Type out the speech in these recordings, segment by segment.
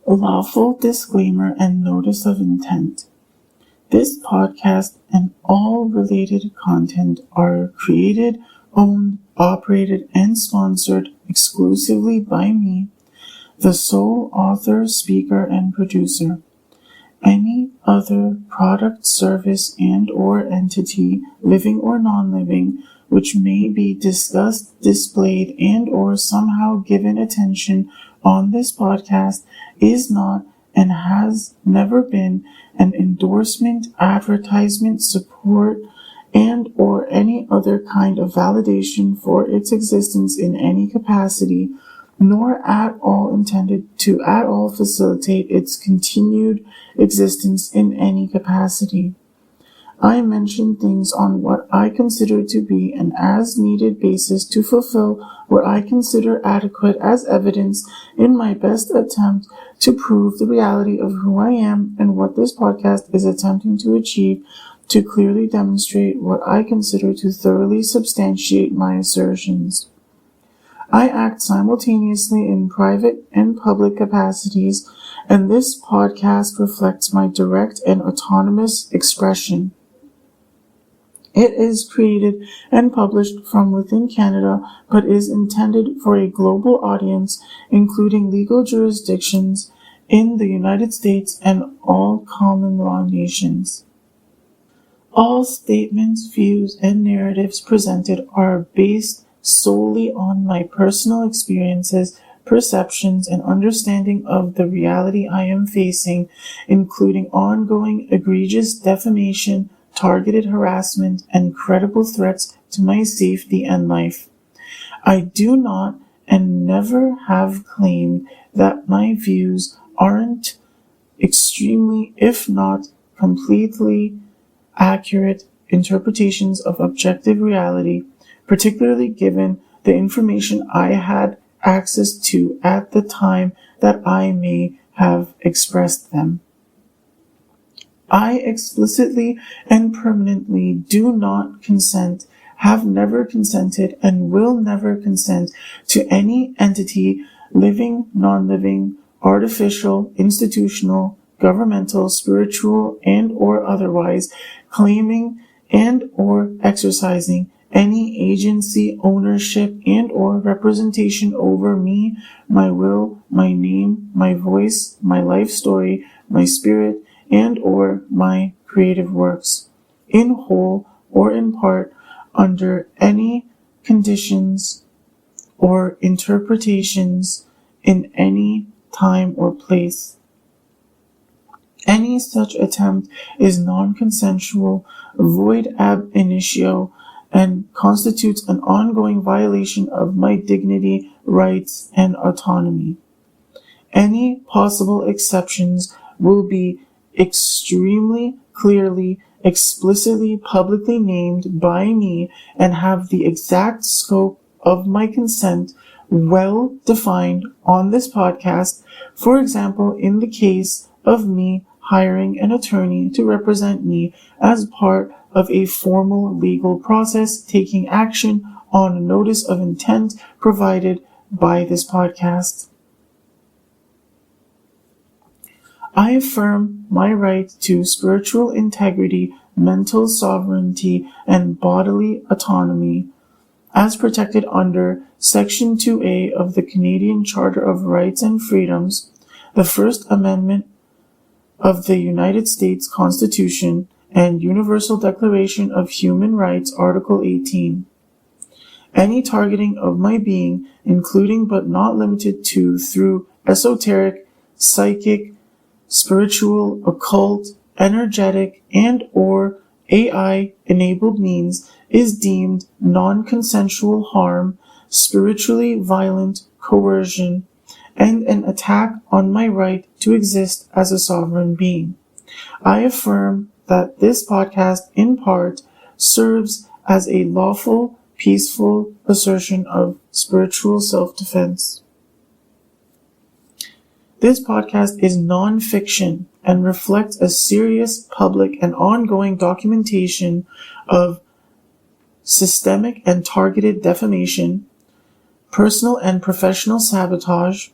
Lawful disclaimer and notice of intent. This podcast and all related content are created, owned, operated, and sponsored exclusively by me, the sole author, speaker, and producer. Any other product, service, and/or entity, living or non-living, which may be discussed, displayed, and/or somehow given attention on this podcast is not and has never been an endorsement, advertisement, support, and/or any other kind of validation for its existence in any capacity, nor at all intended to at all facilitate its continued existence in any capacity. I mention things on what I consider to be an as-needed basis to fulfill what I consider adequate as evidence in my best attempt to prove the reality of who I am and what this podcast is attempting to achieve to clearly demonstrate what I consider to thoroughly substantiate my assertions. I act simultaneously in private and public capacities, and this podcast reflects my direct and autonomous expression. It is created and published from within Canada, but is intended for a global audience, including legal jurisdictions in the United States and all common law nations. All statements, views, and narratives presented are based solely on my personal experiences, perceptions, and understanding of the reality I am facing, including ongoing egregious defamation, targeted harassment, and credible threats to my safety and life. I do not and never have claimed that my views aren't extremely, if not completely, accurate interpretations of objective reality, particularly given the information I had access to at the time that I may have expressed them. I explicitly and permanently do not consent, have never consented, and will never consent to any entity, living, non-living, artificial, institutional, governmental, spiritual, and/or otherwise, claiming and/or exercising any agency, ownership, and/or representation over me, my will, my name, my voice, my life story, my spirit, and/or my creative works, in whole or in part, under any conditions or interpretations in any time or place. Any such attempt is non-consensual, void ab initio, and constitutes an ongoing violation of my dignity, rights, and autonomy. Any possible exceptions will be extremely clearly, explicitly, publicly named by me and have the exact scope of my consent well defined on this podcast. For example, in the case of me hiring an attorney to represent me as part of a formal legal process, taking action on a notice of intent provided by this podcast. I affirm my right to spiritual integrity, mental sovereignty, and bodily autonomy, as protected under Section 2A of the Canadian Charter of Rights and Freedoms, the First Amendment of the United States Constitution, and Universal Declaration of Human Rights, Article 18. Any targeting of my being, including but not limited to through esoteric, psychic, spiritual, occult, energetic, and/or AI-enabled means is deemed non-consensual harm, spiritually violent coercion, and an attack on my right to exist as a sovereign being. I affirm that this podcast, in part, serves as a lawful, peaceful assertion of spiritual self-defense. This podcast is non-fiction and reflects a serious public and ongoing documentation of systemic and targeted defamation, personal and professional sabotage,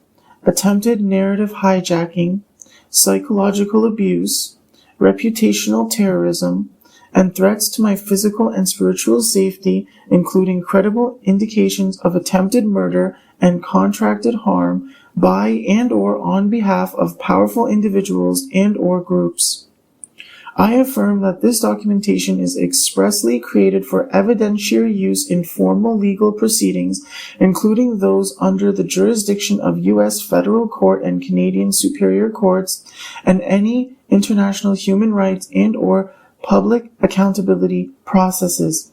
attempted narrative hijacking, psychological abuse, reputational terrorism, and threats to my physical and spiritual safety, including credible indications of attempted murder and contracted harm by and or on behalf of powerful individuals and or groups. I affirm that this documentation is expressly created for evidentiary use in formal legal proceedings, including those under the jurisdiction of U.S. Federal Court and Canadian Superior Courts, and any international human rights and or public accountability processes.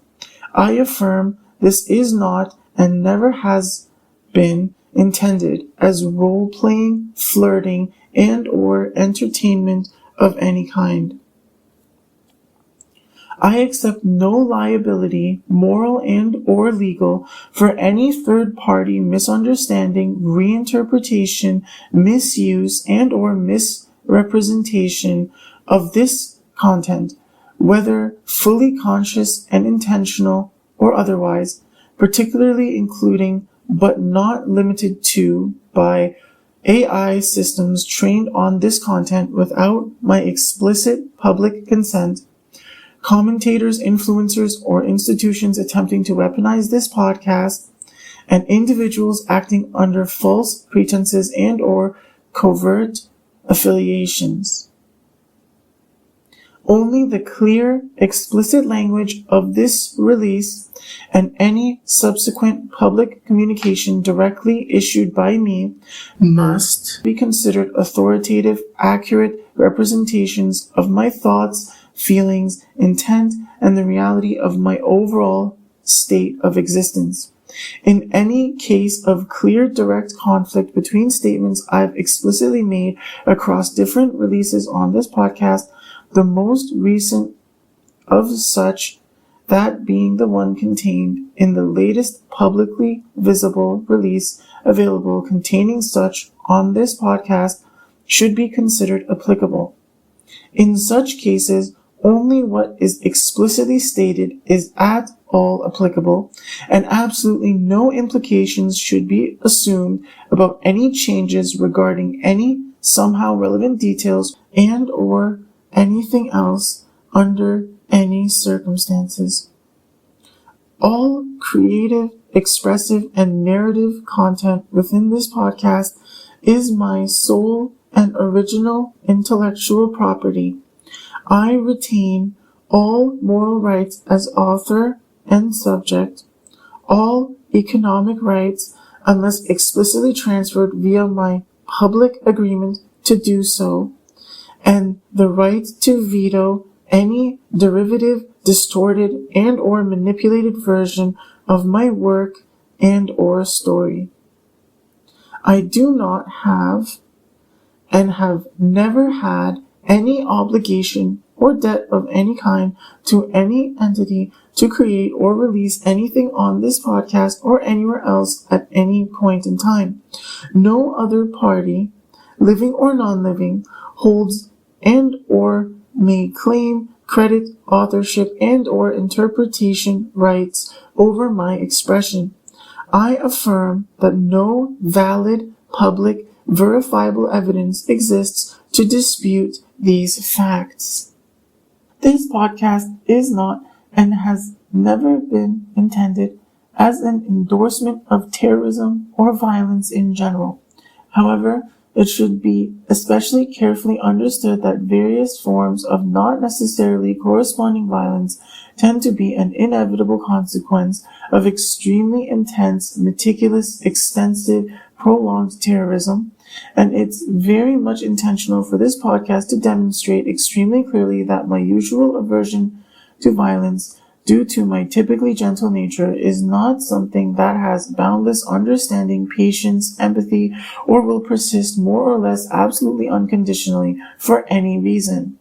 I affirm this is not and never has been intended as role-playing, flirting, and or entertainment of any kind. I accept no liability, moral and or legal, for any third-party misunderstanding, reinterpretation, misuse, and or misrepresentation of this content, whether fully conscious and intentional or otherwise, particularly including but not limited to by AI systems trained on this content without my explicit public consent, commentators, influencers, or institutions attempting to weaponize this podcast, and individuals acting under false pretenses and or covert affiliations. Only the clear, explicit language of this release and any subsequent public communication directly issued by me must be considered authoritative, accurate representations of my thoughts, feelings, intent, and the reality of my overall state of existence. In any case of clear direct conflict between statements I've explicitly made across different releases on this podcast, the most recent of such, that being the one contained in the latest publicly visible release available containing such on this podcast, should be considered applicable. In such cases, only what is explicitly stated is at all applicable, and absolutely no implications should be assumed about any changes regarding any somehow relevant details and or anything else under any circumstances. All creative, expressive, and narrative content within this podcast is my sole and original intellectual property. I retain all moral rights as author and subject, all economic rights unless explicitly transferred via my public agreement to do so, and the right to veto any derivative, distorted, and or manipulated version of my work and or story. I do not have and have never had any obligation or debt of any kind to any entity to create or release anything on this podcast or anywhere else at any point in time. No other party, living or non-living, holds and or may claim credit, authorship, and or interpretation rights over my expression. I affirm that no valid, public, verifiable evidence exists to dispute these facts. This podcast is not and has never been intended as an endorsement of terrorism or violence in general. However, it should be especially carefully understood that various forms of not necessarily corresponding violence tend to be an inevitable consequence of extremely intense, meticulous, extensive, prolonged terrorism, and it's very much intentional for this podcast to demonstrate extremely clearly that my usual aversion to violence, due to my typically gentle nature, is not something that has boundless understanding, patience, empathy, or will persist more or less absolutely unconditionally for any reason.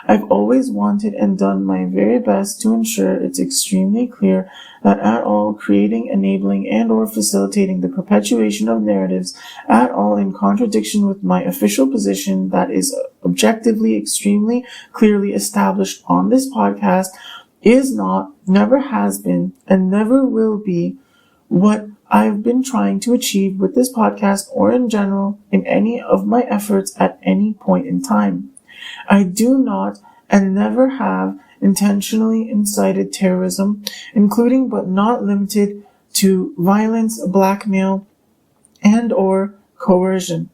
I've always wanted and done my very best to ensure it's extremely clear that at all creating, enabling, and or facilitating the perpetuation of narratives at all in contradiction with my official position that is objectively extremely clearly established on this podcast is not, never has been, and never will be what I've been trying to achieve with this podcast or in general in any of my efforts at any point in time. I do not and never have intentionally incited terrorism, including but not limited to violence, blackmail, and or coercion.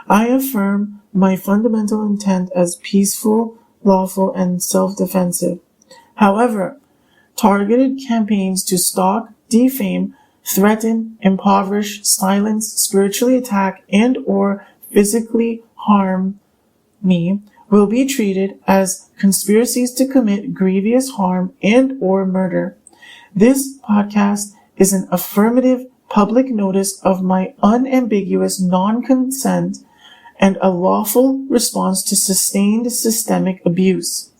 I affirm my fundamental intent as peaceful, lawful, and self-defensive. However, targeted campaigns to stalk, defame, threaten, impoverish, silence, spiritually attack, and or physically harm me will be treated as conspiracies to commit grievous harm and or murder. This podcast is an affirmative public notice of my unambiguous non-consent and a lawful response to sustained systemic abuse.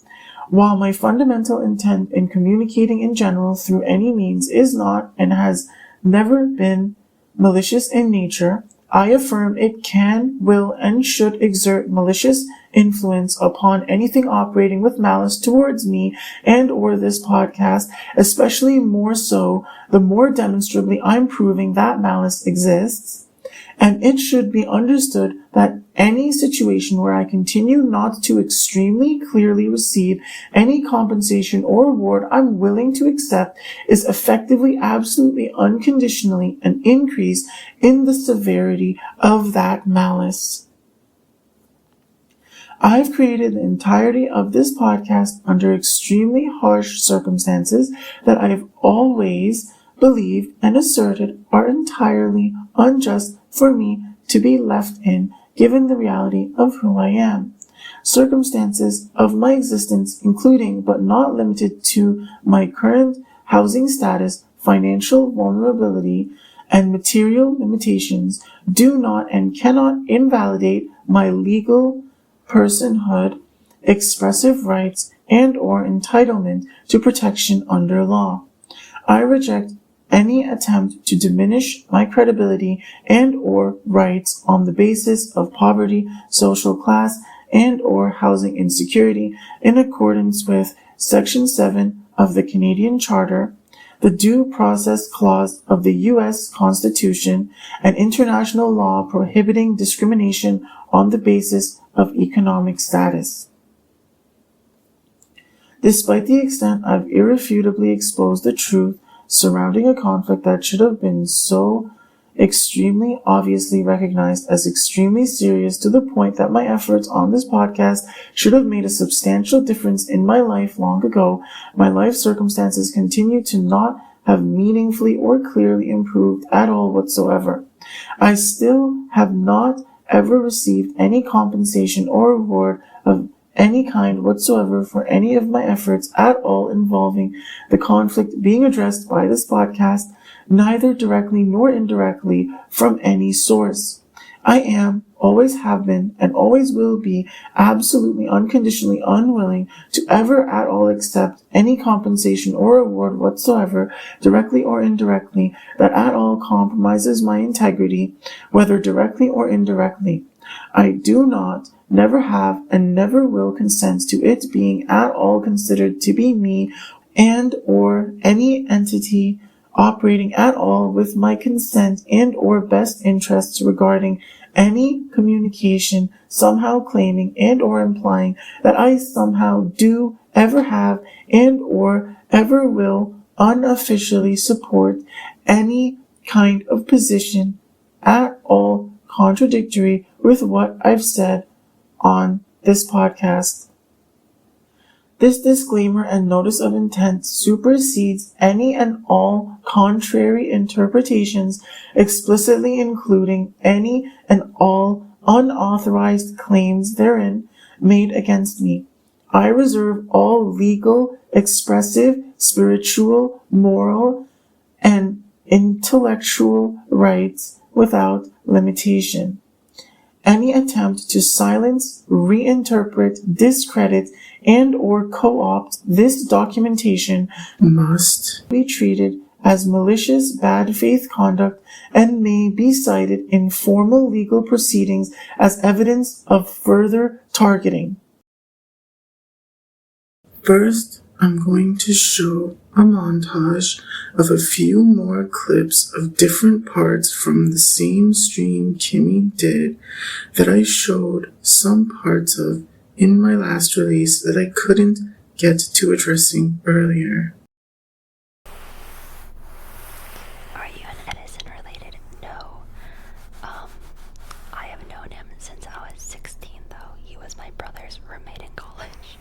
While my fundamental intent in communicating in general through any means is not and has never been malicious in nature, I affirm it can, will, and should exert malicious influence upon anything operating with malice towards me and or this podcast, especially more so the more demonstrably I'm proving that malice exists. And it should be understood that any situation where I continue not to extremely clearly receive any compensation or reward I'm willing to accept is effectively, absolutely, unconditionally an increase in the severity of that malice. I've created the entirety of this podcast under extremely harsh circumstances that I've always believed and asserted are entirely unjust for me to be left in, given the reality of who I am. Circumstances of my existence, including but not limited to my current housing status, financial vulnerability, and material limitations, do not and cannot invalidate my legal personhood, expressive rights, and or entitlement to protection under law. I reject any attempt to diminish my credibility and or rights on the basis of poverty, social class, and or housing insecurity in accordance with Section 7 of the Canadian Charter, the Due Process Clause of the U.S. Constitution, and international law prohibiting discrimination on the basis of economic status. Despite the extent I've irrefutably exposed the truth surrounding a conflict that should have been so extremely obviously recognized as extremely serious to the point that my efforts on this podcast should have made a substantial difference in my life long ago, my life circumstances continue to not have meaningfully or clearly improved at all whatsoever. I still have not ever received any compensation or reward of any kind whatsoever for any of my efforts at all involving the conflict being addressed by this podcast, neither directly nor indirectly from any source. I am, always have been, and always will be absolutely unconditionally unwilling to ever at all accept any compensation or reward whatsoever, directly or indirectly, that at all compromises my integrity, whether directly or indirectly. I do not, never have, and never will consent to it being at all considered to be me and or any entity operating at all with my consent and or best interests regarding any communication somehow claiming and or implying that I somehow do ever have and or ever will unofficially support any kind of position at all contradictory with what I've said on this podcast. This disclaimer and notice of intent supersedes any and all contrary interpretations, explicitly including any and all unauthorized claims therein made against me. I reserve all legal, expressive, spiritual, moral, and intellectual rights without limitation. Any attempt to silence, reinterpret, discredit, and or co-opt this documentation must be treated as malicious bad faith conduct and may be cited in formal legal proceedings as evidence of further targeting. First, I'm going to show a montage of a few more clips of different parts from the same stream Kimmy did that I showed some parts of in my last release that I couldn't get to addressing earlier. Are you and Edison related? No. I have known him since I was 16, though. He was my brother's roommate in college.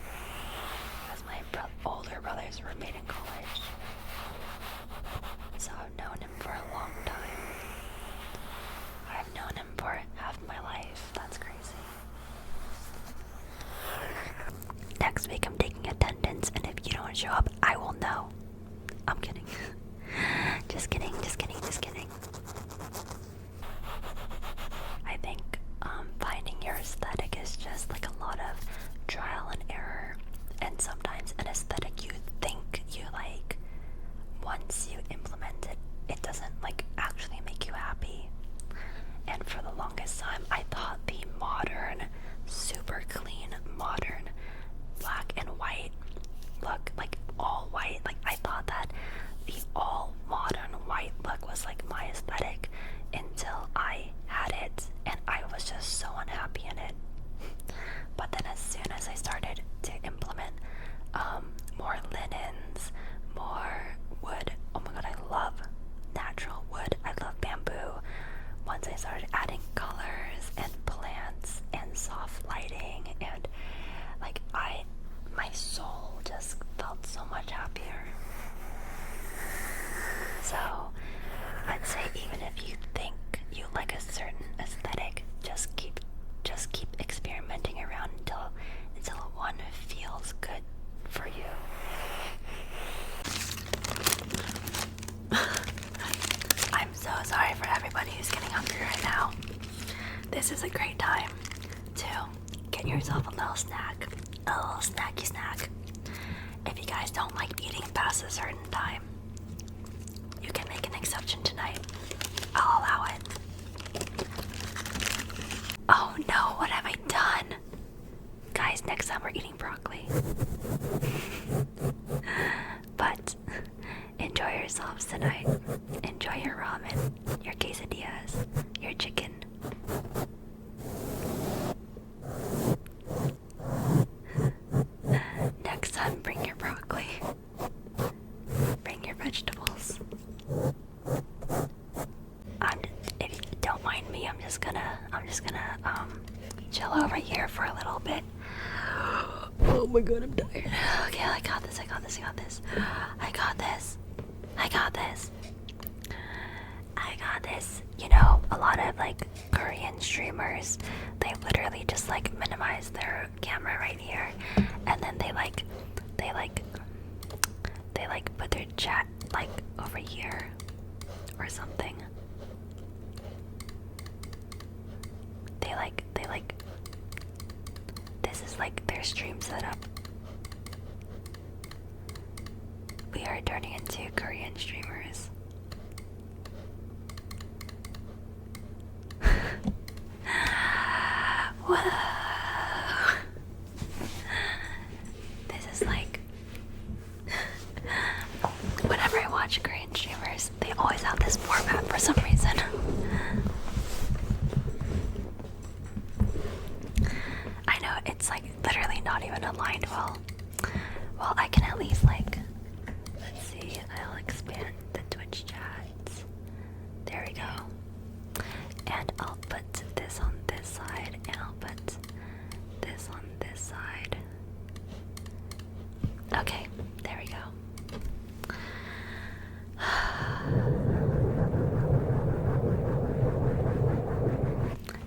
He was my older brother's roommate in college. So I've known him for a long time. I've known him for half my life. That's crazy. Next week I'm taking attendance, and if you don't show up, I will know. I'm kidding. Just kidding. I think finding your aesthetic is just like a lot of trial and error, and sometimes an aesthetic you think you like, once you implement it, it doesn't like actually make you happy. And for the longest time, I thought the modern, super clean, modern, black and white look, like all white, like I thought that the all modern white look was like my aesthetic until I had it, and I was just so unhappy in it. But then as soon as I started to implement more linens, more wood, oh my god, I love natural wood, I love bamboo. Once I started adding colors and plants and soft lighting, and like my soul just felt so much happier. So I'd say even if you think you like a certain aesthetic, just keep experimenting around until one feels good for you. I'm so sorry for everybody who's getting hungry right now. This is a great time to get yourself a little snack, a little snacky snack. If you guys don't like eating past a certain time, you can make an exception tonight. I'll allow it. Oh no, what have I done? Guys, next time we're eating broccoli. But enjoy yourselves tonight. Enjoy your ramen, your quesadillas, your chicken. Next time, bring your broccoli. Bring your vegetables. If you don't mind me, I'm just gonna chill over here for a little bit. Oh my god, I'm tired. Okay, I got this. You know, a lot of like Korean streamers, they literally just like minimize their camera right here, and then they put their chat like over here or something. This is like their stream setup. We are turning into Korean streamers. Whoa. This is like whenever I watch Korean streamers, they always have this format for some reason. I know, it's like literally not even aligned well. Well, I can at least like, let's see, I'll expand the Twitch chat. There we go. And I'll put this on this side, and I'll put this on this side. Okay, there we go.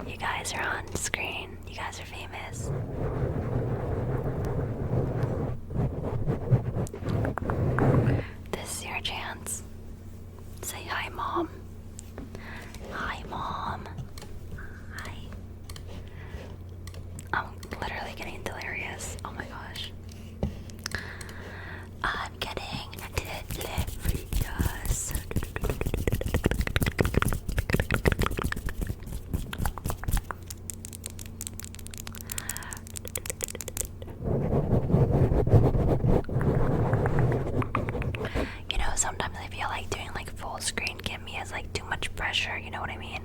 You guys are on screen. You guys are famous. This is your chance. Say hi, Mom. Hi, Mom. Hi. I'm literally getting delirious. Oh my gosh. I'm getting delirious. much pressure, you know what I mean?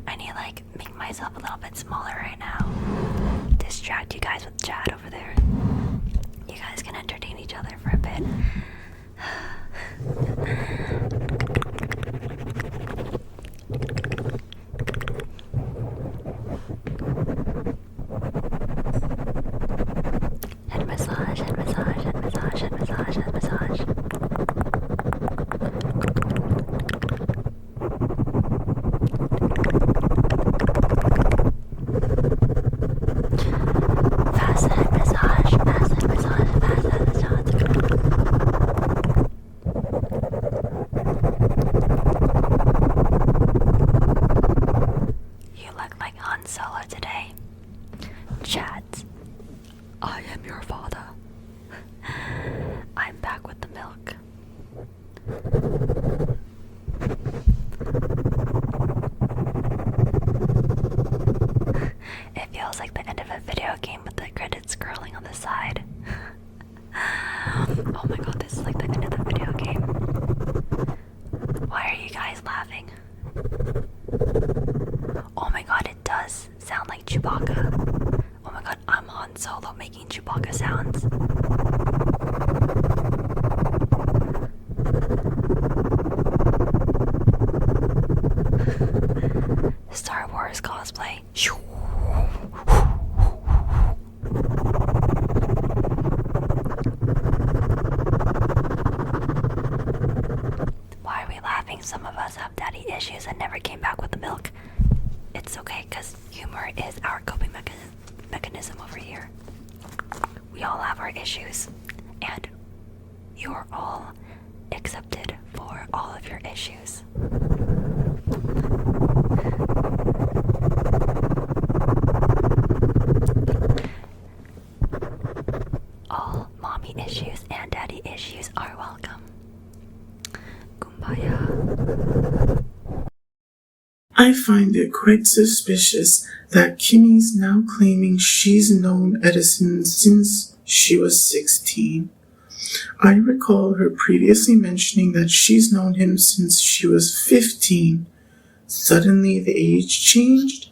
I need like make myself a little bit smaller right now. Distract you guys with chat over there. You guys can entertain each other for a bit. Head massage, head massage, head massage, head massage, head massage. Fast head massage, fast head massage, fast head massage. You look like Han Solo today. Chat. I am your father. I'm back with the milk. It feels like the end of a video game with the credits scrolling on the side. Oh my god, this is like the end of the video game. Why are you guys laughing? Oh my god, it does sound like Chewbacca. Oh my god, I'm Han Solo making Chewbacca sounds. Star Wars cosplay. Why are we laughing? Some of us have daddy issues and never came back with the milk. It's okay, because humor is our coping mechanism over here. We all have our issues, and you're all accepted for all of your issues. All mommy issues and daddy issues are welcome. Kumbaya. I find it quite suspicious that Kimmy's now claiming she's known Edison since she was 16. I recall her previously mentioning that she's known him since she was 15. Suddenly the age changed?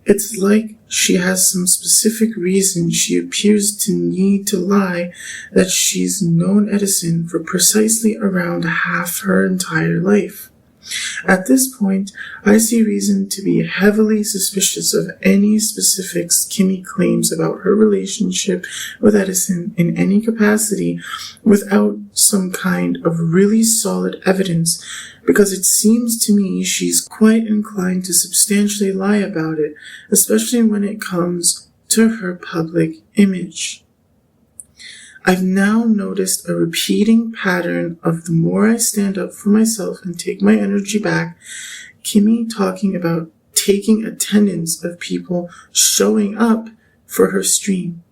It's like she has some specific reason she appears to need to lie that she's known Edison for precisely around half her entire life. At this point, I see reason to be heavily suspicious of any specifics Kimmy claims about her relationship with Edison in any capacity without some kind of really solid evidence, because it seems to me she's quite inclined to substantially lie about it, especially when it comes to her public image. I've now noticed a repeating pattern of the more I stand up for myself and take my energy back, Kimmy talking about taking attendance of people showing up for her stream.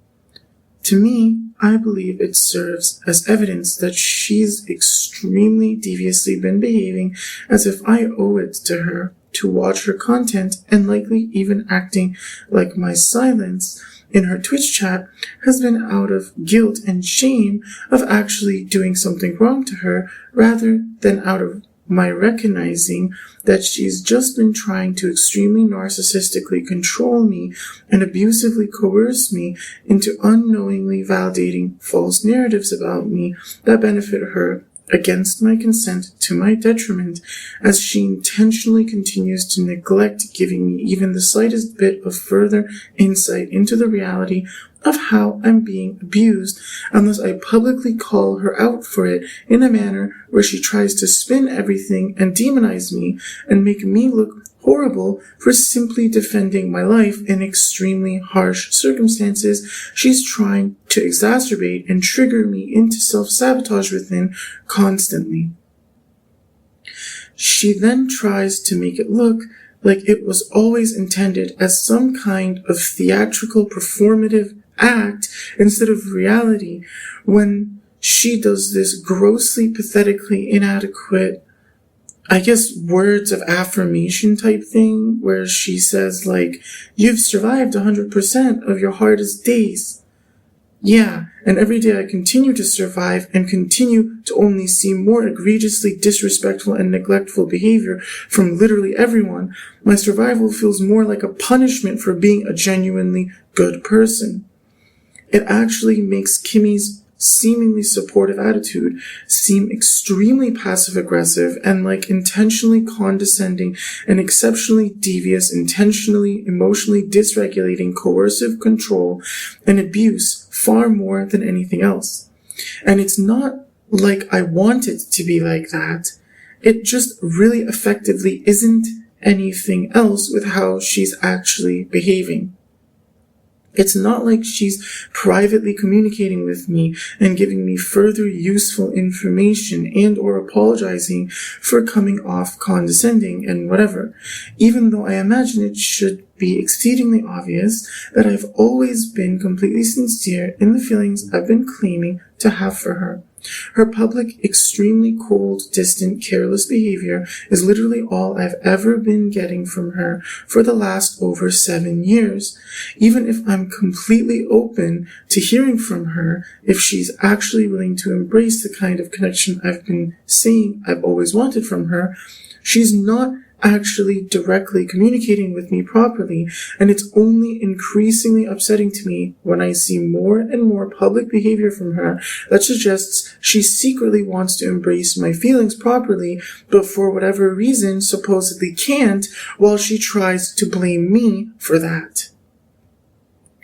To me, I believe it serves as evidence that she's extremely deviously been behaving as if I owe it to her to watch her content, and likely even acting like my silence in her Twitch chat has been out of guilt and shame of actually doing something wrong to her, rather than out of my recognizing that she's just been trying to extremely narcissistically control me and abusively coerce me into unknowingly validating false narratives about me that benefit her against my consent to my detriment, as she intentionally continues to neglect giving me even the slightest bit of further insight into the reality of how I'm being abused, unless I publicly call her out for it in a manner where she tries to spin everything and demonize me and make me look horrible for simply defending my life in extremely harsh circumstances. She's trying to exacerbate and trigger me into self-sabotage within constantly. She then tries to make it look like it was always intended as some kind of theatrical performative act instead of reality, when she does this grossly pathetically inadequate, I guess, words of affirmation type thing, where she says, like, you've survived 100% of your hardest days. Yeah, and every day I continue to survive and continue to only see more egregiously disrespectful and neglectful behavior from literally everyone. My survival feels more like a punishment for being a genuinely good person. It actually makes Kimmy's seemingly supportive attitude seem extremely passive-aggressive and like intentionally condescending and exceptionally devious, intentionally, emotionally dysregulating coercive control and abuse far more than anything else. And it's not like I want it to be like that. It just really effectively isn't anything else with how she's actually behaving. It's not like she's privately communicating with me and giving me further useful information and or apologizing for coming off condescending and whatever, even though I imagine it should be exceedingly obvious that I've always been completely sincere in the feelings I've been claiming to have for her. Her public, extremely cold, distant, careless behavior is literally all I've ever been getting from her for the last over 7 years. Even if I'm completely open to hearing from her, if she's actually willing to embrace the kind of connection I've been saying I've always wanted from her, she's not actually directly communicating with me properly, and it's only increasingly upsetting to me when I see more and more public behavior from her that suggests she secretly wants to embrace my feelings properly, but for whatever reason supposedly can't, while she tries to blame me for that.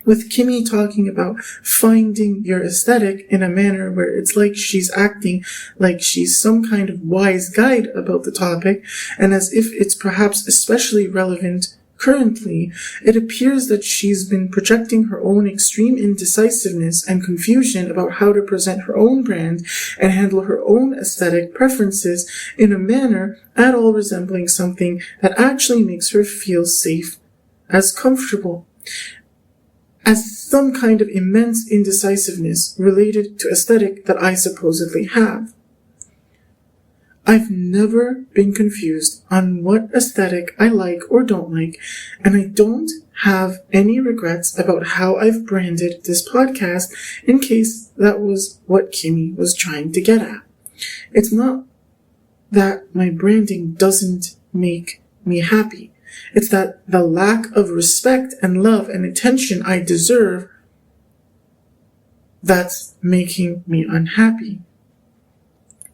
With Kimmy talking about finding your aesthetic in a manner where it's like she's acting like she's some kind of wise guide about the topic, and as if it's perhaps especially relevant currently, it appears that she's been projecting her own extreme indecisiveness and confusion about how to present her own brand and handle her own aesthetic preferences in a manner at all resembling something that actually makes her feel safe as comfortable. As some kind of immense indecisiveness related to aesthetic that I supposedly have. I've never been confused on what aesthetic I like or don't like, and I don't have any regrets about how I've branded this podcast in case that was what Kimmy was trying to get at. It's not that my branding doesn't make me happy. It's that the lack of respect and love and attention I deserve, that's making me unhappy.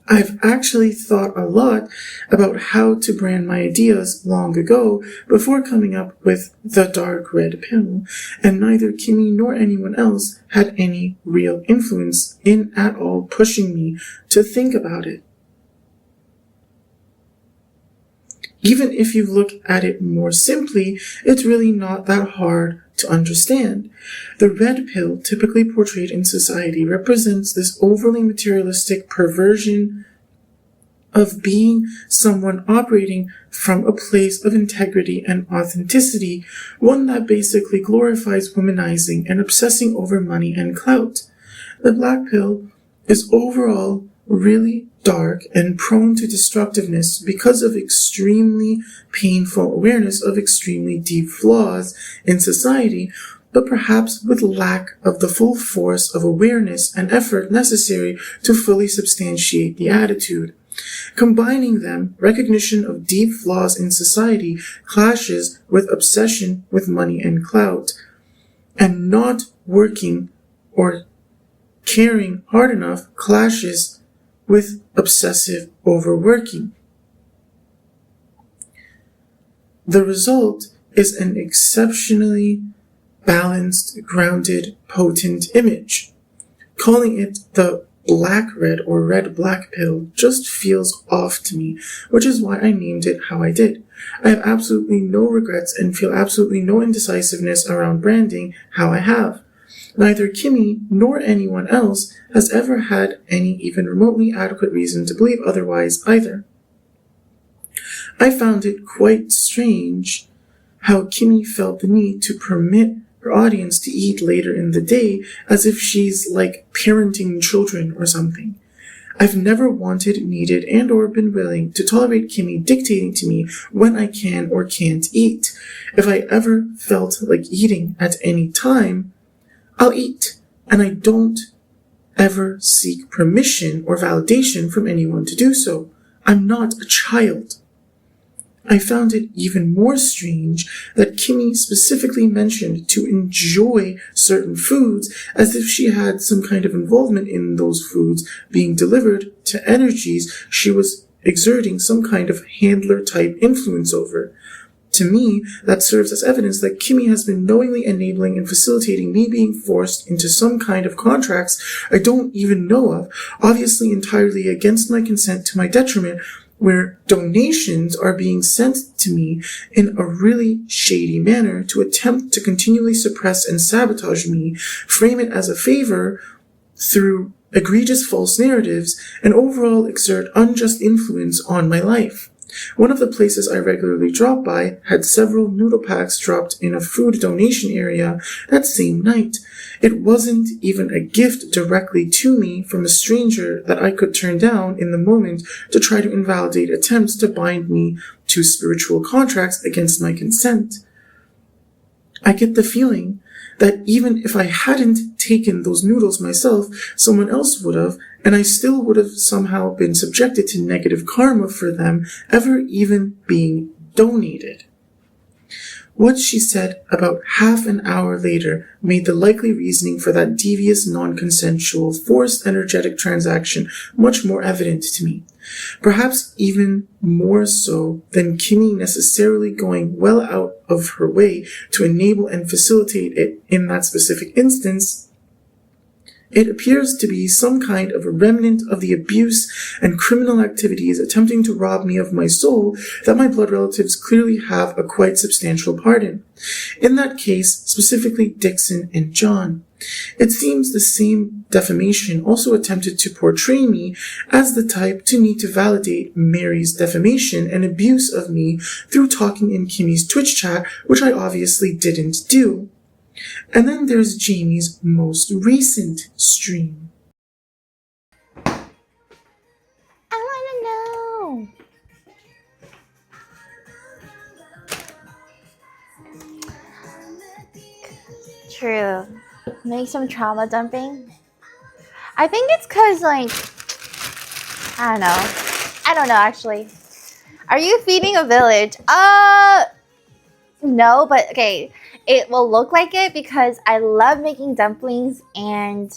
I've actually thought a lot about how to brand my ideas long ago before coming up with the dark red pill, and neither Kimmy nor anyone else had any real influence in at all pushing me to think about it. Even if you look at it more simply, it's really not that hard to understand. The red pill, typically portrayed in society, represents this overly materialistic perversion of being someone operating from a place of integrity and authenticity, one that basically glorifies womanizing and obsessing over money and clout. The black pill is overall really dark and prone to destructiveness because of extremely painful awareness of extremely deep flaws in society, but perhaps with lack of the full force of awareness and effort necessary to fully substantiate the attitude. Combining them, recognition of deep flaws in society clashes with obsession with money and clout, and not working or caring hard enough clashes with obsessive overworking. The result is an exceptionally balanced, grounded, potent image. Calling it the black-red or red-black pill just feels off to me, which is why I named it how I did. I have absolutely no regrets and feel absolutely no indecisiveness around branding how I have. Neither Kimmy nor anyone else has ever had any even remotely adequate reason to believe otherwise either. I found it quite strange how Kimmy felt the need to permit her audience to eat later in the day as if she's like parenting children or something. I've never wanted, needed, and or been willing to tolerate Kimmy dictating to me when I can or can't eat. If I ever felt like eating at any time, I'll eat, and I don't ever seek permission or validation from anyone to do so. I'm not a child. I found it even more strange that Kimmy specifically mentioned to enjoy certain foods as if she had some kind of involvement in those foods being delivered to energies she was exerting some kind of handler type influence over. To me, that serves as evidence that Kimmy has been knowingly enabling and facilitating me being forced into some kind of contracts I don't even know of, obviously entirely against my consent to my detriment, where donations are being sent to me in a really shady manner to attempt to continually suppress and sabotage me, frame it as a favor through egregious false narratives, and overall exert unjust influence on my life. One of the places I regularly drop by had several noodle packs dropped in a food donation area that same night. It wasn't even a gift directly to me from a stranger that I could turn down in the moment to try to invalidate attempts to bind me to spiritual contracts against my consent. I get the feeling that even if I hadn't taken those noodles myself, someone else would have, and I still would have somehow been subjected to negative karma for them ever even being donated. What she said about half an hour later made the likely reasoning for that devious, non-consensual, forced energetic transaction much more evident to me. Perhaps even more so than Kimmy necessarily going well out of her way to enable and facilitate it in that specific instance. It appears to be some kind of a remnant of the abuse and criminal activities attempting to rob me of my soul that my blood relatives clearly have a quite substantial part in. In that case, specifically Dixon and John. It seems the same defamation also attempted to portray me as the type to need to validate Mary's defamation and abuse of me through talking in Kimmy's Twitch chat, which I obviously didn't do. And then there's Jamie's most recent stream. I wanna know. True. Make some trauma dumping. I think it's cause like I don't know actually. Are you feeding a village? No, but okay. It will look like it because I love making dumplings and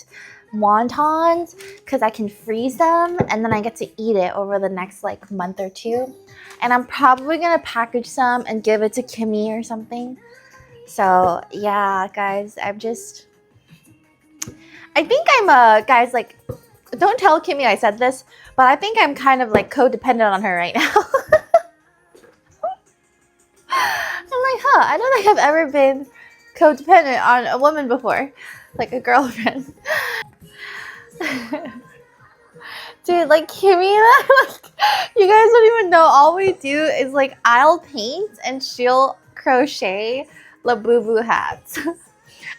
wontons because I can freeze them and then I get to eat it over the next like month or two. And I'm probably gonna package some and give it to Kimmy or something. So yeah, guys, I think I'm guys, like, don't tell Kimmy I said this, but I think I'm kind of like codependent on her right now. I'm like, I don't think I've ever been codependent on a woman before, like a girlfriend. Dude, like Kimmy and I, like, you guys don't even know. All we do is like I'll paint and she'll crochet Labubu hats.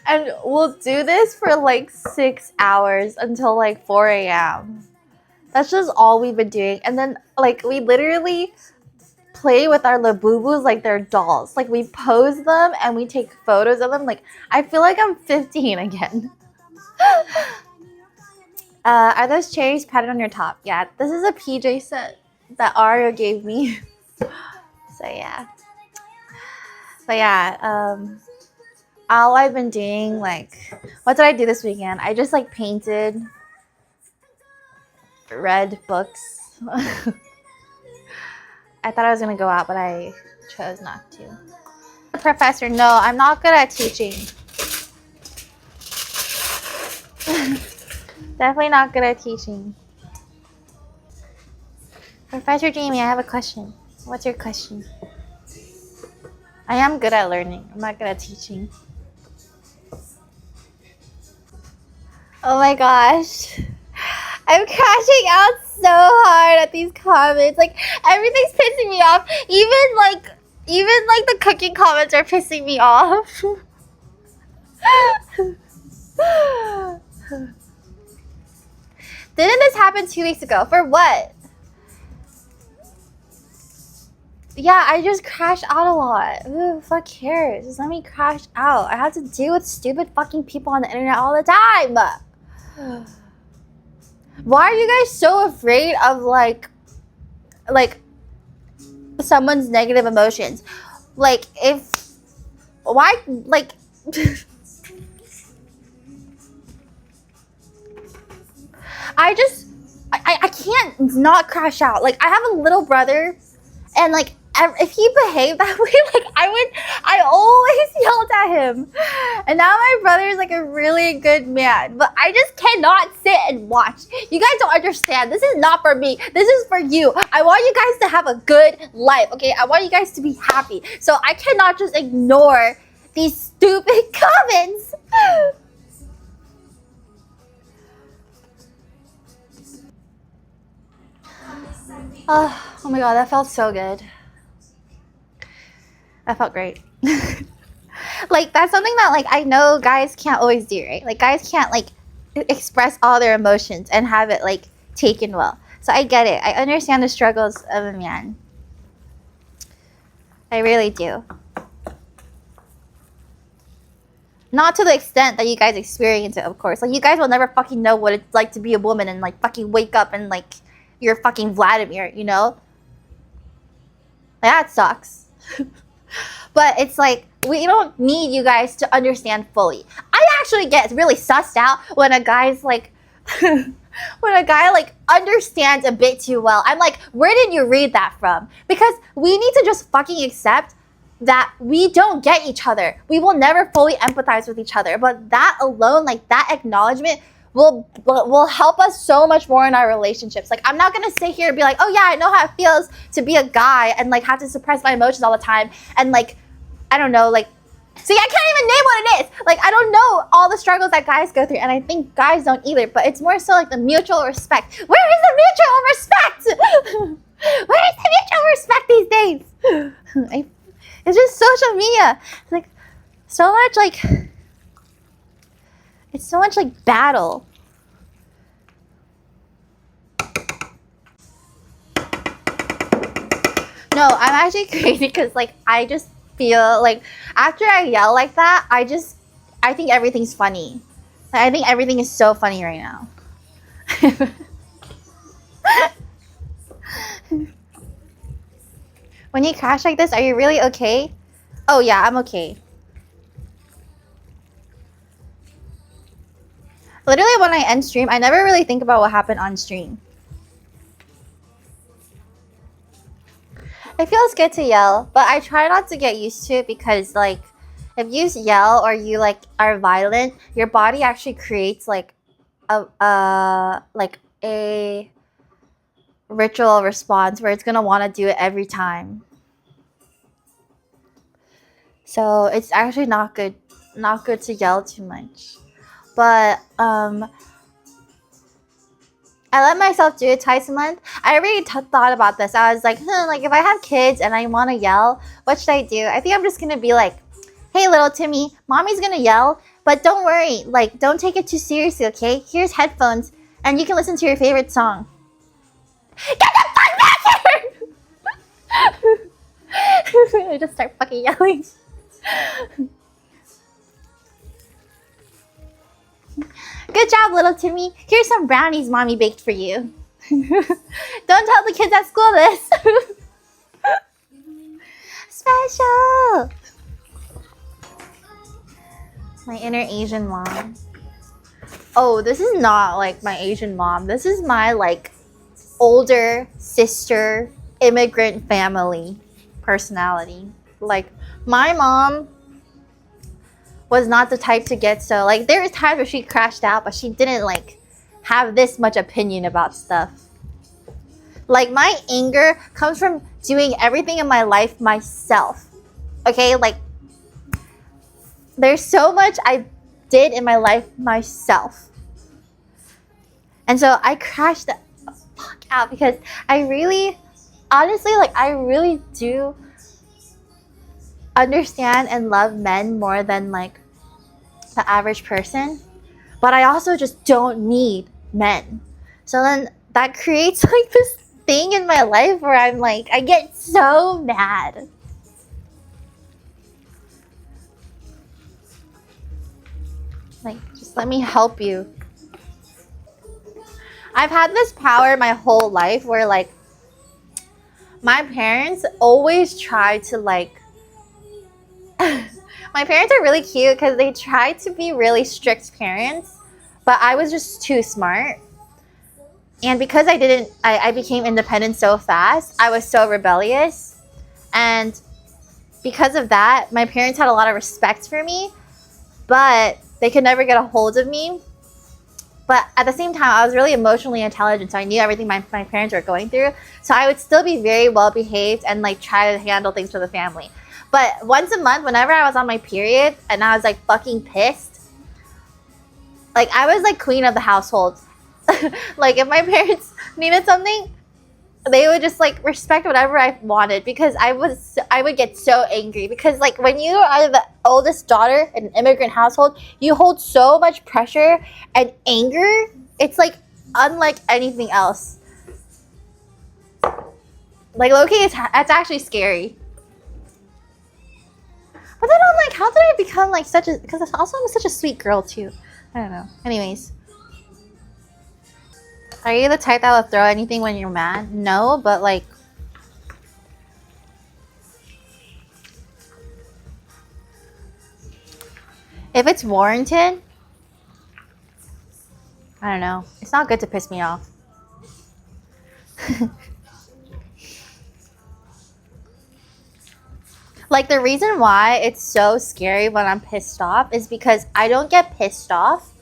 And we'll do this for like 6 hours until like 4 a.m. That's just all we've been doing. And then like we literally play with our Labubus like they're dolls. Like we pose them and we take photos of them. Like I feel like I'm 15 again. Are those cherries patterned on your top? Yeah, this is a PJ set that Ario gave me. So yeah. But yeah, all I've been doing, like, what did I do this weekend? I just like painted, read books. I thought I was gonna go out, but I chose not to. Professor, no, I'm not good at teaching. Definitely not good at teaching. Professor Jamie, I have a question. What's your question? I am good at learning. I'm not good at teaching. Oh my gosh. I'm crashing out so hard at these comments. Like, everything's pissing me off. Even like the cooking comments are pissing me off. Didn't this happen 2 weeks ago? For what? yeah, I just crash out a lot. Who the fuck cares? Just let me crash out. I have to deal with stupid fucking people on the internet all the time. Why are you guys so afraid of like someone's negative emotions? Like if why like I can't not crash out. Like I have a little brother, and like if he behaved that way, like I always yelled at him. And now my brother is like a really good man, but I just cannot sit and watch. You guys don't understand. This is not for me. This is for you. I want you guys to have a good life, okay? I want you guys to be happy. So I cannot just ignore these stupid comments. Oh my god, that felt so good. That felt great. Like that's something that like I know guys can't always do, right? Like guys can't like express all their emotions and have it like taken well. So I get it. I understand the struggles of a man. I really do. Not to the extent that you guys experience it, of course. Like you guys will never fucking know what it's like to be a woman and like fucking wake up and like you're fucking Vladimir, you know? Like, that sucks. But it's like, we don't need you guys to understand fully. I actually get really sussed out when a guy's like, when a guy like understands a bit too well. I'm like, where did you read that from? Because we need to just fucking accept that we don't get each other. We will never fully empathize with each other. But that alone, like that acknowledgement will help us so much more in our relationships. Like I'm not gonna sit here and be like, oh yeah, I know how it feels to be a guy and like have to suppress my emotions all the time and like I don't know, like see I can't even name what it is. Like I don't know all the struggles that guys go through and I think guys don't either, but it's more so like the mutual respect. Where is the mutual respect? Where is the mutual respect these days? It's just social media. It's like so much like it's so much like battle. No, I'm actually crazy because like I just feel like after I yell like that, I think everything's funny. Like, I think everything is so funny right now. When you crash like this, are you really okay? Oh yeah, I'm okay. Literally when I end stream, I never really think about what happened on stream. It feels good to yell, but I try not to get used to it because like if you yell or you like are violent, your body actually creates like a ritual response where it's gonna want to do it every time. So it's actually not good to yell too much. But I let myself do it twice a month. I already thought about this. I was like, like if I have kids and I want to yell, what should I do? I think I'm just gonna be like, hey little Timmy, mommy's gonna yell, but don't worry, like don't take it too seriously, okay? Here's headphones and you can listen to your favorite song. Get the fuck back here! I just start fucking yelling. Good job, little Timmy. Here's some brownies mommy baked for you. Don't tell the kids at school this. Special. My inner Asian mom. Oh, this is not like my Asian mom. This is my like older sister immigrant family personality. Like my mom was not the type to get so like there was times where she crashed out, but she didn't like have this much opinion about stuff. Like my anger comes from doing everything in my life myself. Okay, like there's so much I did in my life myself. And so I crashed the fuck out because I really honestly like I really do understand and love men more than like the average person, but I also just don't need men. So then that creates like this thing in my life where I'm like, I get so mad. Like, just let me help you. I've had this power my whole life where, like, my parents always try to, like, my parents are really cute because they try to be really strict parents, but I was just too smart. And because I became independent so fast, I was so rebellious. And because of that, my parents had a lot of respect for me, but they could never get a hold of me. But at the same time, I was really emotionally intelligent, so I knew everything my parents were going through. So I would still be very well behaved and like try to handle things for the family. But once a month, whenever I was on my period and I was like fucking pissed, like I was like queen of the household. Like if my parents needed something, they would just like respect whatever I wanted because I would get so angry because like when you are the oldest daughter in an immigrant household, you hold so much pressure and anger. It's like unlike anything else. Like low-key, it's actually scary. But then I'm like, how did I become like such a? Because also I'm such a sweet girl too. I don't know. Anyways. Are you the type that will throw anything when you're mad? No, but like... if it's warranted... I don't know. It's not good to piss me off. Like, the reason why it's so scary when I'm pissed off is because I don't get pissed off.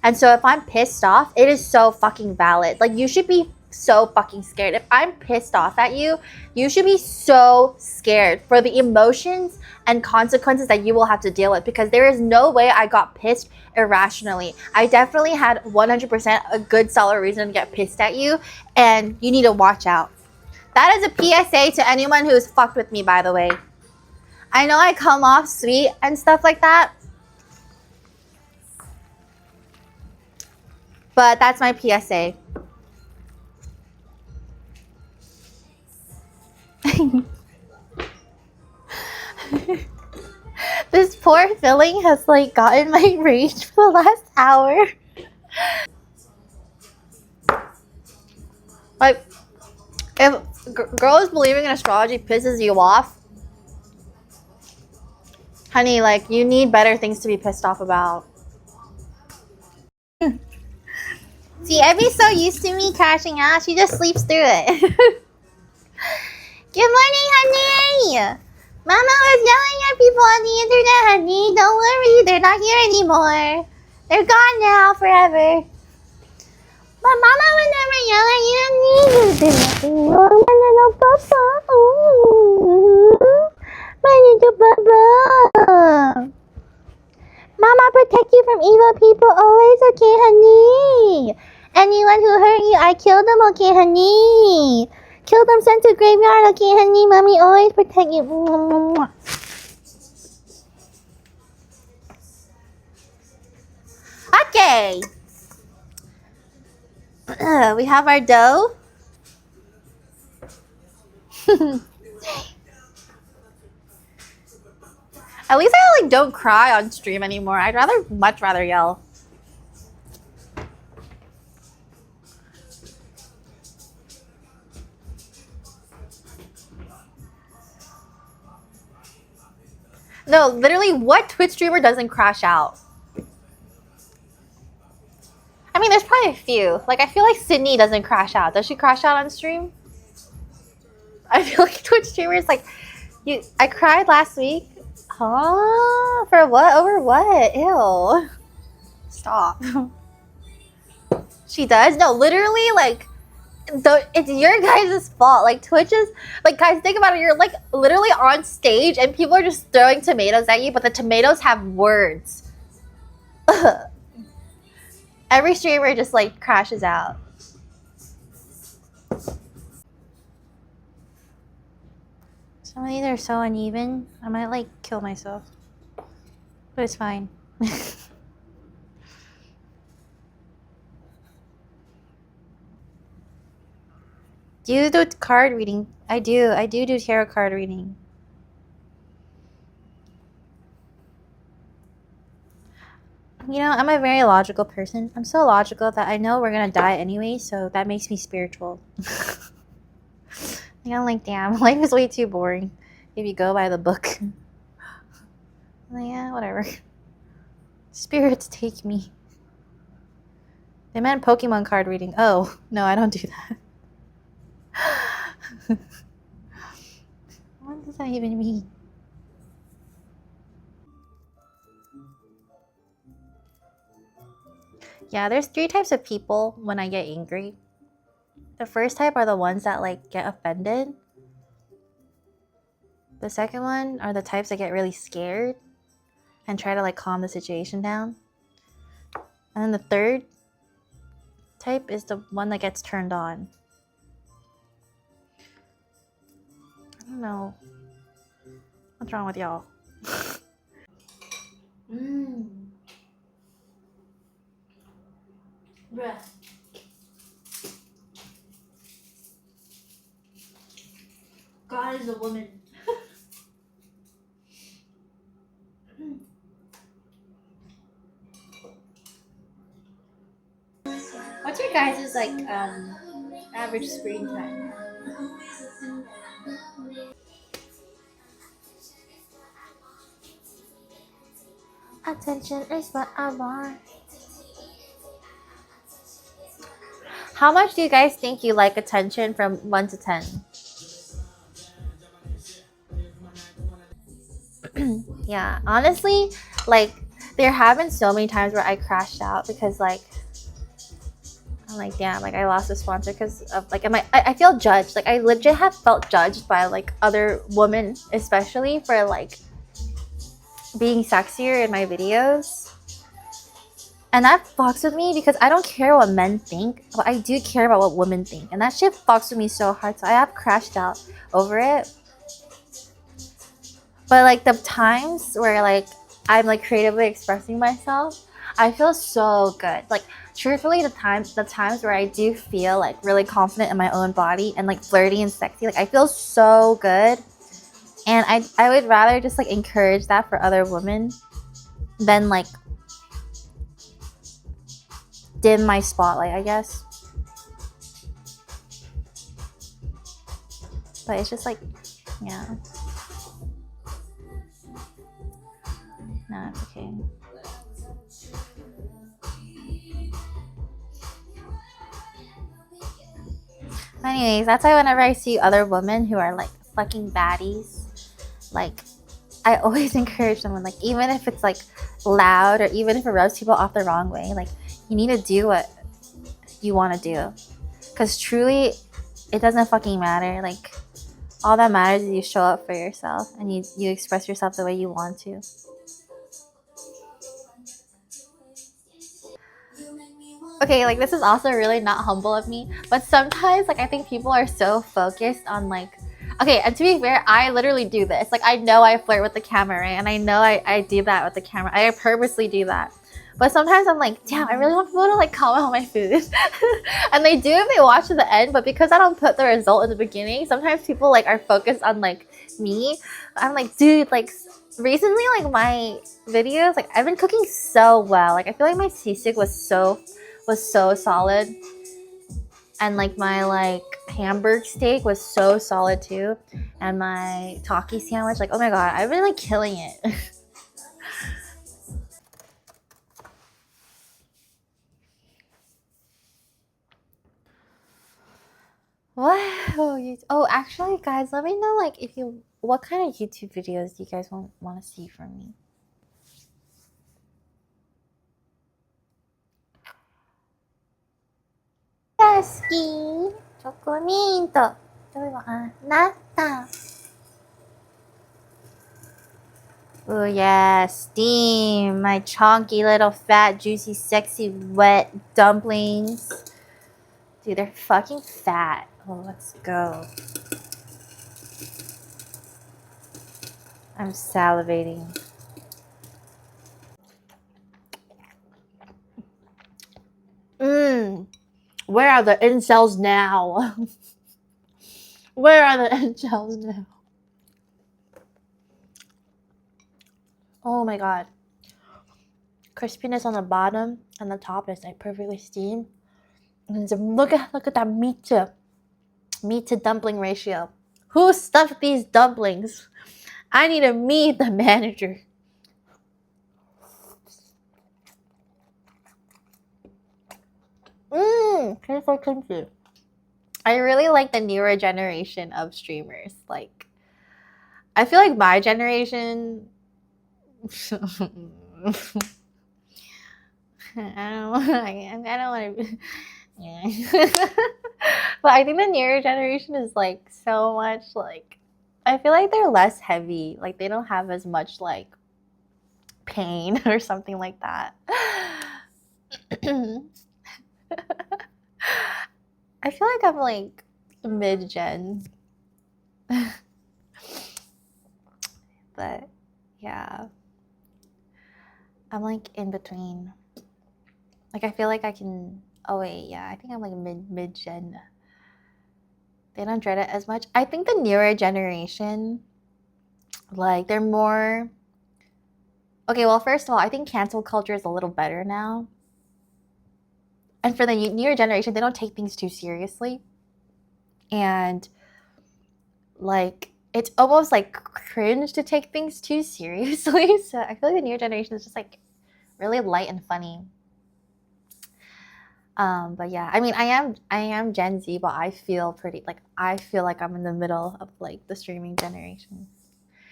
And so if I'm pissed off, it is so fucking valid. Like, you should be so fucking scared. If I'm pissed off at you, you should be so scared for the emotions and consequences that you will have to deal with because there is no way I got pissed irrationally. I definitely had 100% a good solid reason to get pissed at you, and you need to watch out. That is a PSA to anyone who's fucked with me, by the way. I know I come off sweet and stuff like that, but that's my PSA. This poor filling has like gotten my rage for the last hour. Like, if girls believing in astrology pisses you off, honey, like, you need better things to be pissed off about. See, Evie's so used to me crashing out, she just sleeps through it. Good morning, honey! Mama was yelling at people on the internet, honey. Don't worry, they're not here anymore. They're gone now, forever. But Mama would never yell at you, honey. Oh, my little papa. Ooh, my little papa. Mama protect you from evil people always, okay, honey? Anyone who hurt you, I kill them, okay, honey? Kill them, sent to graveyard, okay, honey? Mommy always protect you. Okay. We have our dough. At least I like don't cry on stream anymore. I'd much rather yell. No, literally, what Twitch streamer doesn't crash out? I mean, there's probably a few. Like, I feel like Sydney doesn't crash out. Does she crash out on stream? I feel like Twitch streamers, like, I cried last week. Huh? For what? Over what? Ew. Stop. She does? No, literally, like, it's your guys' fault. Like, Twitch is, like, guys, think about it. You're, like, literally on stage and people are just throwing tomatoes at you, but the tomatoes have words. Every streamer just, like, crashes out. Some of these are so uneven. I might, like, kill myself. But it's fine. do the card reading. I do tarot card reading. You know, I'm a very logical person. I'm so logical that I know we're gonna die anyway, so that makes me spiritual. I'm like, damn, life is way too boring if you go by the book. I'm like, yeah, whatever. Spirits take me. They meant Pokemon card reading. Oh, no, I don't do that. What does that even mean? Yeah, there's 3 types of people when I get angry. The first type are the ones that like get offended. The second one are the types that get really scared and try to like calm the situation down. And then the third type is the one that gets turned on. I don't know. What's wrong with y'all? Bruh. God is a woman. What's your guys' like average screen time? Attention is what I want. How much do you guys think you like attention from 1 to 10? Yeah, honestly, like there have been so many times where I crashed out because like I'm like, damn, like I lost a sponsor because of like I feel judged. Like I legit have felt judged by like other women, especially for like being sexier in my videos. And that fucks with me because I don't care what men think, but I do care about what women think. And that shit fucks with me so hard. So I have crashed out over it. But like the times where like I'm like creatively expressing myself, I feel so good. Like truthfully, the times where I do feel like really confident in my own body and like flirty and sexy, like I feel so good. And I would rather just like encourage that for other women than like dim my spotlight, I guess. But it's just like, yeah. No, it's okay. Anyways, that's why whenever I see other women who are like fucking baddies, like I always encourage someone, like even if it's like loud or even if it rubs people off the wrong way, like you need to do what you want to do. Because truly, it doesn't fucking matter. Like all that matters is you show up for yourself and you express yourself the way you want to. Okay, like this is also really not humble of me, but sometimes like I think people are so focused on like, okay, and to be fair, I literally do this. Like I know I flirt with the camera, right? And I know I do that with the camera. I purposely do that. But sometimes I'm like, damn, I really want people to like comment on my food. And they do if they watch to the end, but because I don't put the result in the beginning, sometimes people like are focused on like me. I'm like, dude, like recently like my videos, like I've been cooking so well. Like I feel like my sisig was so solid, and like my like hamburg steak was so solid too, and my Taki sandwich, like oh my god, I've been like killing it. What? Oh, actually, guys, let me know like if you what kind of YouTube videos do you guys want to see from me. Ski, chocolate. Nata. Oh yeah, steam. My chunky little fat, juicy, sexy, wet dumplings. Dude, they're fucking fat. Oh, let's go. I'm salivating. Where are the incels now? Where are the eggshells now? Oh my god. Crispiness on the bottom and the top is like perfectly steamed. And then look at that meat to dumpling ratio. Who stuffed these dumplings? I need to meet the manager. Tastes so crunchy. I really like the newer generation of streamers. Like, I feel like my generation. I don't want to. Yeah. But I think the newer generation is like so much like. I feel like they're less heavy. Like they don't have as much like pain or something like that. I feel like I'm like mid-gen. But yeah. I'm like in between. Like I feel like I can I think I'm like mid-gen. They don't dread it as much. I think the newer generation, like they're more okay, well first of all, I think cancel culture is a little better now. And for the newer generation, they don't take things too seriously. And like it's almost like cringe to take things too seriously. So I feel like the newer generation is just like really light and funny. But yeah, I mean, I am Gen Z, but I feel like I'm in the middle of like the streaming generation.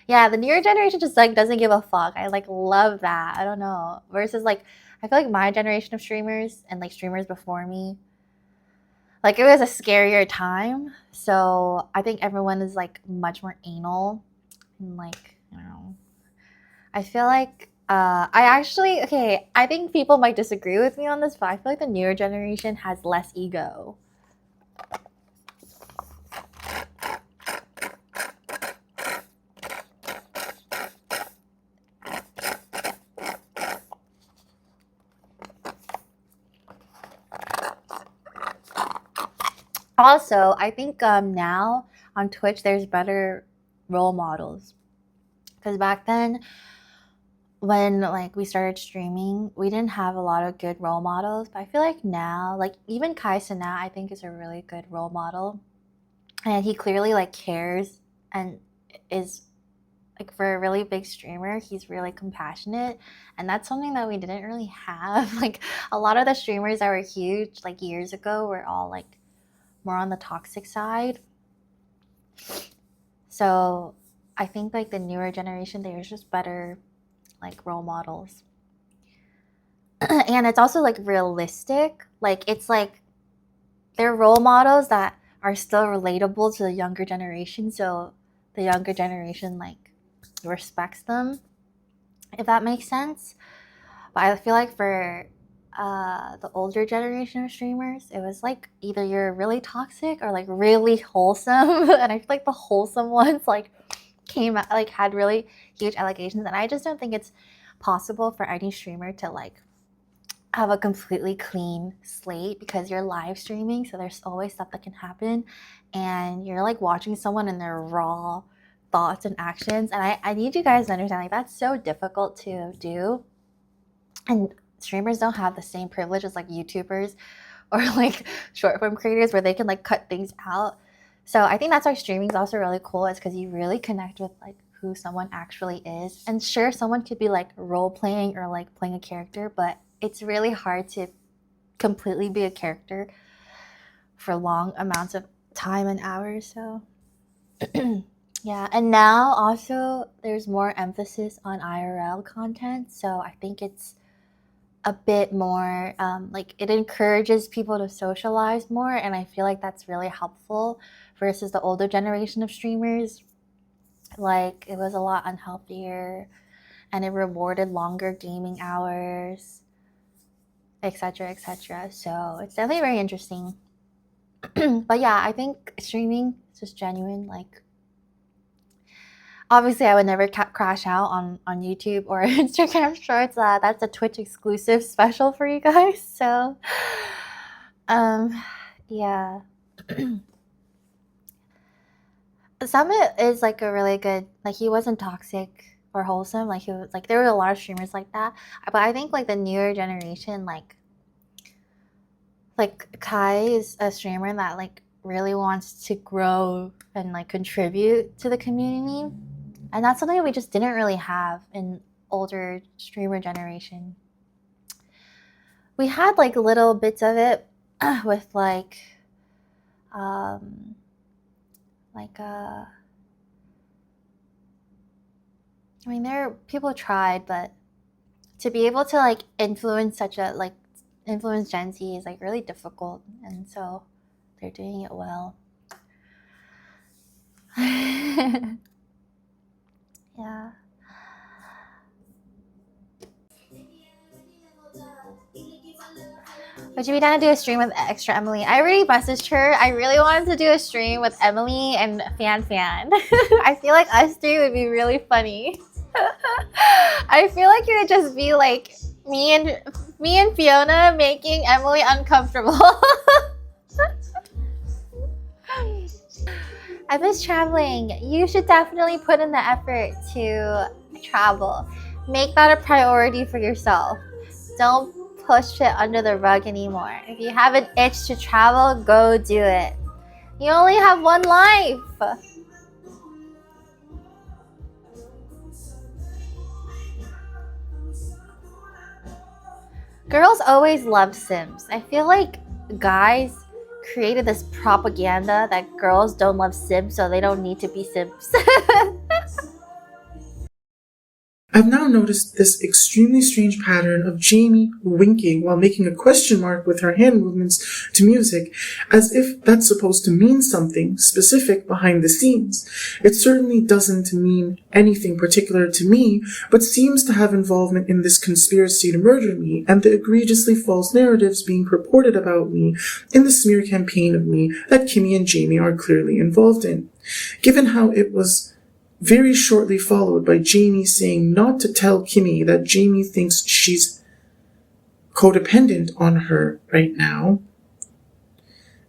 Yeah, the newer generation just like doesn't give a fuck. I like love that. I don't know. Versus like I feel like my generation of streamers and like streamers before me, like it was a scarier time. So I think everyone is like much more anal and like, I don't know. I feel like I think people might disagree with me on this, but I feel like the newer generation has less ego. Also, I think now on Twitch there's better role models. Because back then, when like we started streaming, we didn't have a lot of good role models. But I feel like now, like even Kai Cenat, I think is a really good role model, and he clearly like cares and is like for a really big streamer, he's really compassionate, and that's something that we didn't really have. Like a lot of the streamers that were huge like years ago were all like more on the toxic side. So I think like the newer generation, there's just better like role models. And it's also like realistic. Like it's like they're role models that are still relatable to the younger generation. So the younger generation like respects them, if that makes sense. But I feel like for the older generation of streamers, it was like either you're really toxic or like really wholesome. And I feel like the wholesome ones like came out like had really huge allegations, and I just don't think it's possible for any streamer to like have a completely clean slate because you're live streaming, so there's always stuff that can happen, and you're like watching someone in their raw thoughts and actions, and I need you guys to understand like that's so difficult to do, and streamers don't have the same privilege as like YouTubers or like short form creators where they can like cut things out. So I think that's why streaming is also really cool, is because you really connect with like who someone actually is. And sure, someone could be like role playing or like playing a character, but it's really hard to completely be a character for long amounts of time and hours. So yeah, and now also there's more emphasis on IRL content. So I think it's a bit more like it encourages people to socialize more, and I feel like that's really helpful versus the older generation of streamers. Like it was a lot unhealthier and it rewarded longer gaming hours, etc., etc. So it's definitely very interesting. But yeah, I think streaming is just genuine. Like obviously I would never crash out on YouTube or Instagram shorts. That's a Twitch exclusive special for you guys. So yeah. Summit is like a really good, like he wasn't toxic or wholesome. Like he was like there were a lot of streamers like that. But I think like the newer generation, like Kai is a streamer that like really wants to grow and like contribute to the community. And that's something we just didn't really have in older streamer generation. We had like little bits of it with I mean, people tried, but to be able to like influence influence Gen Z is like really difficult, and so they're doing it well. Yeah. Would you be down to do a stream with Extra Emily? I already messaged her. I really wanted to do a stream with Emily and Fan. I feel like us three would be really funny. I feel like it would just be like me and Fiona making Emily uncomfortable. I miss traveling. You should definitely put in the effort to travel. Make that a priority for yourself. Don't push it under the rug anymore. If you have an itch to travel, go do it. You only have one life. Girls always love Sims. I feel like guys created this propaganda that girls don't love Sims, so they don't need to be Sims. I've now noticed this extremely strange pattern of Jamie winking while making a question mark with her hand movements to music, as if that's supposed to mean something specific behind the scenes. It certainly doesn't mean anything particular to me, but seems to have involvement in this conspiracy to murder me and the egregiously false narratives being purported about me in the smear campaign of me that Kimmy and Jamie are clearly involved in. Given how it was very shortly followed by Jamie saying not to tell Kimmy that Jamie thinks she's codependent on her right now,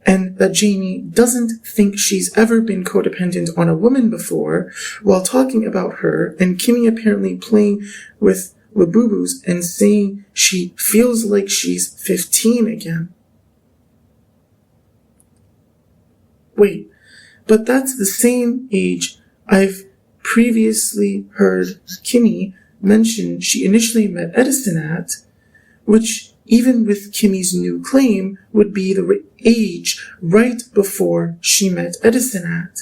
and that Jamie doesn't think she's ever been codependent on a woman before, while talking about her, and Kimmy apparently playing with Labubus and saying she feels like she's 15 again. Wait, but that's the same age I've previously heard Kimmy mention she initially met Edison at, which, even with Kimmy's new claim, would be the age right before she met Edison at.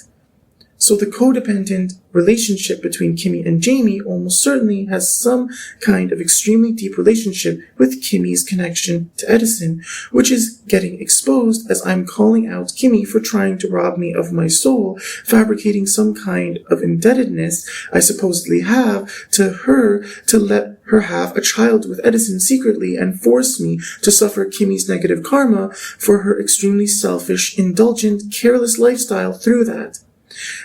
So the codependent relationship between Kimmy and Jamie almost certainly has some kind of extremely deep relationship with Kimmy's connection to Edison, which is getting exposed as I'm calling out Kimmy for trying to rob me of my soul, fabricating some kind of indebtedness I supposedly have to her to let her have a child with Edison secretly and force me to suffer Kimmy's negative karma for her extremely selfish, indulgent, careless lifestyle through that.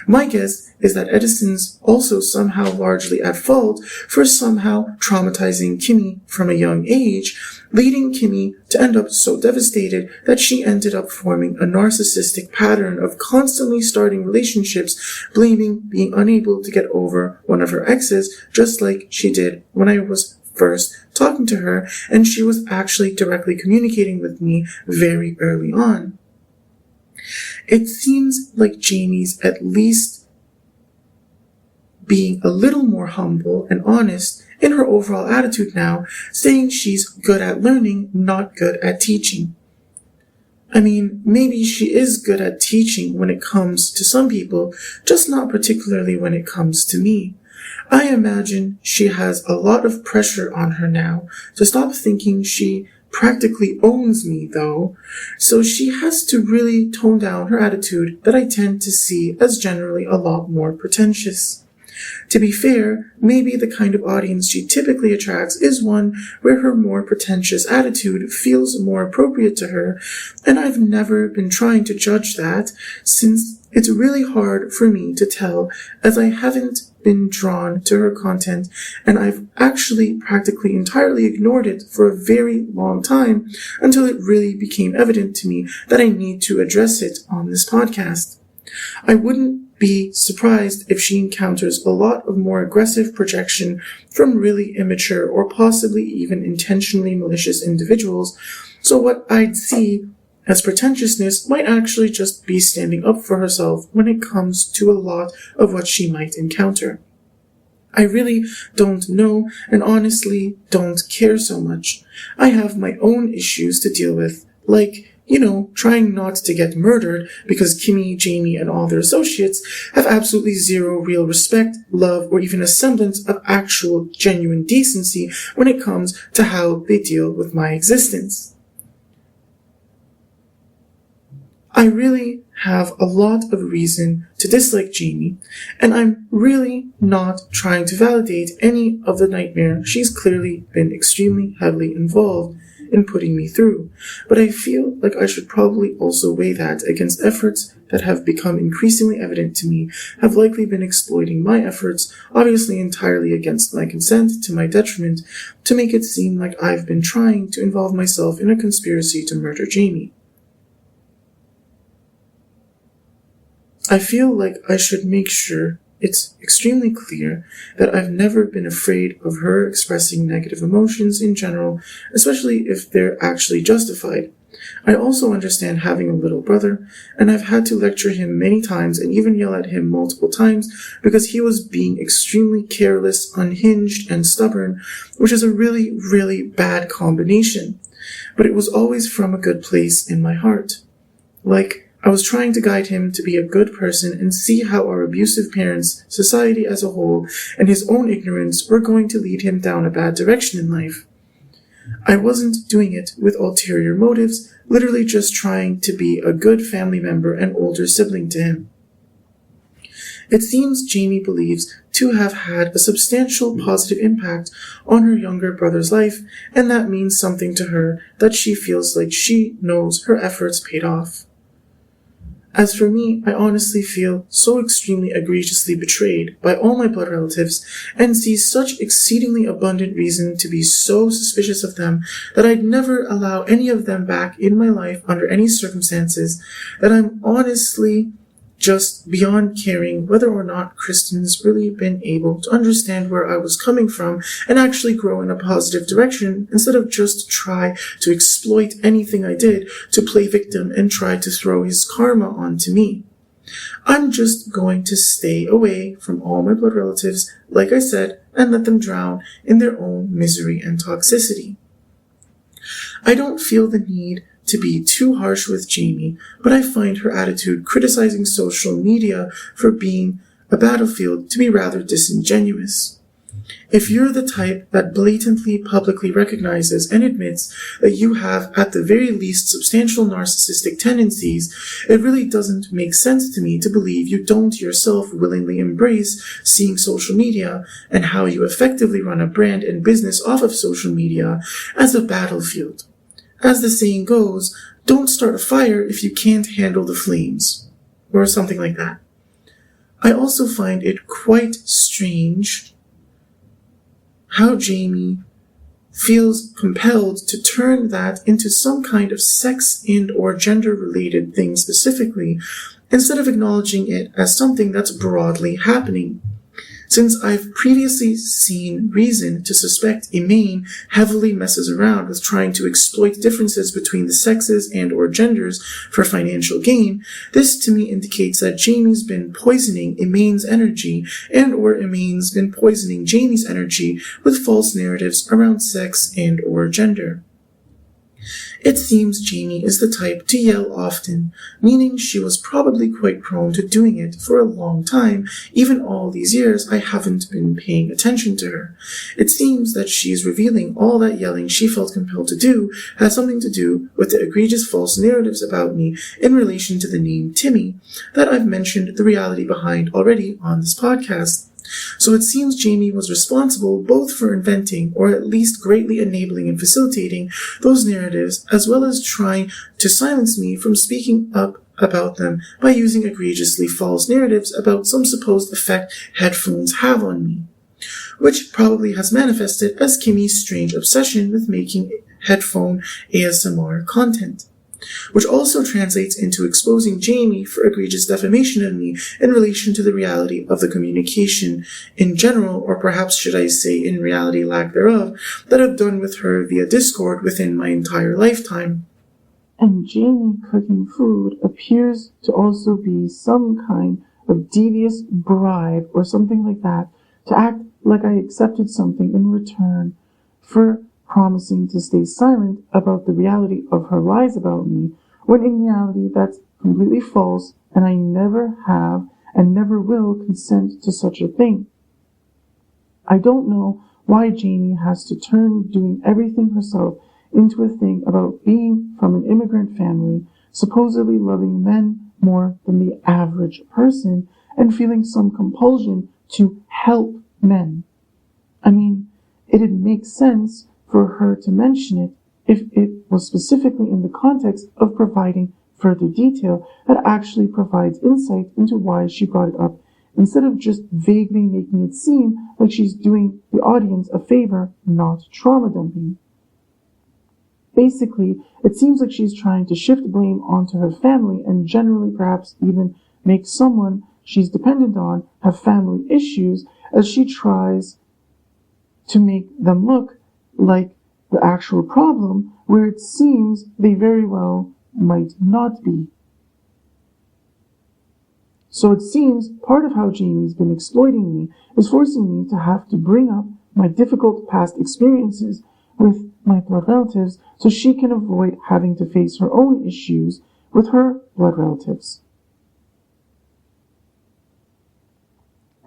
My guess is that Edison's also somehow largely at fault for somehow traumatizing Kimmy from a young age, leading Kimmy to end up so devastated that she ended up forming a narcissistic pattern of constantly starting relationships, blaming being unable to get over one of her exes, just like she did when I was first talking to her, and she was actually directly communicating with me very early on. It seems like Jamie's at least being a little more humble and honest in her overall attitude now, saying she's good at learning, not good at teaching. I mean, maybe she is good at teaching when it comes to some people, just not particularly when it comes to me. I imagine she has a lot of pressure on her now to stop thinking she practically owns me, though, so she has to really tone down her attitude that I tend to see as generally a lot more pretentious. To be fair, maybe the kind of audience she typically attracts is one where her more pretentious attitude feels more appropriate to her, and I've never been trying to judge that, since it's really hard for me to tell, as I haven't been drawn to her content, and I've actually practically entirely ignored it for a very long time until it really became evident to me that I need to address it on this podcast. I wouldn't be surprised if she encounters a lot of more aggressive projection from really immature or possibly even intentionally malicious individuals, so what I'd see as pretentiousness might actually just be standing up for herself when it comes to a lot of what she might encounter. I really don't know and honestly don't care so much. I have my own issues to deal with, like, trying not to get murdered because Kimmy, Jamie, and all their associates have absolutely zero real respect, love, or even a semblance of actual genuine decency when it comes to how they deal with my existence. I really have a lot of reason to dislike Jamie, and I'm really not trying to validate any of the nightmare she's clearly been extremely heavily involved in putting me through, but I feel like I should probably also weigh that against efforts that have become increasingly evident to me have likely been exploiting my efforts, obviously entirely against my consent, to my detriment, to make it seem like I've been trying to involve myself in a conspiracy to murder Jamie. I feel like I should make sure it's extremely clear that I've never been afraid of her expressing negative emotions in general, especially if they're actually justified. I also understand having a little brother, and I've had to lecture him many times and even yell at him multiple times because he was being extremely careless, unhinged, and stubborn, which is a really, really bad combination. But it was always from a good place in my heart. Like, I was trying to guide him to be a good person and see how our abusive parents, society as a whole, and his own ignorance were going to lead him down a bad direction in life. I wasn't doing it with ulterior motives, literally just trying to be a good family member and older sibling to him. It seems Jamie believes to have had a substantial positive impact on her younger brother's life, and that means something to her that she feels like she knows her efforts paid off. As for me, I honestly feel so extremely egregiously betrayed by all my blood relatives and see such exceedingly abundant reason to be so suspicious of them that I'd never allow any of them back in my life under any circumstances, that I'm honestly just beyond caring whether or not Kristen's really been able to understand where I was coming from and actually grow in a positive direction instead of just try to exploit anything I did to play victim and try to throw his karma onto me. I'm just going to stay away from all my blood relatives, like I said, and let them drown in their own misery and toxicity. I don't feel the need to be too harsh with Jamie, but I find her attitude criticizing social media for being a battlefield to be rather disingenuous. If you're the type that blatantly publicly recognizes and admits that you have at the very least substantial narcissistic tendencies, it really doesn't make sense to me to believe you don't yourself willingly embrace seeing social media and how you effectively run a brand and business off of social media as a battlefield. As the saying goes, don't start a fire if you can't handle the flames, or something like that. I also find it quite strange how Jamie feels compelled to turn that into some kind of sex and or gender related thing specifically, instead of acknowledging it as something that's broadly happening. Since I've previously seen reason to suspect Emaine heavily messes around with trying to exploit differences between the sexes and or genders for financial gain, this to me indicates that Jamie's been poisoning Emaine's energy and or Emaine's been poisoning Jamie's energy with false narratives around sex and or gender. It seems Jamie is the type to yell often, meaning she was probably quite prone to doing it for a long time, even all these years I haven't been paying attention to her. It seems that she's revealing all that yelling she felt compelled to do has something to do with the egregious false narratives about me in relation to the name Timmy that I've mentioned the reality behind already on this podcast. So it seems Jamie was responsible both for inventing, or at least greatly enabling and facilitating, those narratives, as well as trying to silence me from speaking up about them by using egregiously false narratives about some supposed effect headphones have on me, which probably has manifested as Kimmy's strange obsession with making headphone ASMR content. which also translates into exposing Jamie for egregious defamation of me in relation to the reality of the communication in general, or perhaps should I say in reality lack thereof, that I've done with her via Discord within my entire lifetime. And Jamie cooking food appears to also be some kind of devious bribe or something like that, to act like I accepted something in return for promising to stay silent about the reality of her lies about me, when in reality that's completely false, and I never have and never will consent to such a thing. I don't know why Jamie has to turn doing everything herself into a thing about being from an immigrant family, supposedly loving men more than the average person, and feeling some compulsion to help men. I mean, it'd make sense for her to mention it if it was specifically in the context of providing further detail that actually provides insight into why she brought it up, instead of just vaguely making it seem like she's doing the audience a favor, not trauma dumping. Basically, it seems like she's trying to shift blame onto her family and generally perhaps even make someone she's dependent on have family issues, as she tries to make them look like the actual problem, where it seems they very well might not be. So it seems part of how Jamie's been exploiting me is forcing me to have to bring up my difficult past experiences with my blood relatives so she can avoid having to face her own issues with her blood relatives.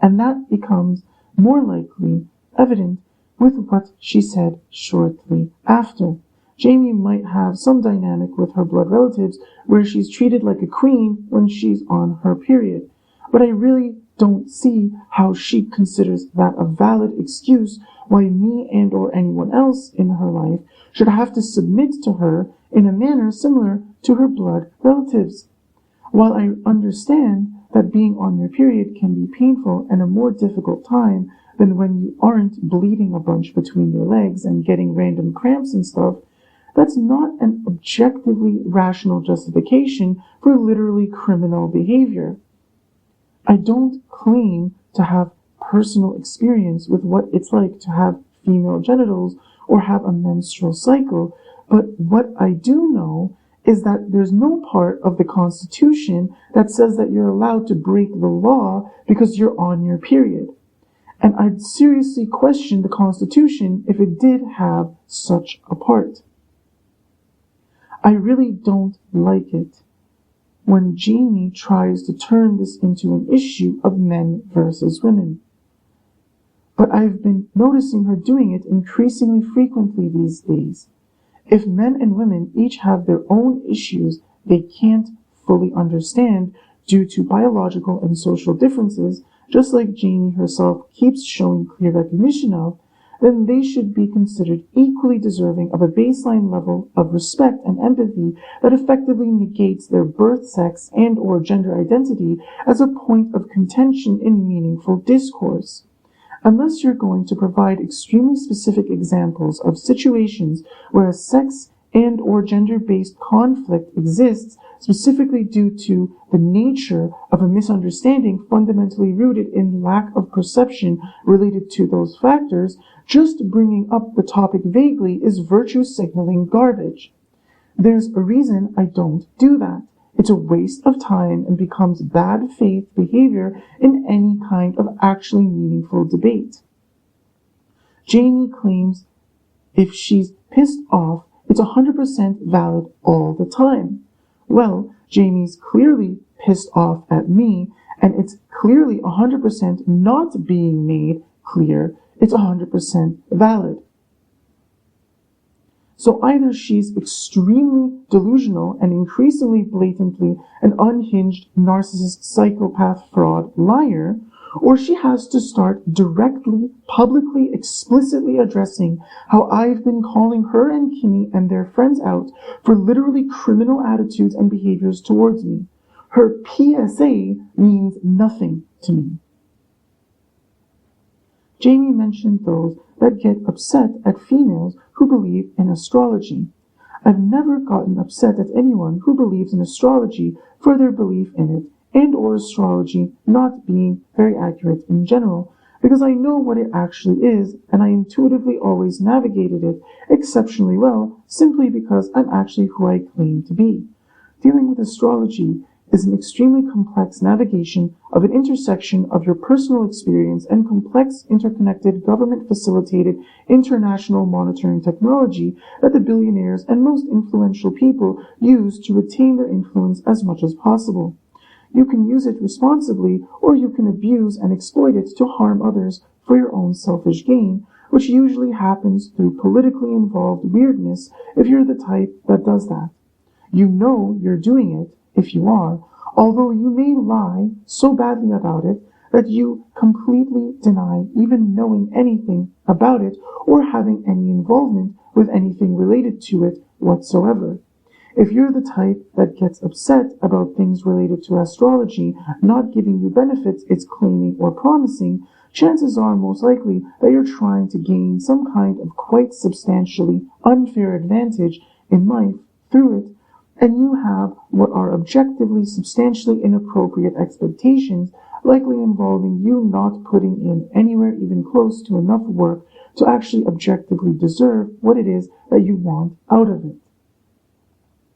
And that becomes more likely evident with what she said shortly after. Jamie might have some dynamic with her blood relatives where she's treated like a queen when she's on her period. But I really don't see how she considers that a valid excuse why me and or anyone else in her life should have to submit to her in a manner similar to her blood relatives. While I understand that being on your period can be painful and a more difficult time than when you aren't bleeding a bunch between your legs and getting random cramps and stuff, that's not an objectively rational justification for literally criminal behavior. I don't claim to have personal experience with what it's like to have female genitals or have a menstrual cycle, but what I do know is that there's no part of the Constitution that says that you're allowed to break the law because you're on your period. And I'd seriously question the Constitution if it did have such a part. I really don't like it when Jamie tries to turn this into an issue of men versus women. But I've been noticing her doing it increasingly frequently these days. If men and women each have their own issues they can't fully understand due to biological and social differences, just like Jamie herself keeps showing clear recognition of, then they should be considered equally deserving of a baseline level of respect and empathy that effectively negates their birth, sex, and or gender identity as a point of contention in meaningful discourse. Unless you're going to provide extremely specific examples of situations where a sex and or gender-based conflict exists specifically due to the nature of a misunderstanding fundamentally rooted in lack of perception related to those factors, just bringing up the topic vaguely is virtue signaling garbage. There's a reason I don't do that. It's a waste of time and becomes bad faith behavior in any kind of actually meaningful debate. Jamie claims if she's pissed off, it's 100% valid all the time. Well, Jamie's clearly pissed off at me, and it's clearly 100% not being made clear it's 100% valid. So either she's extremely delusional and increasingly blatantly an unhinged narcissist psychopath fraud liar, or she has to start directly, publicly, explicitly addressing how I've been calling her and Kimmy and their friends out for literally criminal attitudes and behaviors towards me. Her PSA means nothing to me. Jamie mentioned those that get upset at females who believe in astrology. I've never gotten upset at anyone who believes in astrology for their belief in it, and or astrology not being very accurate in general, because I know what it actually is, and I intuitively always navigated it exceptionally well, simply because I'm actually who I claim to be. Dealing with astrology is an extremely complex navigation of an intersection of your personal experience and complex, interconnected, government-facilitated, international monitoring technology that the billionaires and most influential people use to retain their influence as much as possible. You can use it responsibly, or you can abuse and exploit it to harm others for your own selfish gain, which usually happens through politically involved weirdness if you're the type that does that. You know you're doing it, if you are, although you may lie so badly about it that you completely deny even knowing anything about it or having any involvement with anything related to it whatsoever. If you're the type that gets upset about things related to astrology not giving you benefits it's claiming or promising, chances are most likely that you're trying to gain some kind of quite substantially unfair advantage in life through it, and you have what are objectively substantially inappropriate expectations, likely involving you not putting in anywhere even close to enough work to actually objectively deserve what it is that you want out of it.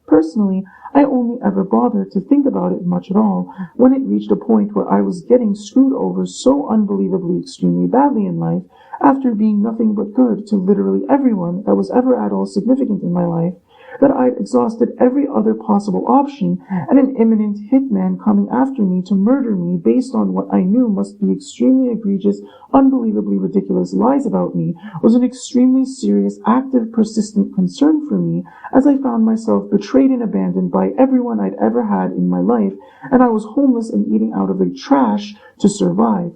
Personally, I only ever bothered to think about it much at all when it reached a point where I was getting screwed over so unbelievably extremely badly in life after being nothing but good to literally everyone that was ever at all significant in my life, that I'd exhausted every other possible option, and an imminent hitman coming after me to murder me based on what I knew must be extremely egregious, unbelievably ridiculous lies about me was an extremely serious, active, persistent concern for me, as I found myself betrayed and abandoned by everyone I'd ever had in my life, and I was homeless and eating out of the trash to survive.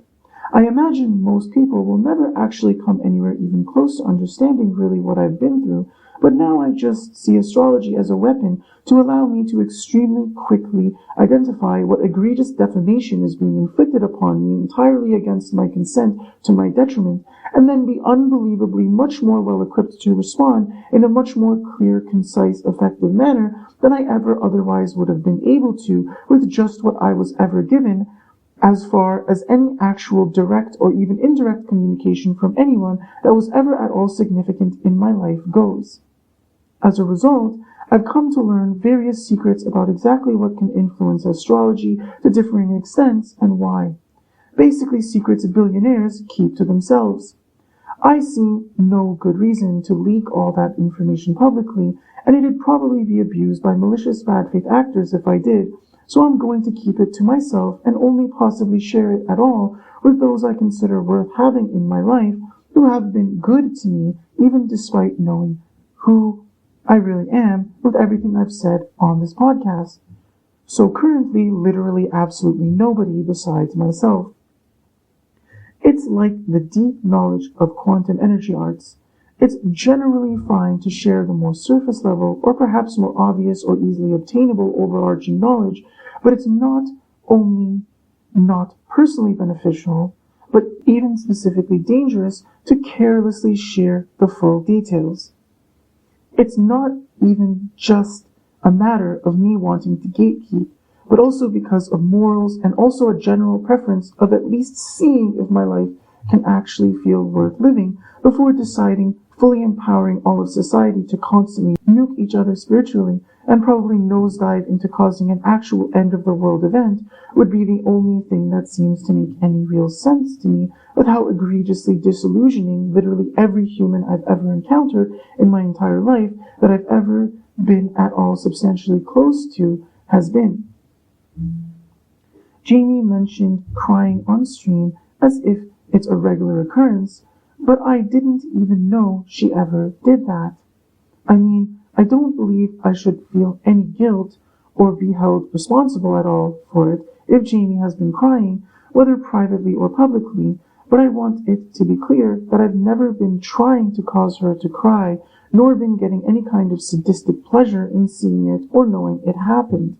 I imagine most people will never actually come anywhere even close to understanding really what I've been through, but now I just see astrology as a weapon to allow me to extremely quickly identify what egregious defamation is being inflicted upon me entirely against my consent to my detriment, and then be unbelievably much more well-equipped to respond in a much more clear, concise, effective manner than I ever otherwise would have been able to with just what I was ever given, as far as any actual direct or even indirect communication from anyone that was ever at all significant in my life goes. As a result, I've come to learn various secrets about exactly what can influence astrology to differing extents and why. Basically secrets billionaires keep to themselves. I see no good reason to leak all that information publicly, and it'd probably be abused by malicious bad faith actors if I did, so I'm going to keep it to myself and only possibly share it at all with those I consider worth having in my life who have been good to me even despite knowing who I really am with everything I've said on this podcast. So currently, literally absolutely nobody besides myself. It's like the deep knowledge of quantum energy arts. It's generally fine to share the more surface level or perhaps more obvious or easily obtainable overarching knowledge, but it's not only not personally beneficial, but even specifically dangerous to carelessly share the full details. It's not even just a matter of me wanting to gatekeep, but also because of morals and also a general preference of at least seeing if my life can actually feel worth living before deciding fully empowering all of society to constantly nuke each other spiritually and probably nosedive into causing an actual end-of-the-world event would be the only thing that seems to make any real sense to me with how egregiously disillusioning literally every human I've ever encountered in my entire life that I've ever been at all substantially close to has been. Jamie mentioned crying on stream as if it's a regular occurrence, but I didn't even know she ever did that. I mean, I don't believe I should feel any guilt or be held responsible at all for it if Jamie has been crying, whether privately or publicly, but I want it to be clear that I've never been trying to cause her to cry, nor been getting any kind of sadistic pleasure in seeing it or knowing it happened.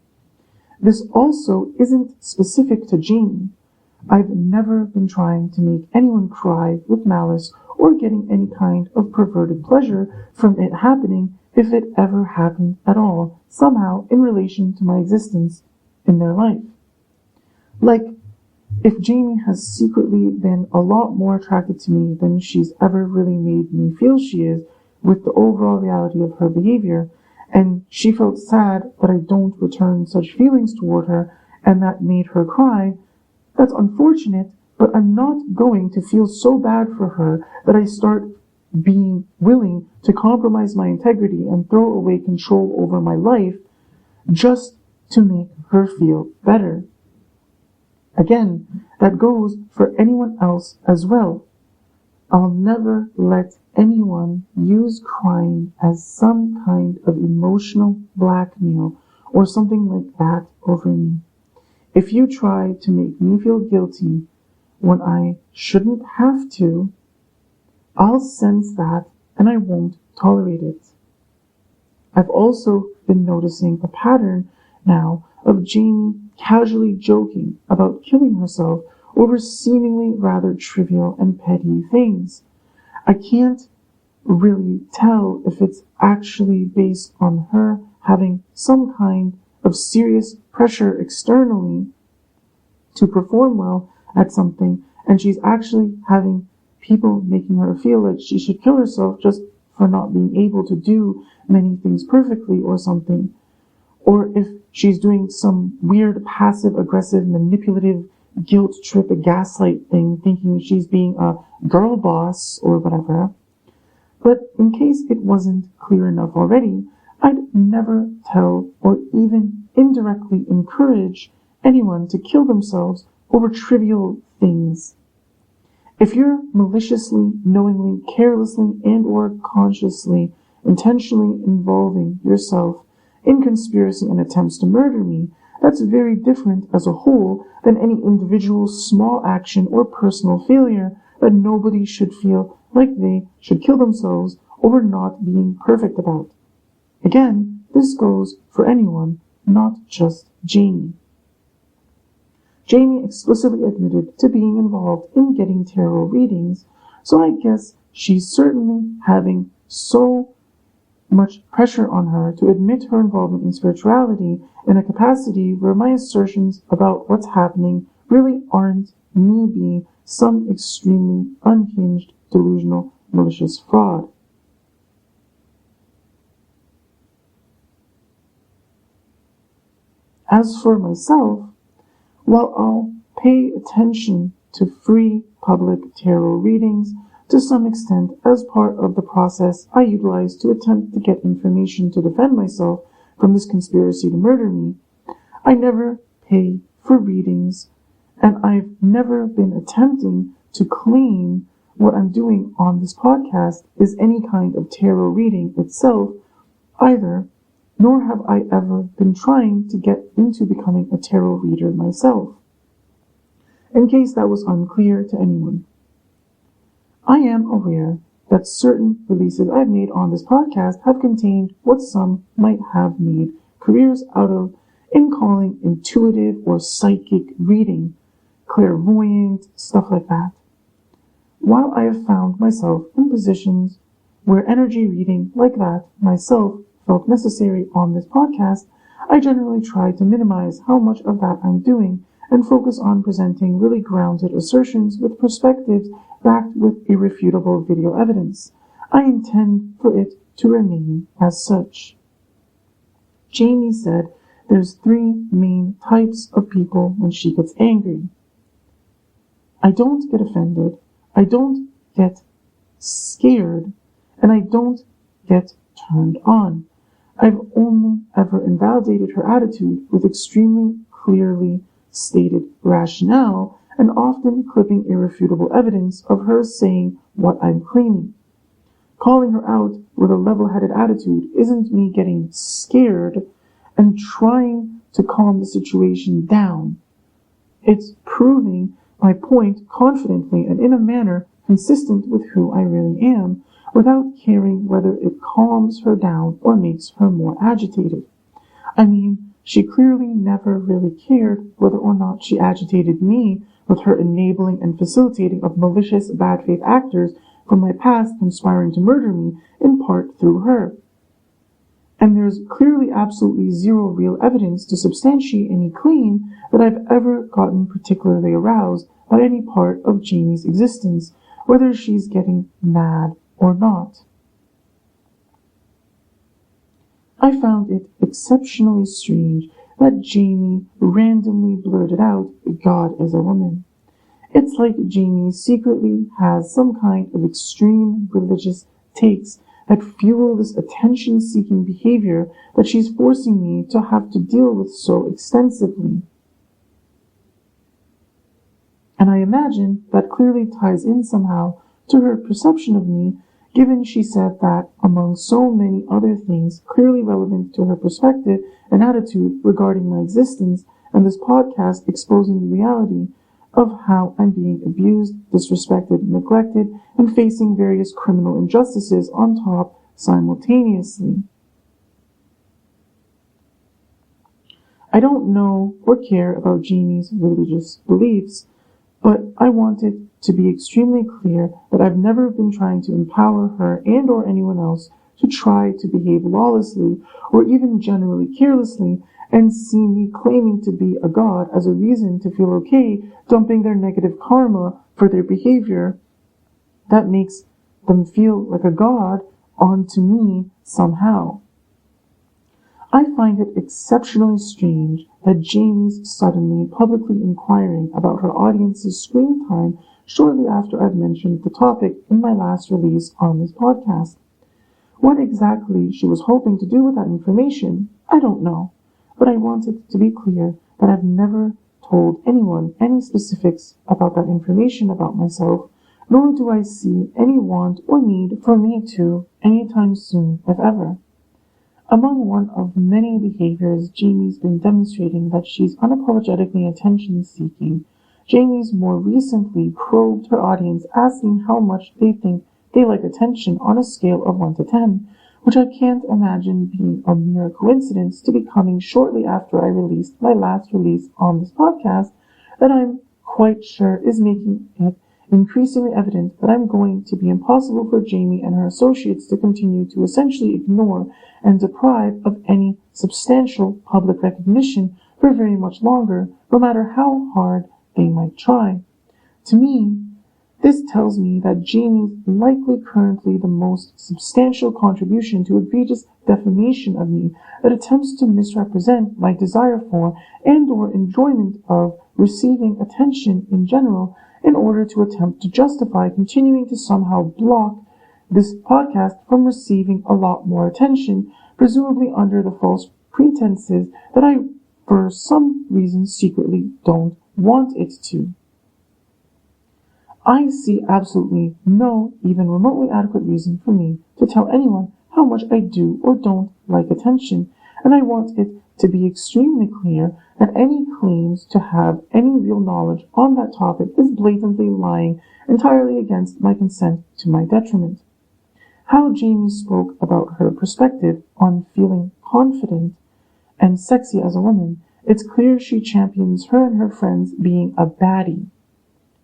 This also isn't specific to Jamie. I've never been trying to make anyone cry with malice or getting any kind of perverted pleasure from it happening if it ever happened at all, somehow in relation to my existence in their life. Like, if Jamie has secretly been a lot more attracted to me than she's ever really made me feel she is, with the overall reality of her behavior, and she felt sad that I don't return such feelings toward her, and that made her cry, that's unfortunate, but I'm not going to feel so bad for her that I start being willing to compromise my integrity and throw away control over my life just to make her feel better. Again, that goes for anyone else as well. I'll never let anyone use crying as some kind of emotional blackmail or something like that over me. If you try to make me feel guilty when I shouldn't have to, I'll sense that and I won't tolerate it. I've also been noticing a pattern now of Jamie casually joking about killing herself over seemingly rather trivial and petty things. I can't really tell if it's actually based on her having some kind of serious pressure externally to perform well at something, and she's actually having people making her feel like she should kill herself just for not being able to do many things perfectly or something. Or if she's doing some weird passive-aggressive manipulative guilt trip, a gaslight thing, thinking she's being a girl boss or whatever. But in case it wasn't clear enough already, I'd never tell or even indirectly encourage anyone to kill themselves over trivial things. If you're maliciously, knowingly, carelessly, and or consciously, intentionally involving yourself in conspiracy and attempts to murder me, that's very different as a whole than any individual small action or personal failure that nobody should feel like they should kill themselves over not being perfect about. Again, this goes for anyone, not just Jamie. Jamie explicitly admitted to being involved in getting tarot readings, so I guess she's certainly having so much pressure on her to admit her involvement in spirituality in a capacity where my assertions about what's happening really aren't me being some extremely unhinged, delusional, malicious fraud. As for myself, while I'll pay attention to free public tarot readings to some extent as part of the process I utilize to attempt to get information to defend myself from this conspiracy to murder me, I never pay for readings, and I've never been attempting to claim what I'm doing on this podcast is any kind of tarot reading itself either, nor have I ever been trying to get into becoming a tarot reader myself. In case that was unclear to anyone, I am aware that certain releases I've made on this podcast have contained what some might have made careers out of in calling intuitive or psychic reading, clairvoyant, stuff like that. While I have found myself in positions where energy reading like that myself felt necessary on this podcast, I generally try to minimize how much of that I'm doing and focus on presenting really grounded assertions with perspectives backed with irrefutable video evidence. I intend for it to remain as such. Jamie said there's 3 main types of people when she gets angry. I don't get offended, I don't get scared, and I don't get turned on. I've only ever invalidated her attitude with extremely clearly stated rationale and often clipping irrefutable evidence of her saying what I'm claiming. Calling her out with a level-headed attitude isn't me getting scared and trying to calm the situation down. It's proving my point confidently and in a manner consistent with who I really am, without caring whether it calms her down or makes her more agitated. I mean, she clearly never really cared whether or not she agitated me with her enabling and facilitating of malicious bad faith actors from my past conspiring to murder me, in part through her. and there's clearly absolutely zero real evidence to substantiate any claim that I've ever gotten particularly aroused by any part of Jamie's existence, whether she's getting mad or not. I found it exceptionally strange that Jamie randomly blurted out, "God is a woman." It's like Jamie secretly has some kind of extreme religious takes that fuel this attention-seeking behavior that she's forcing me to have to deal with so extensively. And I imagine that clearly ties in somehow to her perception of me, given she said that, among so many other things clearly relevant to her perspective and attitude regarding my existence, and this podcast exposing the reality of how I'm being abused, disrespected, neglected, and facing various criminal injustices on top simultaneously. I don't know or care about Jamie's religious beliefs, but I want it to be extremely clear that I've never been trying to empower her and or anyone else to try to behave lawlessly or even generally carelessly, and see me claiming to be a god as a reason to feel okay dumping their negative karma for their behavior that makes them feel like a god onto me somehow. I find it exceptionally strange that Jamie's suddenly publicly inquiring about her audience's screen time shortly after I've mentioned the topic in my last release on this podcast. What exactly she was hoping to do with that information, I don't know, but I want it to be clear that I've never told anyone any specifics about that information about myself, nor do I see any want or need for me to anytime soon, if ever. Among one of many behaviors Jamie's been demonstrating that she's unapologetically attention-seeking, Jamie's more recently probed her audience, asking how much they think they like attention on a scale of 1 to 10, which I can't imagine being a mere coincidence to be coming shortly after I released my last release on this podcast, that I'm quite sure is making it increasingly evident that I'm going to be impossible for Jamie and her associates to continue to essentially ignore and deprive of any substantial public recognition for very much longer, no matter how hard they might try. To me, this tells me that Jamie's likely currently the most substantial contribution to egregious defamation of me that attempts to misrepresent my desire for and or enjoyment of receiving attention in general in order to attempt to justify continuing to somehow block this podcast from receiving a lot more attention, presumably under the false pretenses that I, for some reason, secretly don't want it to. I see absolutely no, even remotely adequate reason for me to tell anyone how much I do or don't like attention, and I want it to be extremely clear that any claims to have any real knowledge on that topic is blatantly lying entirely against my consent to my detriment. How Jamie spoke about her perspective on feeling confident and sexy as a woman, it's clear she champions her and her friends being a baddie.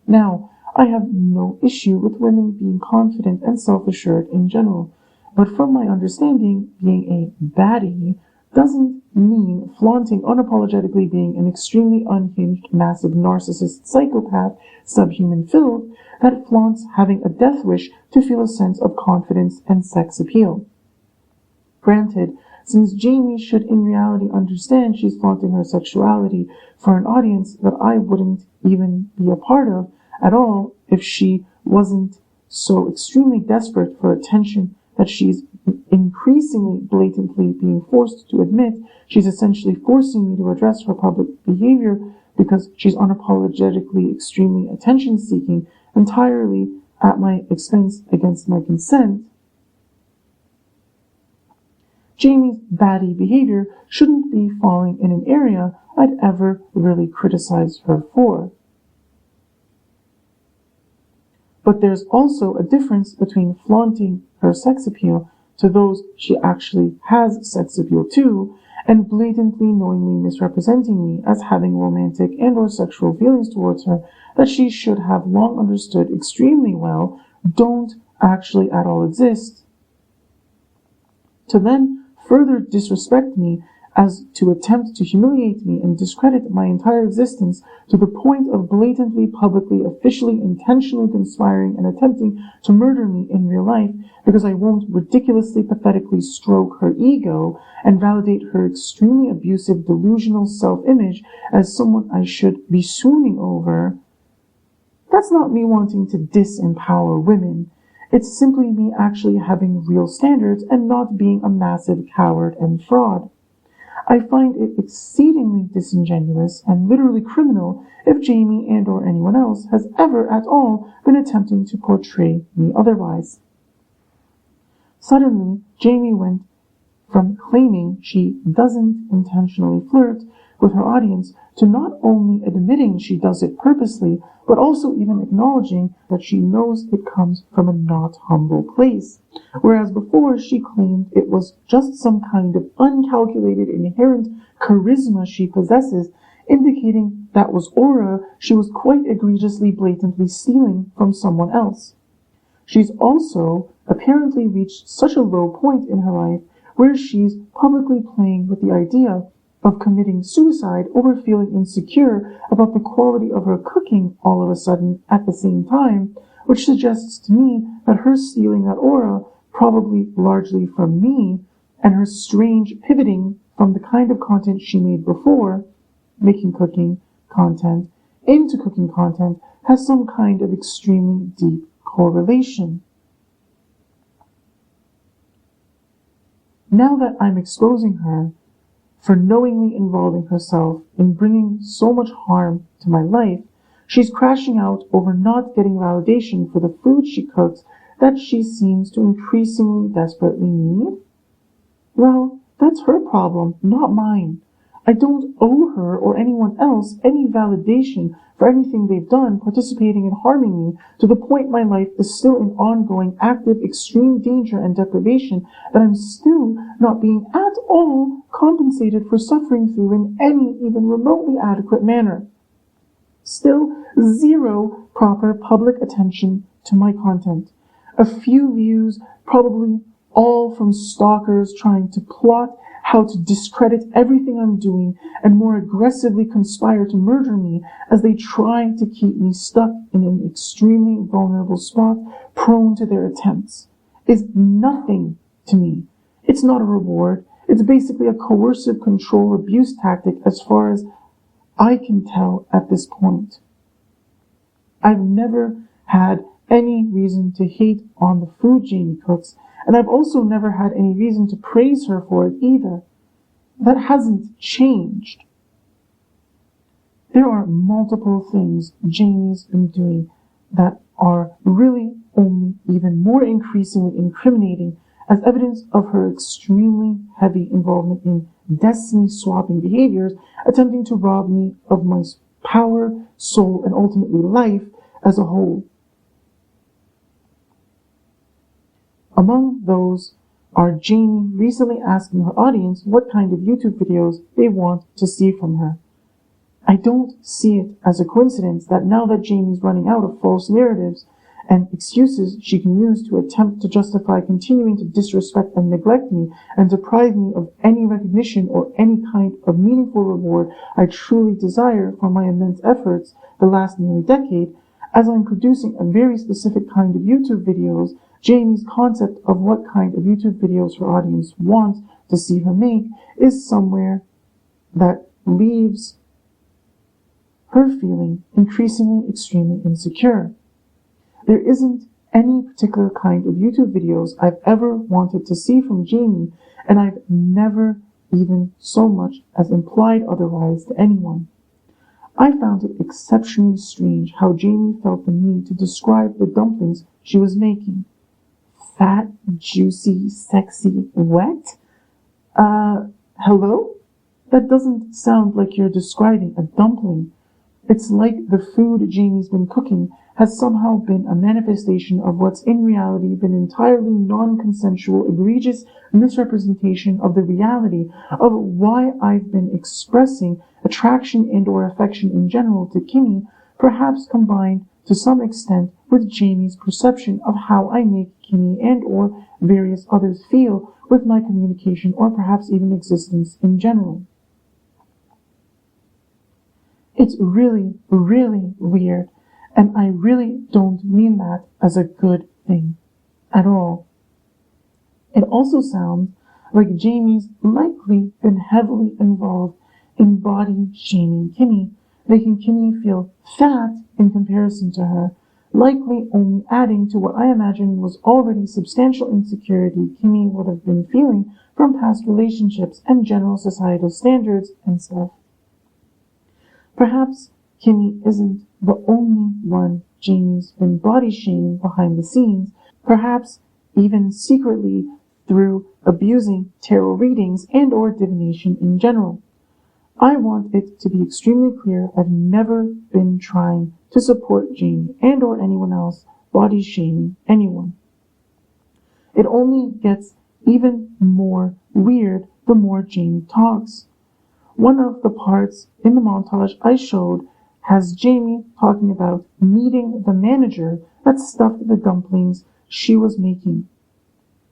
Now, I have no issue with women being confident and self-assured in general, but from my understanding, being a baddie doesn't mean flaunting unapologetically being an extremely unhinged, massive narcissist psychopath, subhuman filth that flaunts having a death wish to feel a sense of confidence and sex appeal. Granted, since Jamie should in reality understand she's flaunting her sexuality for an audience that I wouldn't even be a part of at all if she wasn't so extremely desperate for attention that she's increasingly blatantly being forced to admit she's essentially forcing me to address her public behavior because she's unapologetically extremely attention-seeking entirely at my expense against my consent. Jamie's baddie behavior shouldn't be falling in an area I'd ever really criticize her for. But there's also a difference between flaunting her sex appeal to those she actually has sex appeal to, and blatantly knowingly misrepresenting me as having romantic and or sexual feelings towards her that she should have long understood extremely well don't actually at all exist. To then further disrespect me as to attempt to humiliate me and discredit my entire existence to the point of blatantly, publicly, officially, intentionally conspiring and attempting to murder me in real life because I won't ridiculously, pathetically stroke her ego and validate her extremely abusive, delusional self-image as someone I should be swooning over. That's not me wanting to disempower women. It's simply me actually having real standards and not being a massive coward and fraud. I find it exceedingly disingenuous and literally criminal if Jamie and or anyone else has ever at all been attempting to portray me otherwise. Suddenly, Jamie went from claiming she doesn't intentionally flirt with her audience to not only admitting she does it purposely, but also even acknowledging that she knows it comes from a not humble place. Whereas before she claimed it was just some kind of uncalculated inherent charisma she possesses, indicating that was aura she was quite egregiously blatantly stealing from someone else. She's also apparently reached such a low point in her life where she's publicly playing with the idea of committing suicide over feeling insecure about the quality of her cooking all of a sudden at the same time, which suggests to me that her stealing that aura, probably largely from me, and her strange pivoting from the kind of content she made before, making cooking content, into cooking content, has some kind of extremely deep correlation. Now that I'm exposing her for knowingly involving herself in bringing so much harm to my life, she's crashing out over not getting validation for the food she cooks that she seems to increasingly desperately need. Well, that's her problem, not mine. I don't owe her or anyone else any validation for anything they've done participating in harming me to the point my life is still in ongoing, active, extreme danger and deprivation that I'm still not being at all compensated for suffering through in any even remotely adequate manner. Still, zero proper public attention to my content. A few views, probably all from stalkers trying to plot how to discredit everything I'm doing and more aggressively conspire to murder me as they try to keep me stuck in an extremely vulnerable spot prone to their attempts, is nothing to me. It's not a reward. It's basically a coercive control abuse tactic as far as I can tell at this point. I've never had any reason to hate on the food Jamie cooks, and I've also never had any reason to praise her for it either. That hasn't changed. There are multiple things Jamie's been doing that are really only even more increasingly incriminating as evidence of her extremely heavy involvement in destiny-swapping behaviors, attempting to rob me of my power, soul, and ultimately life as a whole. Among those are Jamie recently asking her audience what kind of YouTube videos they want to see from her. I don't see it as a coincidence that now that Jamie's running out of false narratives and excuses she can use to attempt to justify continuing to disrespect and neglect me and deprive me of any recognition or any kind of meaningful reward I truly desire for my immense efforts the last nearly decade, as I'm producing a very specific kind of YouTube videos, Jamie's concept of what kind of YouTube videos her audience wants to see her make is somewhere that leaves her feeling increasingly extremely insecure. There isn't any particular kind of YouTube videos I've ever wanted to see from Jamie, and I've never even so much as implied otherwise to anyone. I found it exceptionally strange how Jamie felt the need to describe the dumplings she was making. Fat, juicy, sexy, wet? Hello? That doesn't sound like you're describing a dumpling. It's like the food Jamie's been cooking has somehow been a manifestation of what's in reality been entirely non-consensual, egregious misrepresentation of the reality of why I've been expressing attraction and or affection in general to Kimmy, perhaps combined to some extent with Jamie's perception of how I make Kimmy and or various others feel with my communication or perhaps even existence in general. It's really, really weird, and I really don't mean that as a good thing at all. It also sounds like Jamie's likely been heavily involved in body shaming Kimmy, making Kimmy feel fat in comparison to her, likely only adding to what I imagine was already substantial insecurity Kimmy would have been feeling from past relationships and general societal standards and stuff. Perhaps Kimmy isn't the only one Jamie's been body shaming behind the scenes, perhaps even secretly through abusing tarot readings and or divination in general. I want it to be extremely clear I've never been trying to support Jamie and or anyone else body shaming anyone. It only gets even more weird the more Jamie talks. One of the parts in the montage I showed has Jamie talking about meeting the manager that stuffed the dumplings she was making.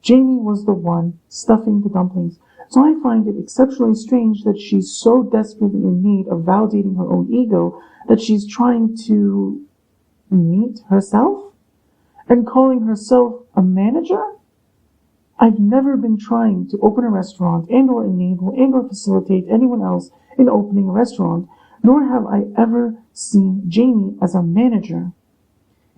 Jamie was the one stuffing the dumplings, so I find it exceptionally strange that she's so desperately in need of validating her own ego that she's trying to meet herself and calling herself a manager. I've never been trying to open a restaurant and or enable and or facilitate anyone else in opening a restaurant, nor have I ever seen Jamie as a manager.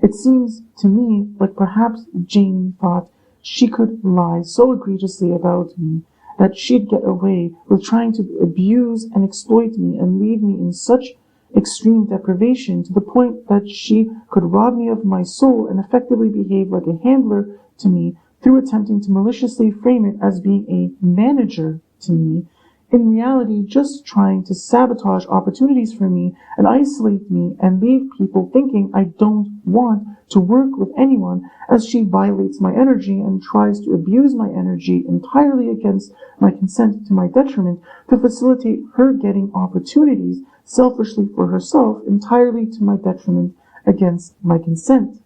It seems to me like perhaps Jamie thought she could lie so egregiously about me that she'd get away with trying to abuse and exploit me and leave me in such extreme deprivation to the point that she could rob me of my soul and effectively behave like a handler to me through attempting to maliciously frame it as being a manager to me, in reality just trying to sabotage opportunities for me and isolate me and leave people thinking I don't want to work with anyone, as she violates my energy and tries to abuse my energy entirely against my consent to my detriment to facilitate her getting opportunities selfishly for herself entirely to my detriment against my consent.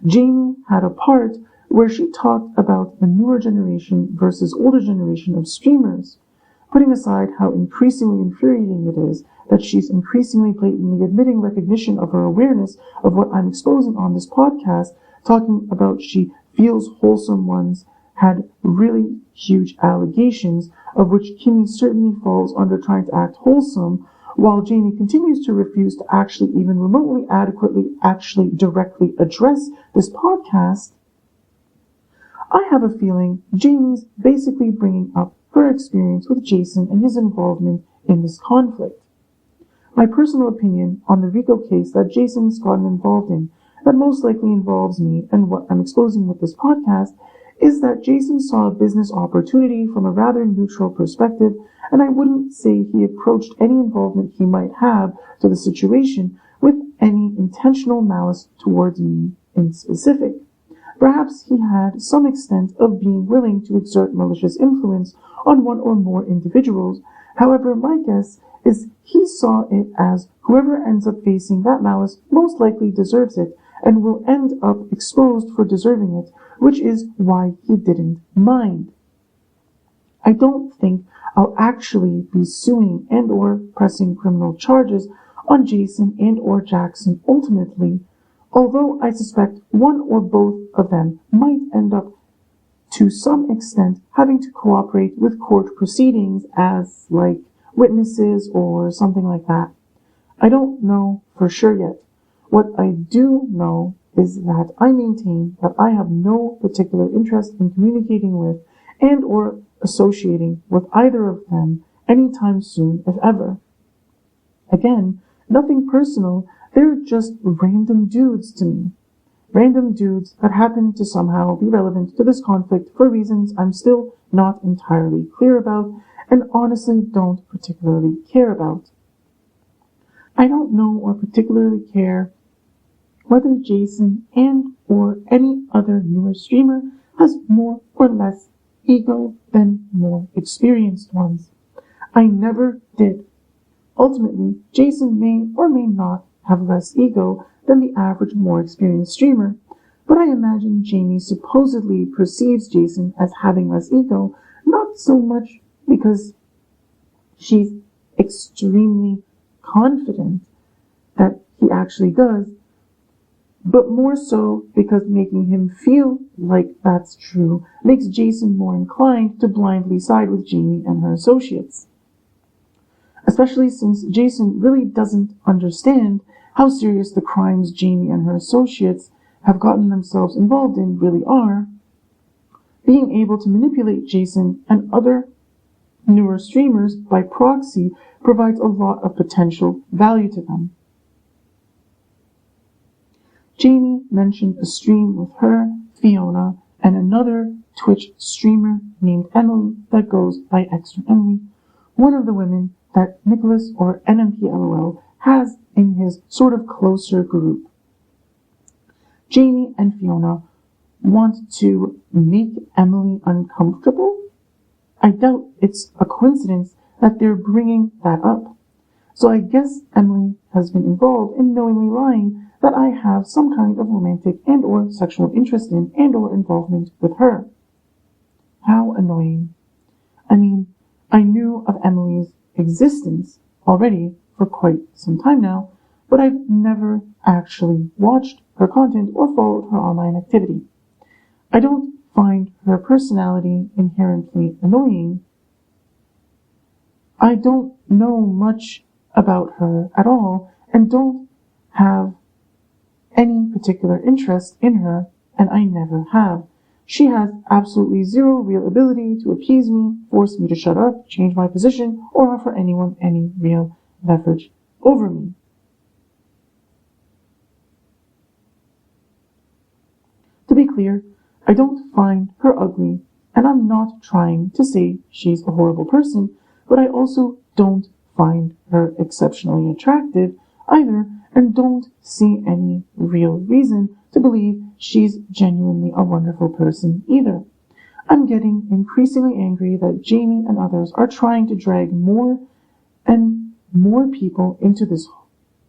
Jamie had a part where she talked about the newer generation versus older generation of streamers, putting aside how increasingly infuriating it is that she's increasingly blatantly admitting recognition of her awareness of what I'm exposing on this podcast, talking about she feels wholesome ones had really huge allegations, of which Kimmy certainly falls under trying to act wholesome, while Jamie continues to refuse to actually even remotely adequately actually directly address this podcast. I have a feeling Jamie's basically bringing up her experience with Jason and his involvement in this conflict. My personal opinion on the RICO case that Jason's gotten involved in, that most likely involves me and what I'm exposing with this podcast, is that Jason saw a business opportunity from a rather neutral perspective, and I wouldn't say he approached any involvement he might have to the situation with any intentional malice towards me in specific. Perhaps he had some extent of being willing to exert malicious influence on one or more individuals. However, my guess is he saw it as whoever ends up facing that malice most likely deserves it and will end up exposed for deserving it, which is why he didn't mind. I don't think I'll actually be suing and or pressing criminal charges on Jason and or Jackson ultimately, although I suspect one or both of them might end up to some extent having to cooperate with court proceedings as, like, witnesses or something like that. I don't know for sure yet. What I do know is that I maintain that I have no particular interest in communicating with and or associating with either of them anytime soon, if ever. Again, nothing personal, they're just random dudes to me. Random dudes that happen to somehow be relevant to this conflict for reasons I'm still not entirely clear about and honestly don't particularly care about. I don't know or particularly care whether Jason and or any other newer streamer has more or less ego than more experienced ones. I never did. Ultimately, Jason may or may not have less ego than the average more experienced streamer, but I imagine Jamie supposedly perceives Jason as having less ego, not so much because she's extremely confident that he actually does, but more so because making him feel like that's true makes Jason more inclined to blindly side with Jamie and her associates. Especially since Jason really doesn't understand how serious the crimes Jamie and her associates have gotten themselves involved in really are. Being able to manipulate Jason and other newer streamers by proxy provides a lot of potential value to them. Jamie mentioned a stream with her, Fiona, and another Twitch streamer named Emily that goes by Extra Emily, one of the women that Nicholas or NMPLOL has in his sort of closer group. Jamie and Fiona want to make Emily uncomfortable. I doubt it's a coincidence that they're bringing that up. So I guess Emily has been involved in knowingly lying that I have some kind of romantic and or sexual interest in and or involvement with her. How annoying. I mean, I knew of Emily's existence already for quite some time now, but I've never actually watched her content or followed her online activity. I don't find her personality inherently annoying. I don't know much about her at all and don't have any particular interest in her, and I never have. She has absolutely zero real ability to appease me, force me to shut up, change my position, or offer anyone any real leverage over me. To be clear, I don't find her ugly, and I'm not trying to say she's a horrible person, but I also don't find her exceptionally attractive either, and don't see any real reason to believe she's genuinely a wonderful person either. I'm getting increasingly angry that Jamie and others are trying to drag more and more people into this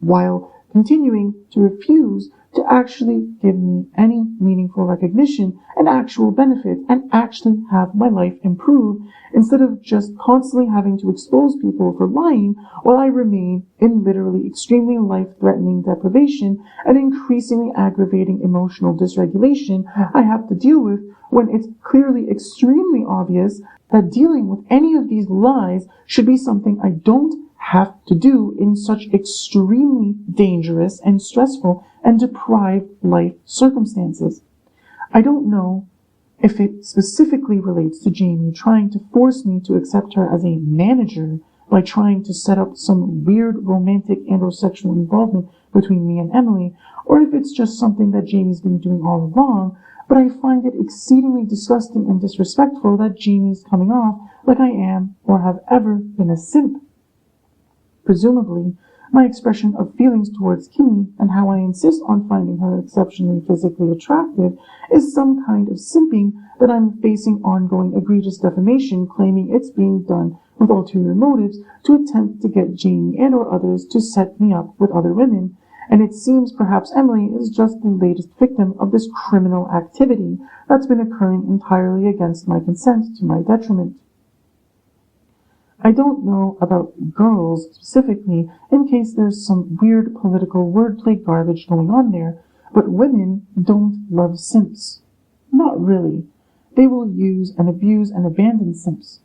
while continuing to refuse to actually give me any meaningful recognition and actual benefit and actually have my life improve instead of just constantly having to expose people for lying while I remain in literally extremely life-threatening deprivation and increasingly aggravating emotional dysregulation I have to deal with when it's clearly extremely obvious that dealing with any of these lies should be something I don't have to do in such extremely dangerous and stressful and deprived life circumstances. I don't know if it specifically relates to Jamie trying to force me to accept her as a manager by trying to set up some weird romantic and or sexual involvement between me and Emily, or if it's just something that Jamie's been doing all along, but I find it exceedingly disgusting and disrespectful that Jamie's coming off like I am or have ever been a simp. Presumably, my expression of feelings towards Kimmy and how I insist on finding her exceptionally physically attractive is some kind of simping that I'm facing ongoing egregious defamation claiming it's being done with ulterior motives to attempt to get Jamie and or others to set me up with other women, and it seems perhaps Emily is just the latest victim of this criminal activity that's been occurring entirely against my consent to my detriment. I don't know about girls specifically in case there's some weird political wordplay garbage going on there, but women don't love simps. Not really. They will use and abuse and abandon simps.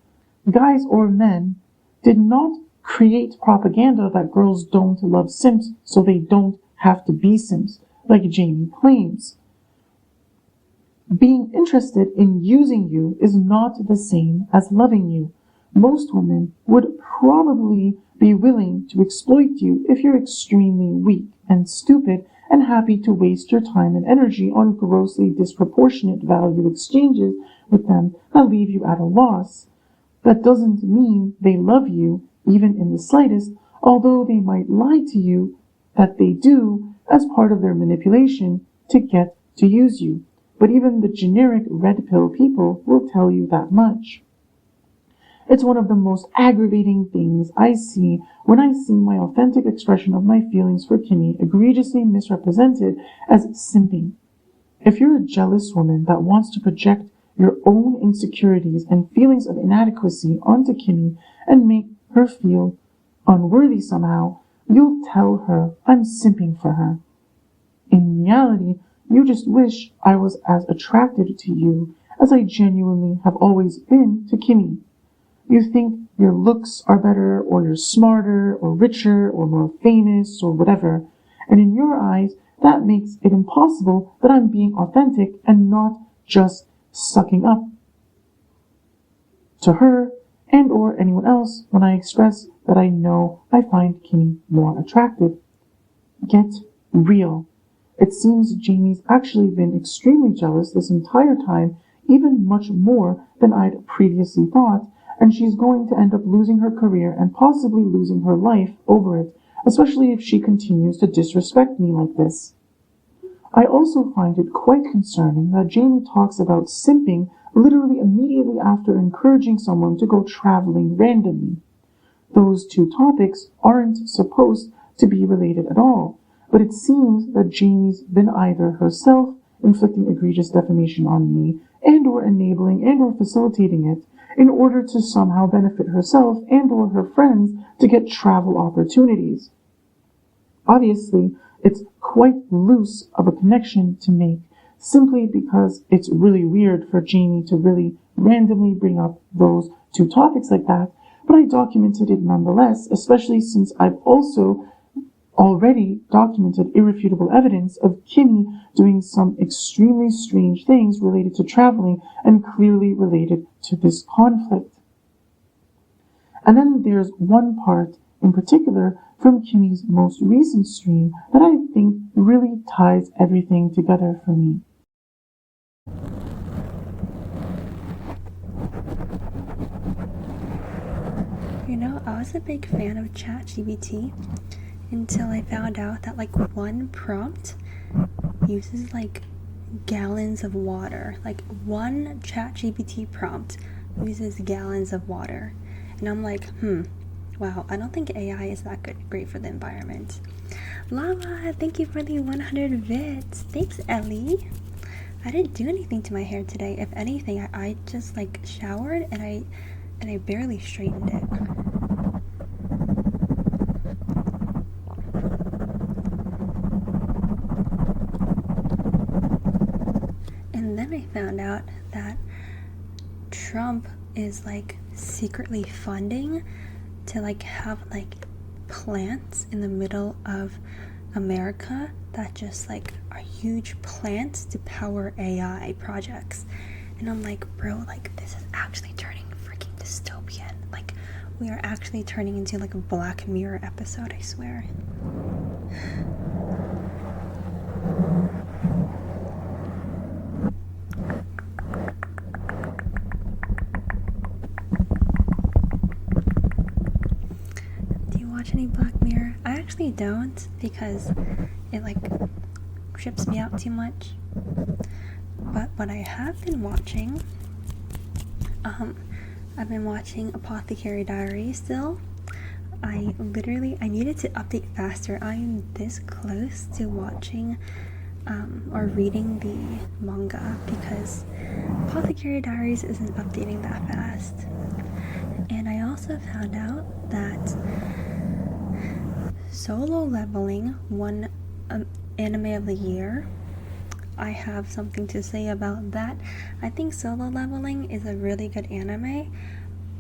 Guys or men did not create propaganda that girls don't love simps so they don't have to be simps, like Jamie claims. Being interested in using you is not the same as loving you. Most women would probably be willing to exploit you if you're extremely weak and stupid and happy to waste your time and energy on grossly disproportionate value exchanges with them that leave you at a loss. That doesn't mean they love you, even in the slightest, although they might lie to you that they do as part of their manipulation to get to use you. But even the generic red pill people will tell you that much. It's one of the most aggravating things I see when I see my authentic expression of my feelings for Kimmy egregiously misrepresented as simping. If you're a jealous woman that wants to project your own insecurities and feelings of inadequacy onto Kimmy and make her feel unworthy somehow, you'll tell her I'm simping for her. In reality, you just wish I was as attracted to you as I genuinely have always been to Kimmy. You think your looks are better, or you're smarter, or richer, or more famous, or whatever, and in your eyes, that makes it impossible that I'm being authentic and not just sucking up to her and or anyone else when I express that I know I find Kimmy more attractive. Get real. It seems Jamie's actually been extremely jealous this entire time, even much more than I'd previously thought, and she's going to end up losing her career and possibly losing her life over it, especially if she continues to disrespect me like this. I also find it quite concerning that Jamie talks about simping literally immediately after encouraging someone to go traveling randomly. Those two topics aren't supposed to be related at all, but it seems that Jamie's been either herself inflicting egregious defamation on me and or enabling and or facilitating it in order to somehow benefit herself and or her friends to get travel opportunities. Obviously, it's quite loose of a connection to make, simply because it's really weird for Jamie to really randomly bring up those two topics like that, but I documented it nonetheless, especially since I've also already documented irrefutable evidence of Kimmy doing some extremely strange things related to traveling and clearly related to this conflict. And then there's one part in particular from Kimmy's most recent stream that I think really ties everything together for me. You know, I was a big fan of ChatGPT until I found out that like one prompt uses like gallons of water. Like one ChatGPT prompt uses gallons of water. And I'm like, wow, I don't think AI is that great for the environment. Lava, thank you for the 100 bits. Thanks, Ellie. I didn't do anything to my hair today. If anything, I just like showered and I barely straightened it. And then I found out that Trump is like secretly funding to like have like plants in the middle of America that just like are huge plants to power AI projects. And I'm like, bro, like this is actually turning freaking dystopian. Like we are actually turning into like a Black Mirror episode, I swear. Any Black Mirror? I actually don't, because it like trips me out too much. But what I have been watching, I've been watching Apothecary Diaries still. I needed to update faster. I am this close to watching or reading the manga because Apothecary Diaries isn't updating that fast. And I also found out that Solo Leveling won Anime of the Year. I have something to say about that. I think Solo Leveling is a really good anime,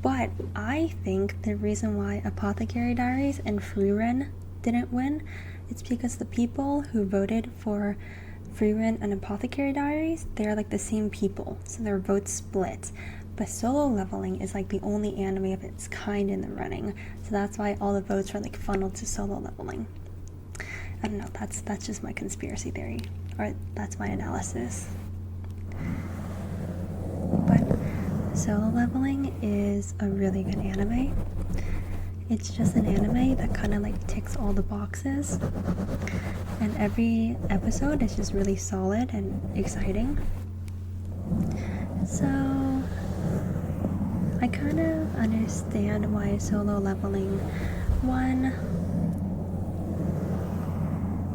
but I think the reason why Apothecary Diaries and Frieren didn't win is because the people who voted for Frieren and Apothecary Diaries, they're like the same people, so their votes split. But Solo Leveling is like the only anime of its kind in the running, so that's why all the votes are like funneled to Solo Leveling. I don't know, that's just my conspiracy theory, or that's my analysis. But Solo Leveling is a really good anime. It's just an anime that kind of like ticks all the boxes, and every episode is just really solid and exciting. So I kind of understand why Solo Leveling won,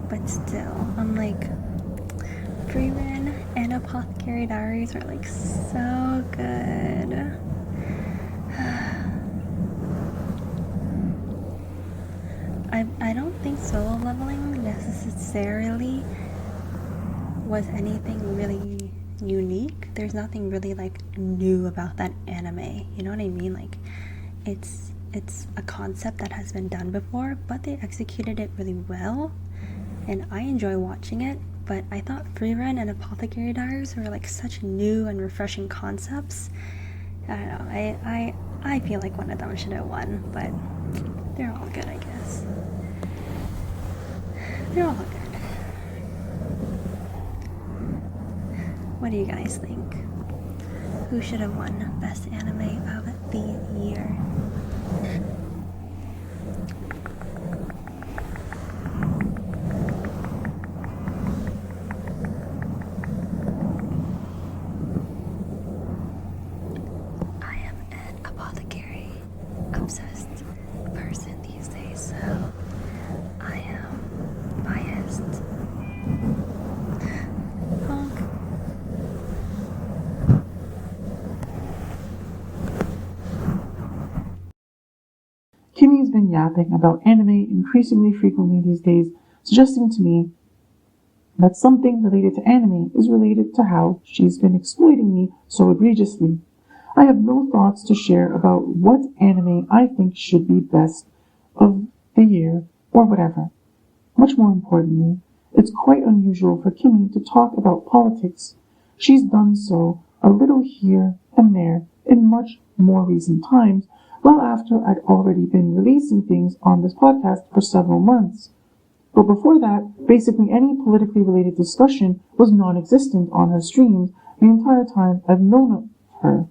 but still, I'm like, Frieren and Apothecary Diaries are like so good. I don't think Solo Leveling necessarily was anything really unique. There's nothing really like new about that anime. You know what I mean? Like it's a concept that has been done before, but they executed it really well, and I enjoy watching it. But I thought Free Run and Apothecary Diaries were like such new and refreshing concepts. I don't know. I feel like one of them should have won, but they're all good, I guess. They're all good. What do you guys think? Who should have won Best Anime of the Year? I am an apothecary obsessed person these days, so I am biased. Honk. Kimmy's been yapping about anime increasingly frequently these days, suggesting to me that something related to anime is related to how she's been exploiting me so egregiously. I have no thoughts to share about what anime I think should be best of the year or whatever. Much more importantly, it's quite unusual for Kimmy to talk about politics. She's done so a little here and there in much more recent times, well after I'd already been releasing things on this podcast for several months. But before that, basically any politically related discussion was non-existent on her streams the entire time I've known her.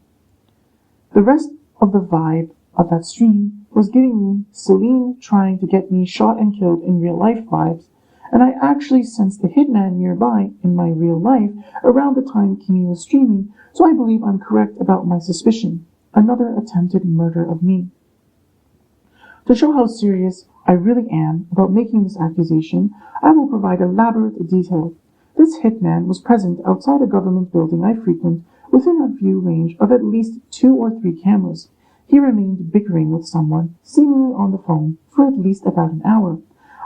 The rest of the vibe of that stream was giving me Celine trying to get me shot and killed in real life vibes, and I actually sensed the hitman nearby in my real life around the time Kimmy was streaming, so I believe I'm correct about my suspicion. Another attempted murder of me. To show how serious I really am about making this accusation, I will provide elaborate detail. This hitman was present outside a government building I frequent within a view range of at least 2 or 3 cameras. He remained bickering with someone, seemingly on the phone, for at least about an hour.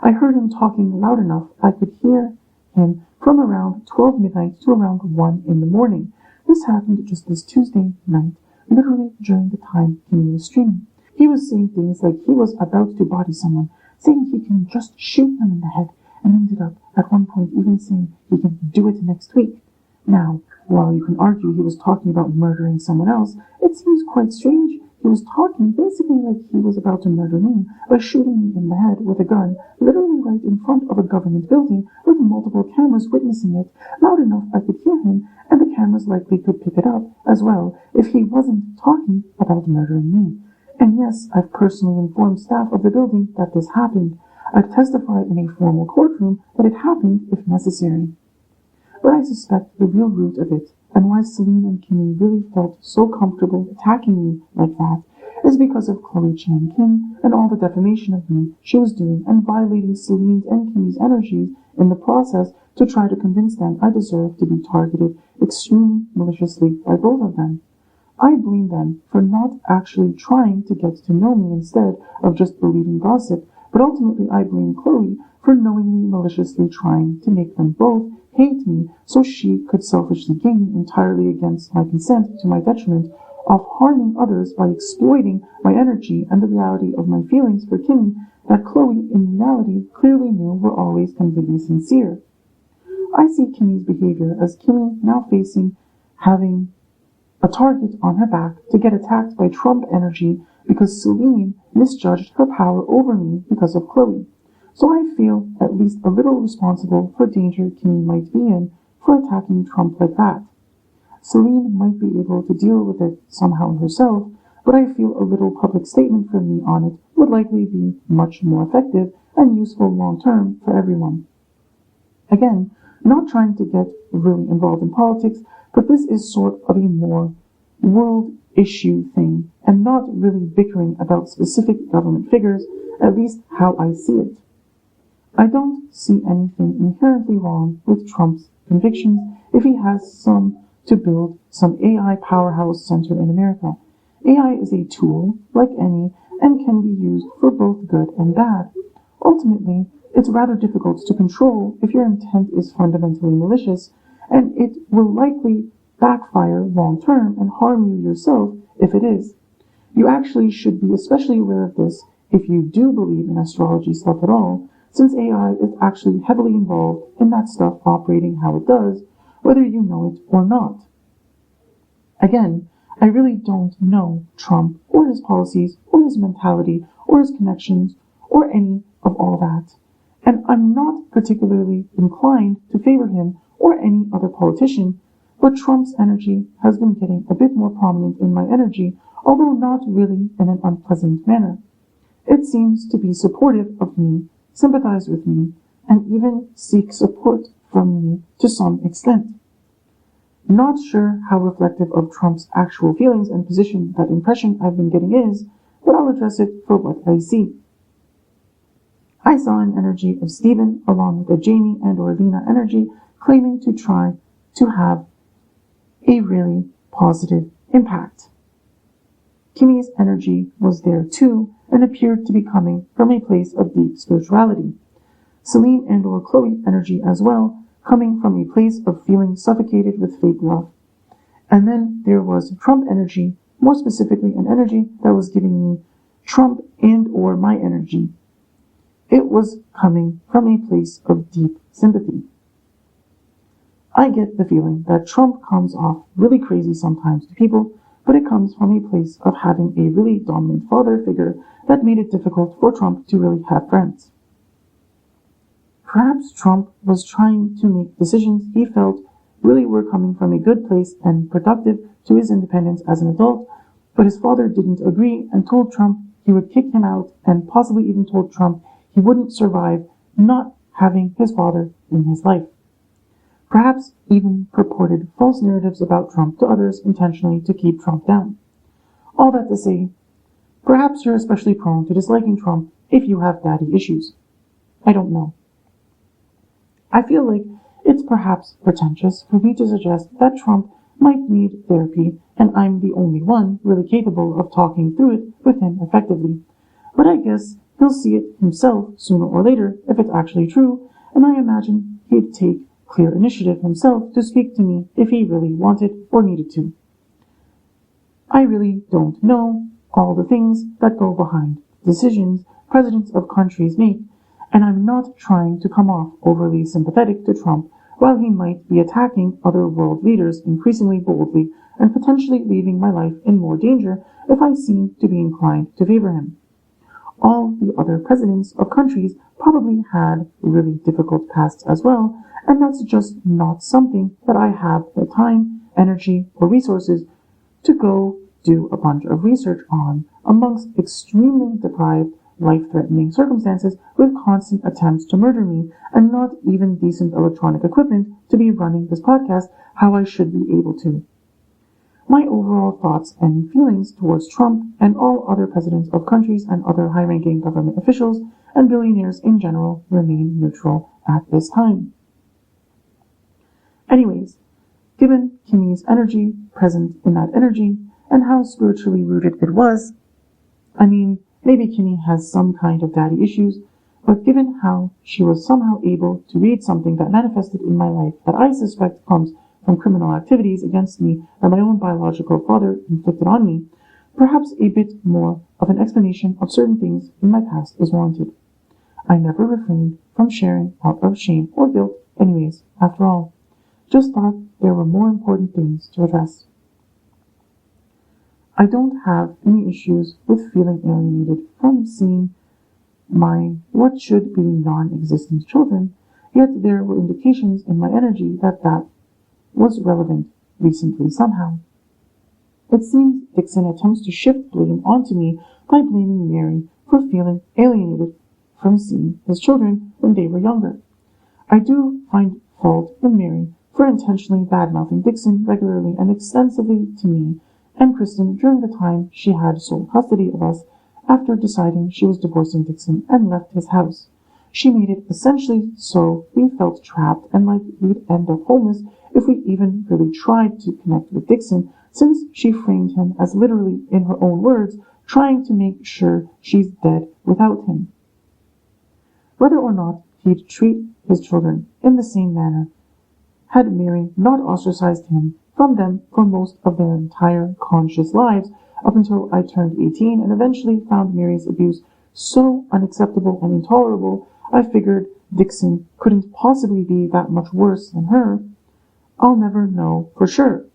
I heard him talking loud enough I could hear him from around 12 midnight to around 1 in the morning. This happened just this Tuesday night, literally during the time Kimmy was streaming. He was saying things like he was about to body someone, saying he can just shoot them in the head, and ended up at one point even saying he can do it next week. Now, while you can argue he was talking about murdering someone else, it seems quite strange. He was talking basically like he was about to murder me by shooting me in the head with a gun, literally right in front of a government building with multiple cameras witnessing it, loud enough I could hear him, and the cameras likely could pick it up as well if he wasn't talking about murdering me. And yes, I've personally informed staff of the building that this happened. I've testified in a formal courtroom that it happened if necessary. But I suspect the real root of it, and why Celine and Kimmy really felt so comfortable attacking me like that, is because of Chloe Chan Kim and all the defamation of me she was doing and violating Celine's and Kimmy's energies in the process to try to convince them I deserve to be targeted extremely maliciously by both of them. I blame them for not actually trying to get to know me instead of just believing gossip, but ultimately I blame Chloe for knowingly maliciously trying to make them both hate me so she could selfishly gain entirely against my consent to my detriment of harming others by exploiting my energy and the reality of my feelings for Kimmy that Chloe in reality clearly knew were always completely sincere. I see Kimmy's behavior as Kimmy now facing having a target on her back to get attacked by Trump energy because Celine misjudged her power over me because of Chloe. So I feel at least a little responsible for danger Kimmy might be in for attacking Trump like that. Celine might be able to deal with it somehow herself, but I feel a little public statement from me on it would likely be much more effective and useful long term for everyone. Again, not trying to get really involved in politics, but this is sort of a more world issue thing and not really bickering about specific government figures, at least how I see it. I don't see anything inherently wrong with Trump's convictions if he has some to build some AI powerhouse center in America. AI is a tool, like any, and can be used for both good and bad. Ultimately, it's rather difficult to control if your intent is fundamentally malicious, and it will likely backfire long term and harm you yourself if it is. You actually should be especially aware of this if you do believe in astrology stuff at all, since AI is actually heavily involved in that stuff operating how it does, whether you know it or not. Again, I really don't know Trump or his policies or his mentality or his connections or any of all that, and I'm not particularly inclined to favor him or any other politician, but Trump's energy has been getting a bit more prominent in my energy, although not really in an unpleasant manner. It seems to be supportive of me, sympathize with me, and even seek support from me to some extent. Not sure how reflective of Trump's actual feelings and position that impression I've been getting is, but I'll address it for what I see. I saw an energy of Stephen along with a Jamie and or Lena energy claiming to try to have a really positive impact. Kimmy's energy was there too and appeared to be coming from a place of deep spirituality. Celine and or Chloe energy as well, coming from a place of feeling suffocated with fake love. And then there was Trump energy, more specifically an energy that was giving me Trump and or my energy. It was coming from a place of deep sympathy. I get the feeling that Trump comes off really crazy sometimes to people, but it comes from a place of having a really dominant father figure that made it difficult for Trump to really have friends. Perhaps Trump was trying to make decisions he felt really were coming from a good place and productive to his independence as an adult, but his father didn't agree and told Trump he would kick him out and possibly even told Trump he wouldn't survive not having his father in his life. Perhaps even purported false narratives about Trump to others intentionally to keep Trump down. All that to say, perhaps you're especially prone to disliking Trump if you have daddy issues. I don't know. I feel like it's perhaps pretentious for me to suggest that Trump might need therapy and I'm the only one really capable of talking through it with him effectively. But I guess he'll see it himself sooner or later if it's actually true, and I imagine he'd take clear initiative himself to speak to me if he really wanted or needed to. I really don't know all the things that go behind decisions presidents of countries make, and I'm not trying to come off overly sympathetic to Trump while he might be attacking other world leaders increasingly boldly and potentially leaving my life in more danger if I seem to be inclined to favor him. All the other presidents of countries probably had really difficult pasts as well, and that's just not something that I have the time, energy, or resources to go do a bunch of research on amongst extremely deprived, life-threatening circumstances with constant attempts to murder me and not even decent electronic equipment to be running this podcast how I should be able to. My overall thoughts and feelings towards Trump and all other presidents of countries and other high-ranking government officials and billionaires in general remain neutral at this time. Anyways, given Kimmy's energy present in that energy and how spiritually rooted it was, I mean, maybe Kimmy has some kind of daddy issues, but given how she was somehow able to read something that manifested in my life that I suspect comes from criminal activities against me that my own biological father inflicted on me, perhaps a bit more of an explanation of certain things in my past is warranted. I never refrained from sharing out of shame or guilt anyways, after all. Just thought there were more important things to address. I don't have any issues with feeling alienated from seeing my what should be non-existent children, yet there were indications in my energy that was relevant recently somehow. It seems Dixon attempts to shift blame onto me by blaming Mary for feeling alienated from seeing his children when they were younger. I do find fault in Mary for intentionally bad-mouthing Dixon regularly and extensively to me and Kristen during the time she had sole custody of us after deciding she was divorcing Dixon and left his house. She made it essentially so we felt trapped and like we'd end up homeless if we even really tried to connect with Dixon, since she framed him as literally, in her own words, trying to make sure she's dead without him. Whether or not he'd treat his children in the same manner, had Mary not ostracized him from them for most of their entire conscious lives, up until I turned 18 and eventually found Mary's abuse so unacceptable and intolerable, I figured Dixon couldn't possibly be that much worse than her. I'll never know for sure.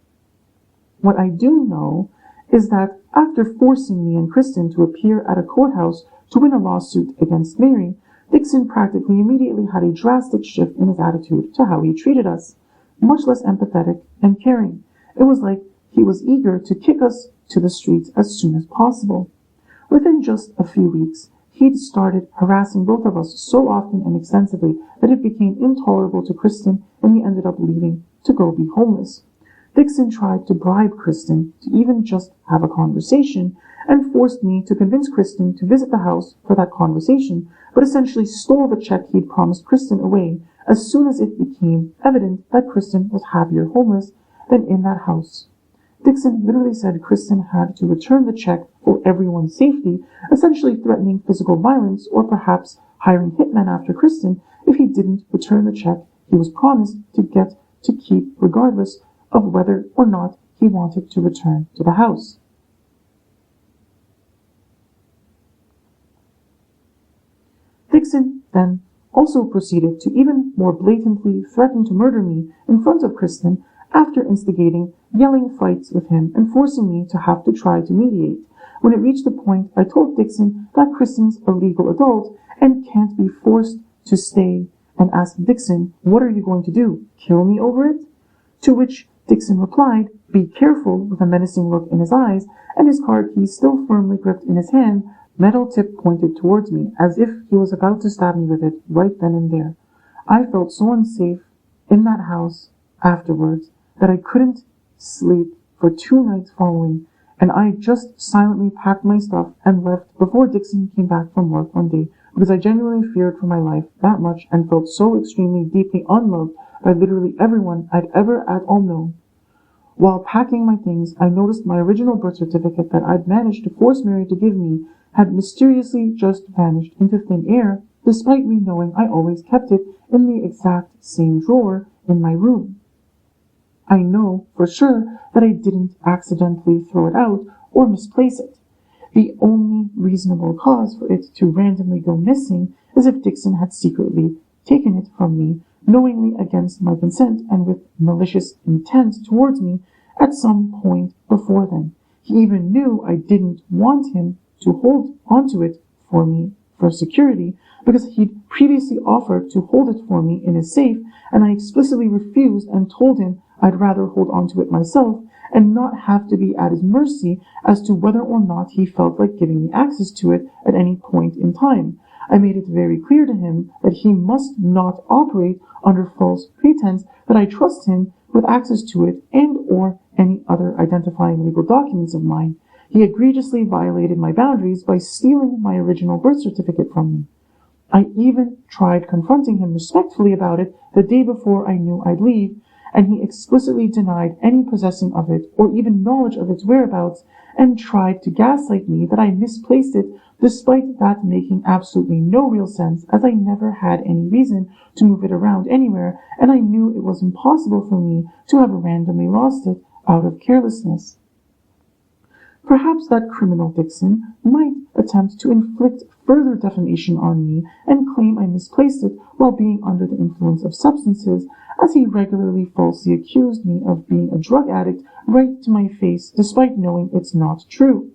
What I do know is that after forcing me and Kristen to appear at a courthouse to win a lawsuit against Mary, Dixon practically immediately had a drastic shift in his attitude to how he treated us, much less empathetic and caring. It was like he was eager to kick us to the streets as soon as possible. Within just a few weeks, he'd started harassing both of us so often and extensively that it became intolerable to Kristen, and we ended up leaving to go be homeless. Dixon tried to bribe Kristen to even just have a conversation and forced me to convince Kristen to visit the house for that conversation, but essentially stole the check he'd promised Kristen away as soon as it became evident that Kristen was happier homeless than in that house. Dixon literally said Kristen had to return the check for everyone's safety, essentially threatening physical violence or perhaps hiring hitmen after Kristen if he didn't return the check he was promised to get to keep regardless of whether or not he wanted to return to the house. Dixon then also proceeded to even more blatantly threaten to murder me in front of Kristen after instigating yelling fights with him and forcing me to have to try to mediate. When it reached the point, I told Dixon that Kristen's a legal adult and can't be forced to stay, and asked Dixon, "What are you going to do? Kill me over it?" To which Dixon replied, "Be careful," with a menacing look in his eyes, and his card keys still firmly gripped in his hand, metal tip pointed towards me, as if he was about to stab me with it right then and there. I felt so unsafe in that house afterwards that I couldn't sleep for 2 nights following, and I just silently packed my stuff and left before Dixon came back from work one day, because I genuinely feared for my life that much and felt so extremely deeply unloved by literally everyone I'd ever at all known. While packing my things, I noticed my original birth certificate that I'd managed to force Mary to give me had mysteriously just vanished into thin air, despite me knowing I always kept it in the exact same drawer in my room. I know for sure that I didn't accidentally throw it out or misplace it. The only reasonable cause for it to randomly go missing is if Dixon had secretly taken it from me, knowingly against my consent and with malicious intent towards me at some point before then. He even knew I didn't want him to hold onto it for me for security, because he'd previously offered to hold it for me in his safe, and I explicitly refused and told him I'd rather hold onto it myself and not have to be at his mercy as to whether or not he felt like giving me access to it at any point in time. I made it very clear to him that he must not operate under false pretense that I trust him with access to it and or any other identifying legal documents of mine. He egregiously violated my boundaries by stealing my original birth certificate from me. I even tried confronting him respectfully about it the day before I knew I'd leave, and he explicitly denied any possessing of it or even knowledge of its whereabouts, and tried to gaslight me that I misplaced it, despite that making absolutely no real sense, as I never had any reason to move it around anywhere, and I knew it was impossible for me to have randomly lost it out of carelessness. Perhaps that criminal Dixon might attempt to inflict further defamation on me and claim I misplaced it while being under the influence of substances, as he regularly falsely accused me of being a drug addict right to my face, despite knowing it's not true.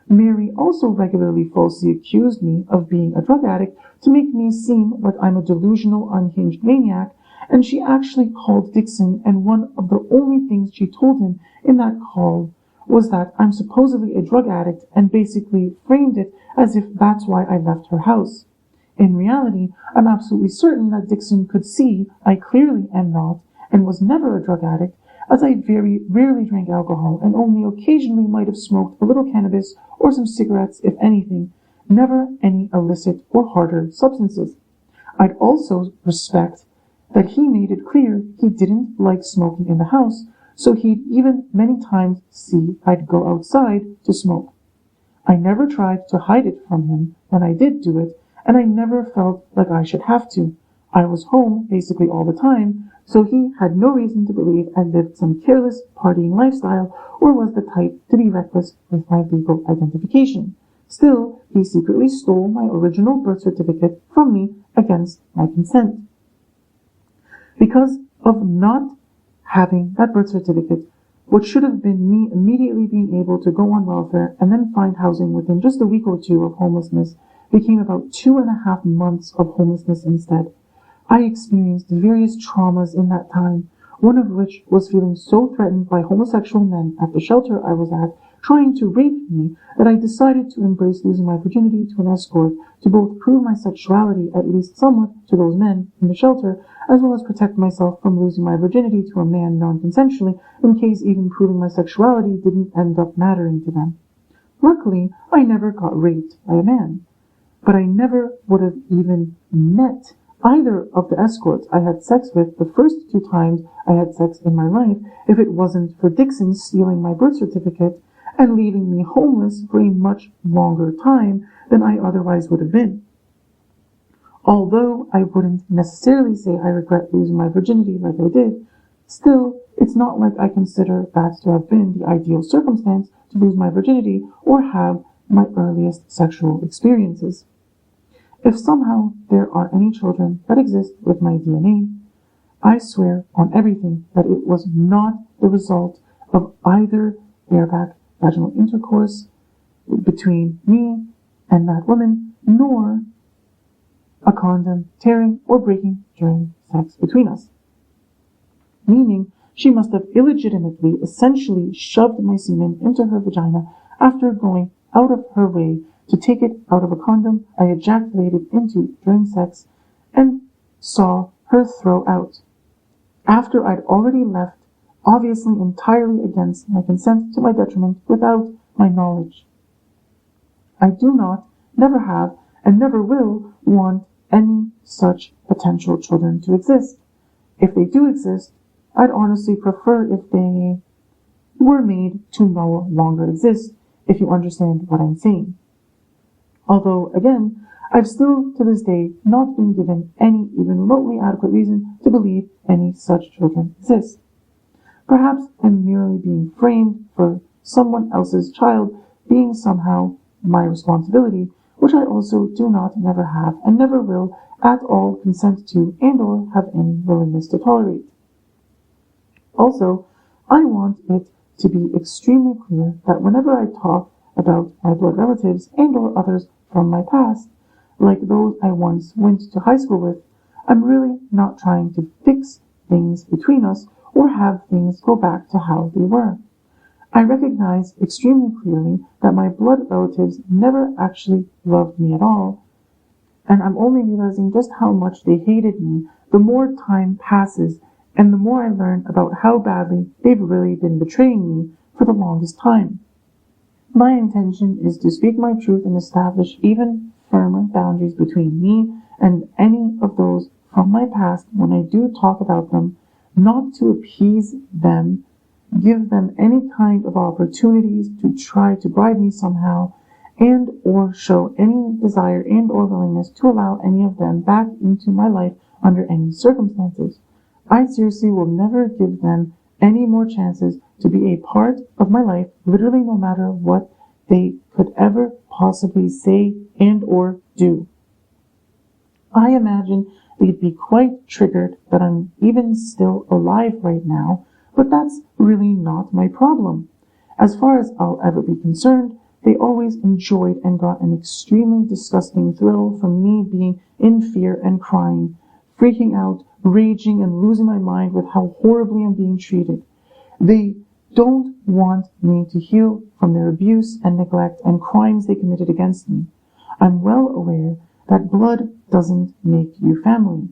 Mary also regularly falsely accused me of being a drug addict to make me seem like I'm a delusional, unhinged maniac, and she actually called Dixon, and one of the only things she told him in that call was that I'm supposedly a drug addict, and basically framed it as if that's why I left her house. In reality, I'm absolutely certain that Dixon could see I clearly am not, and was never a drug addict, as I very rarely drank alcohol and only occasionally might have smoked a little cannabis or some cigarettes, if anything, never any illicit or harder substances. I'd also respect that he made it clear he didn't like smoking in the house, so he'd even many times see I'd go outside to smoke. I never tried to hide it from him when I did do it, and I never felt like I should have to. I was home basically all the time, so he had no reason to believe I lived some careless partying lifestyle or was the type to be reckless with my legal identification. Still, he secretly stole my original birth certificate from me against my consent. Because of not having that birth certificate, what should have been me immediately being able to go on welfare and then find housing within just a week or two of homelessness became about 2.5 months of homelessness instead. I experienced various traumas in that time, one of which was feeling so threatened by homosexual men at the shelter I was at trying to rape me that I decided to embrace losing my virginity to an escort to both prove my sexuality at least somewhat to those men in the shelter, as well as protect myself from losing my virginity to a man non-consensually in case even proving my sexuality didn't end up mattering to them. Luckily, I never got raped by a man, but I never would have even met either of the escorts I had sex with the first 2 times I had sex in my life if it wasn't for Dixon stealing my birth certificate and leaving me homeless for a much longer time than I otherwise would have been. Although I wouldn't necessarily say I regret losing my virginity like I did, still, it's not like I consider that to have been the ideal circumstance to lose my virginity or have my earliest sexual experiences. If somehow there are any children that exist with my DNA, I swear on everything that it was not the result of either bareback vaginal intercourse between me and that woman, nor a condom tearing or breaking during sex between us. Meaning, she must have illegitimately, essentially shoved my semen into her vagina after going out of her way to take it out of a condom I ejaculated into during sex and saw her throw out. After I'd already left, obviously entirely against my consent to my detriment without my knowledge. I do not, never have, and never will want any such potential children to exist. If they do exist, I'd honestly prefer if they were made to no longer exist, if you understand what I'm saying. Although, again, I've still to this day not been given any even remotely adequate reason to believe any such children exist. Perhaps I'm merely being framed for someone else's child being somehow my responsibility, which I also do not, never have, and never will at all consent to and or have any willingness to tolerate. Also, I want it to be extremely clear that whenever I talk about my blood relatives and or others from my past, like those I once went to high school with, I'm really not trying to fix things between us or have things go back to how they were. I recognize extremely clearly that my blood relatives never actually loved me at all, and I'm only realizing just how much they hated me the more time passes and the more I learn about how badly they've really been betraying me for the longest time. My intention is to speak my truth and establish even firmer boundaries between me and any of those from my past when I do talk about them, not to appease them, give them any kind of opportunities to try to bribe me somehow, and or show any desire and or willingness to allow any of them back into my life under any circumstances. I seriously will never give them any more chances to be a part of my life, literally no matter what they could ever possibly say and or do. I imagine they'd be quite triggered that I'm even still alive right now, but that's really not my problem. As far as I'll ever be concerned, they always enjoyed and got an extremely disgusting thrill from me being in fear and crying, freaking out, raging, and losing my mind with how horribly I'm being treated. They don't want me to heal from their abuse and neglect and crimes they committed against me. I'm well aware that blood doesn't make you family.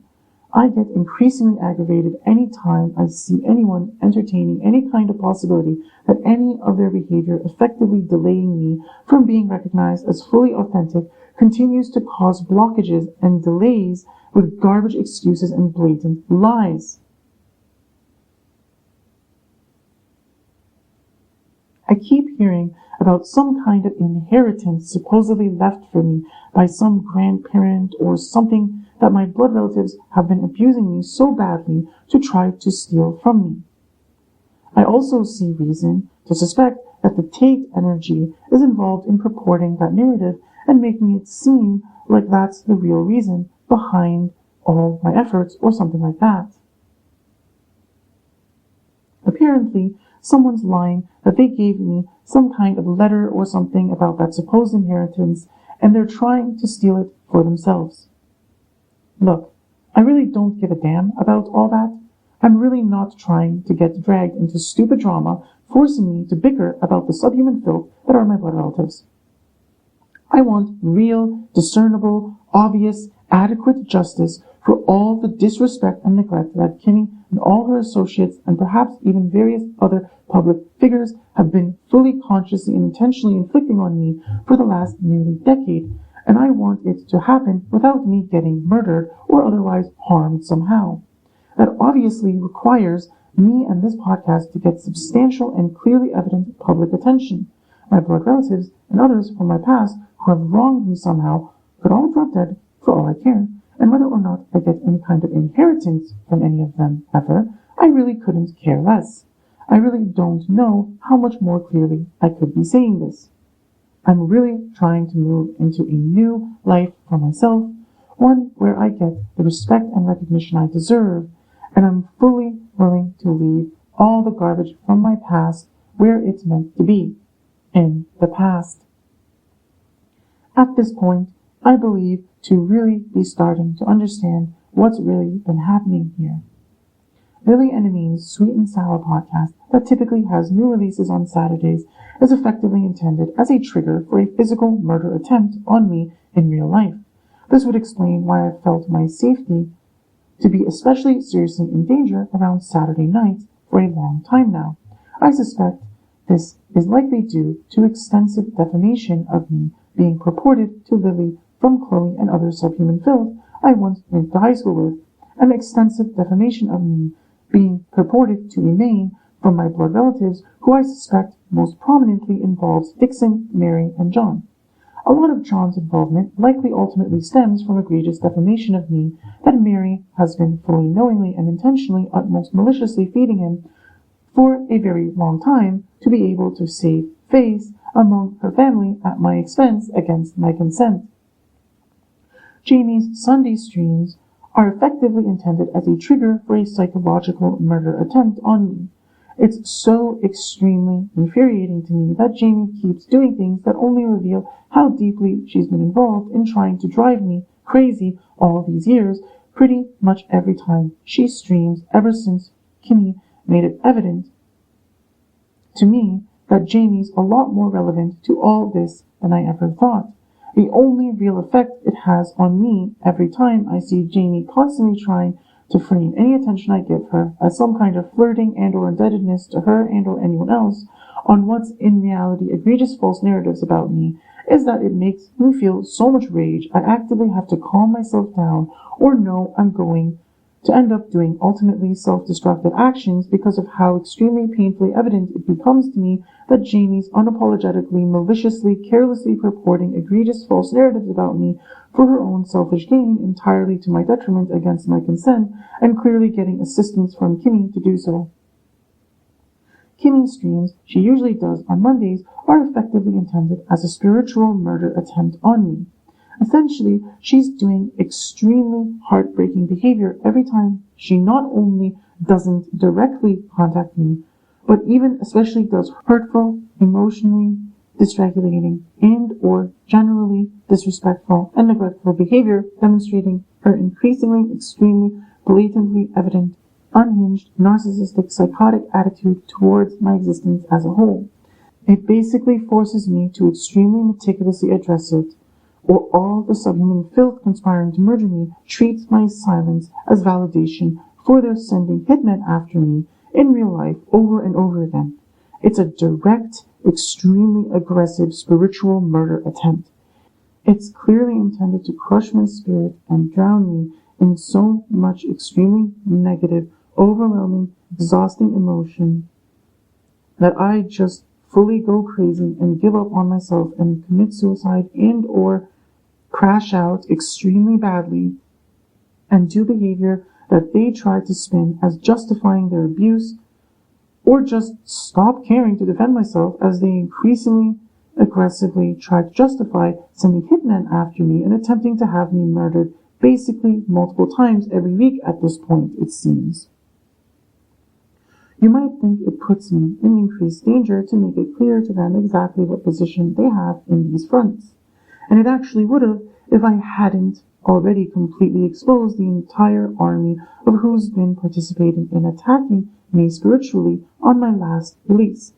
I get increasingly aggravated any time I see anyone entertaining any kind of possibility that any of their behavior effectively delaying me from being recognized as fully authentic continues to cause blockages and delays with garbage excuses and blatant lies. I keep hearing about some kind of inheritance supposedly left for me by some grandparent or something that my blood relatives have been abusing me so badly to try to steal from me. I also see reason to suspect that the Tate energy is involved in purporting that narrative and making it seem like that's the real reason behind all my efforts or something like that. Apparently, someone's lying that they gave me some kind of letter or something about that supposed inheritance, and they're trying to steal it for themselves. Look, I really don't give a damn about all that. I'm really not trying to get dragged into stupid drama, forcing me to bicker about the subhuman filth that are my blood relatives. I want real, discernible, obvious, adequate justice for all the disrespect and neglect that Kimmy and all her associates and perhaps even various other public figures have been fully consciously and intentionally inflicting on me for the last nearly decade, and I want it to happen without me getting murdered or otherwise harmed somehow. That obviously requires me and this podcast to get substantial and clearly evident public attention. My blood relatives and others from my past who have wronged me somehow could all drop dead for all I care, and whether or not I get any kind of inheritance from any of them ever, I really couldn't care less. I really don't know how much more clearly I could be saying this. I'm really trying to move into a new life for myself, one where I get the respect and recognition I deserve, and I'm fully willing to leave all the garbage from my past where it's meant to be, in the past. At this point, I believe to really be starting to understand what's really been happening here. Really Enemy's Sweet and Sour podcast that typically has new releases on Saturdays is effectively intended as a trigger for a physical murder attempt on me in real life. This would explain why I felt my safety to be especially seriously in danger around Saturday nights for a long time now. I suspect this is likely due to extensive defamation of me being purported to Lily from Chloe and other subhuman filth I once went to high school with, and extensive defamation of me being purported to Emaine from my blood relatives, who I suspect most prominently involves Dixon, Mary, and John. A lot of John's involvement likely ultimately stems from egregious defamation of me that Mary has been fully knowingly and intentionally, utmost maliciously feeding him for a very long time to be able to save face among her family at my expense against my consent. Jamie's Sunday streams are effectively intended as a trigger for a psychological murder attempt on me. It's so extremely infuriating to me that Jamie keeps doing things that only reveal how deeply she's been involved in trying to drive me crazy all these years, pretty much every time she streams ever since Kimmy made it evident to me that Jamie's a lot more relevant to all this than I ever thought. The only real effect it has on me every time I see Jamie constantly trying to frame any attention I give her as some kind of flirting and or indebtedness to her and or anyone else on what's in reality egregious false narratives about me is that it makes me feel so much rage I actively have to calm myself down or know I'm going to end up doing ultimately self-destructive actions because of how extremely painfully evident it becomes to me that Jamie's unapologetically, maliciously, carelessly purporting egregious false narratives about me for her own selfish gain entirely to my detriment against my consent and clearly getting assistance from Kimmy to do so. Kimmy's streams she usually does on Mondays are effectively intended as a spiritual murder attempt on me. Essentially, she's doing extremely heartbreaking behavior every time she not only doesn't directly contact me, but even especially does hurtful, emotionally dysregulating, and or generally disrespectful and neglectful behavior, demonstrating her increasingly, extremely, blatantly evident, unhinged, narcissistic, psychotic attitude towards my existence as a whole. It basically forces me to extremely meticulously address it, or all the subhuman filth conspiring to murder me treats my silence as validation for their sending hitmen after me in real life over and over again. It's a direct, extremely aggressive spiritual murder attempt. It's clearly intended to crush my spirit and drown me in so much extremely negative, overwhelming, exhausting emotion that I just fully go crazy and give up on myself and commit suicide and or crash out extremely badly and do behavior that they try to spin as justifying their abuse, or just stop caring to defend myself as they increasingly aggressively try to justify sending hitmen after me and attempting to have me murdered basically multiple times every week at this point, it seems. You might think it puts me in increased danger to make it clear to them exactly what position they have in these fronts. And it actually would have if I hadn't already completely exposed the entire army of who's been participating in attacking me spiritually on my last release.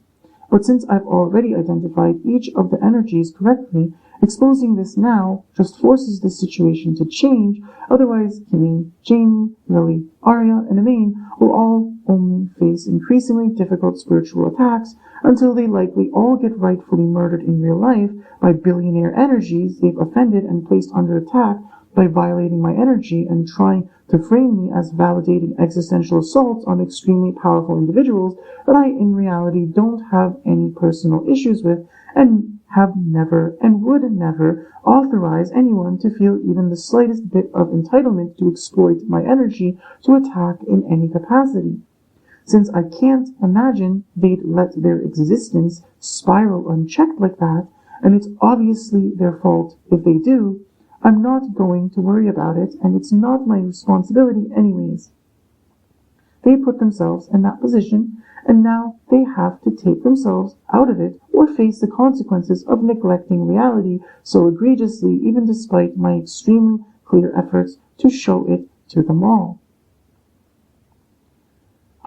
But since I've already identified each of the energies correctly, exposing this now just forces this situation to change. Otherwise, Kimmy, Jamie, Lily, Arya, and Elaine will all only face increasingly difficult spiritual attacks until they likely all get rightfully murdered in real life by billionaire energies they've offended and placed under attack by violating my energy and trying to frame me as validating existential assaults on extremely powerful individuals that I in reality don't have any personal issues with and have never and would never authorize anyone to feel even the slightest bit of entitlement to exploit my energy to attack in any capacity. Since I can't imagine they'd let their existence spiral unchecked like that, and it's obviously their fault if they do, I'm not going to worry about it, and it's not my responsibility anyways. They put themselves in that position, and now they have to take themselves out of it or face the consequences of neglecting reality so egregiously, even despite my extremely clear efforts to show it to them all.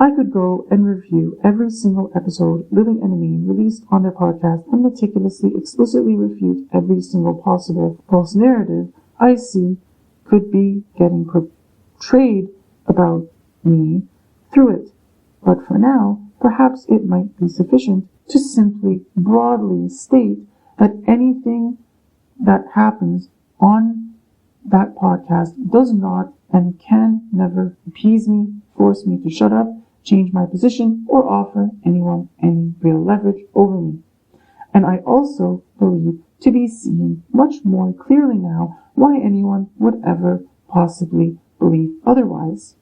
I could go and review every single episode Lily and Elaine released on their podcast and meticulously, explicitly refute every single possible false narrative I see could be getting portrayed about me through it. But for now, perhaps it might be sufficient to simply broadly state that anything that happens on that podcast does not and can never appease me, force me to shut up, change my position, or offer anyone any real leverage over me. And I also believe to be seeing much more clearly now why anyone would ever possibly believe otherwise.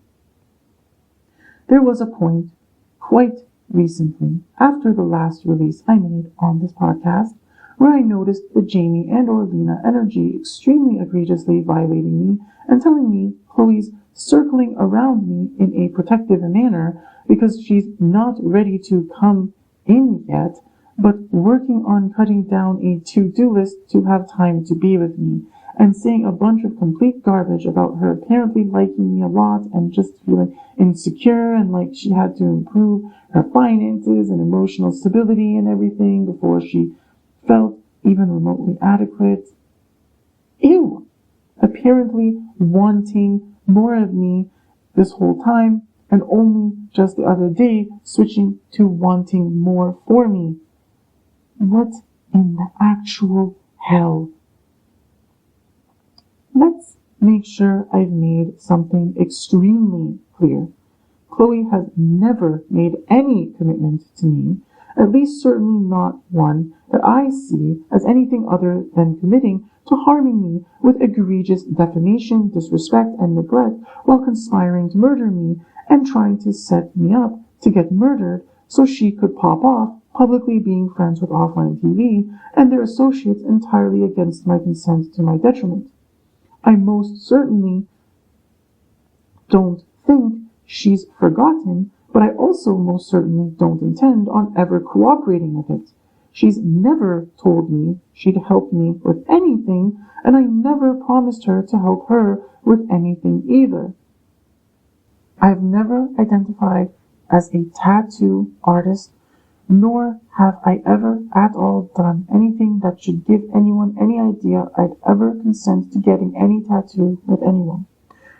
There was a point quite recently, after the last release I made on this podcast, where I noticed the Jamie and or Lena energy extremely egregiously violating me and telling me Chloe's circling around me in a protective manner because she's not ready to come in yet, but working on cutting down a to-do list to have time to be with me, and saying a bunch of complete garbage about her apparently liking me a lot and just feeling insecure and like she had to improve her finances and emotional stability and everything before she felt even remotely adequate. Ew! Apparently wanting more of me this whole time, and only just the other day switching to wanting more for me. What in the actual hell? Let's make sure I've made something extremely clear. Chloe has never made any commitment to me, at least certainly not one that I see as anything other than committing to harming me with egregious defamation, disrespect, and neglect while conspiring to murder me and trying to set me up to get murdered so she could pop off, publicly being friends with Offline TV and their associates entirely against my consent to my detriment. I most certainly don't think she's forgotten, but I also most certainly don't intend on ever cooperating with it. She's never told me she'd help me with anything, and I never promised her to help her with anything either. I've never identified as a tattoo artist, nor have I ever at all done anything that should give anyone any idea I'd ever consent to getting any tattoo with anyone.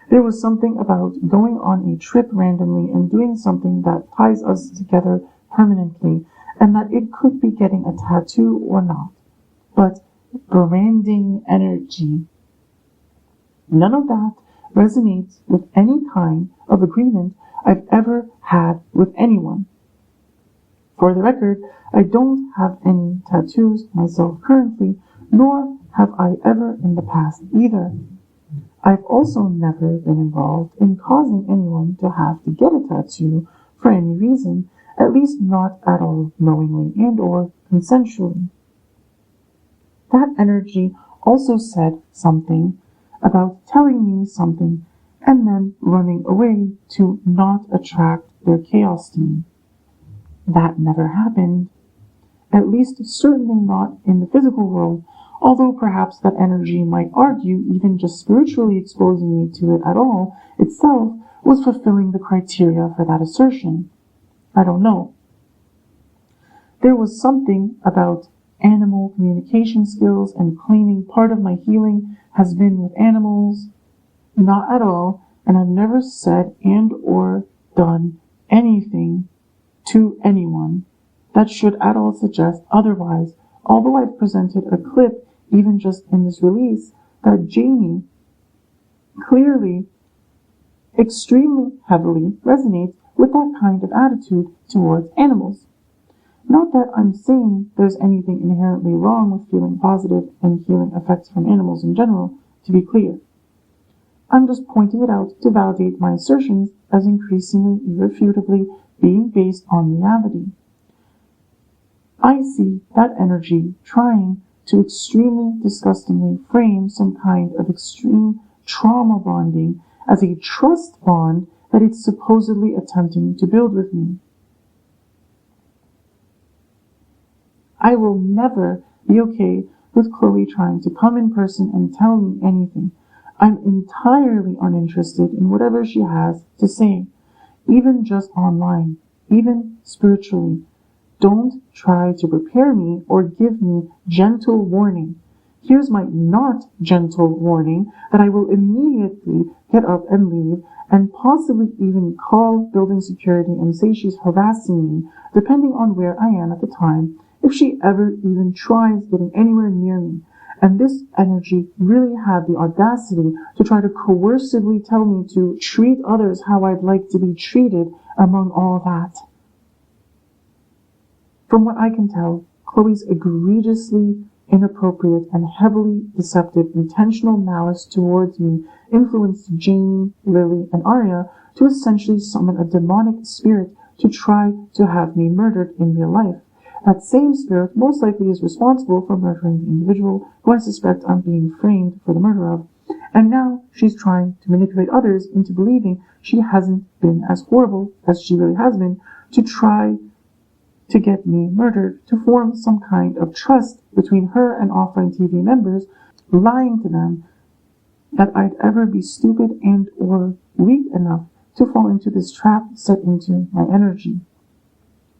There was something about going on a trip randomly and doing something that ties us together permanently, and that it could be getting a tattoo or not. But branding energy. None of that resonates with any kind of agreement I've ever had with anyone. For the record, I don't have any tattoos myself currently, nor have I ever in the past either. I've also never been involved in causing anyone to have to get a tattoo for any reason, at least not at all knowingly and or consensually. That energy also said something about telling me something and then running away to not attract their chaos to me. That never happened, at least certainly not in the physical world, although perhaps that energy might argue even just spiritually exposing me to it at all itself was fulfilling the criteria for that assertion. I don't know. There was something about animal communication skills and claiming part of my healing has been with animals. Not at all, and I've never said and or done anything to anyone that should at all suggest otherwise, although I've presented a clip, even just in this release, that Jamie clearly, extremely heavily resonates with that kind of attitude towards animals. Not that I'm saying there's anything inherently wrong with feeling positive and healing effects from animals in general, to be clear. I'm just pointing it out to validate my assertions as increasingly irrefutably being based on reality. I see that energy trying to extremely disgustingly frame some kind of extreme trauma bonding as a trust bond that it's supposedly attempting to build with me. I will never be okay with Chloe trying to come in person and tell me anything. I'm entirely uninterested in whatever she has to say, even just online, even spiritually. Don't try to prepare me or give me gentle warning. Here's my not gentle warning that I will immediately get up and leave and possibly even call building security and say she's harassing me, depending on where I am at the time, if she ever even tries getting anywhere near me. And this energy really had the audacity to try to coercively tell me to treat others how I'd like to be treated among all that. From what I can tell, Chloe's egregiously inappropriate and heavily deceptive intentional malice towards me influenced Jamie, Lily, and Arya to essentially summon a demonic spirit to try to have me murdered in real life. That same spirit most likely is responsible for murdering the individual who I suspect I'm being framed for the murder of, and now she's trying to manipulate others into believing she hasn't been as horrible as she really has been to try to get me murdered, to form some kind of trust between her and Offline TV members, lying to them that I'd ever be stupid and or weak enough to fall into this trap set into my energy.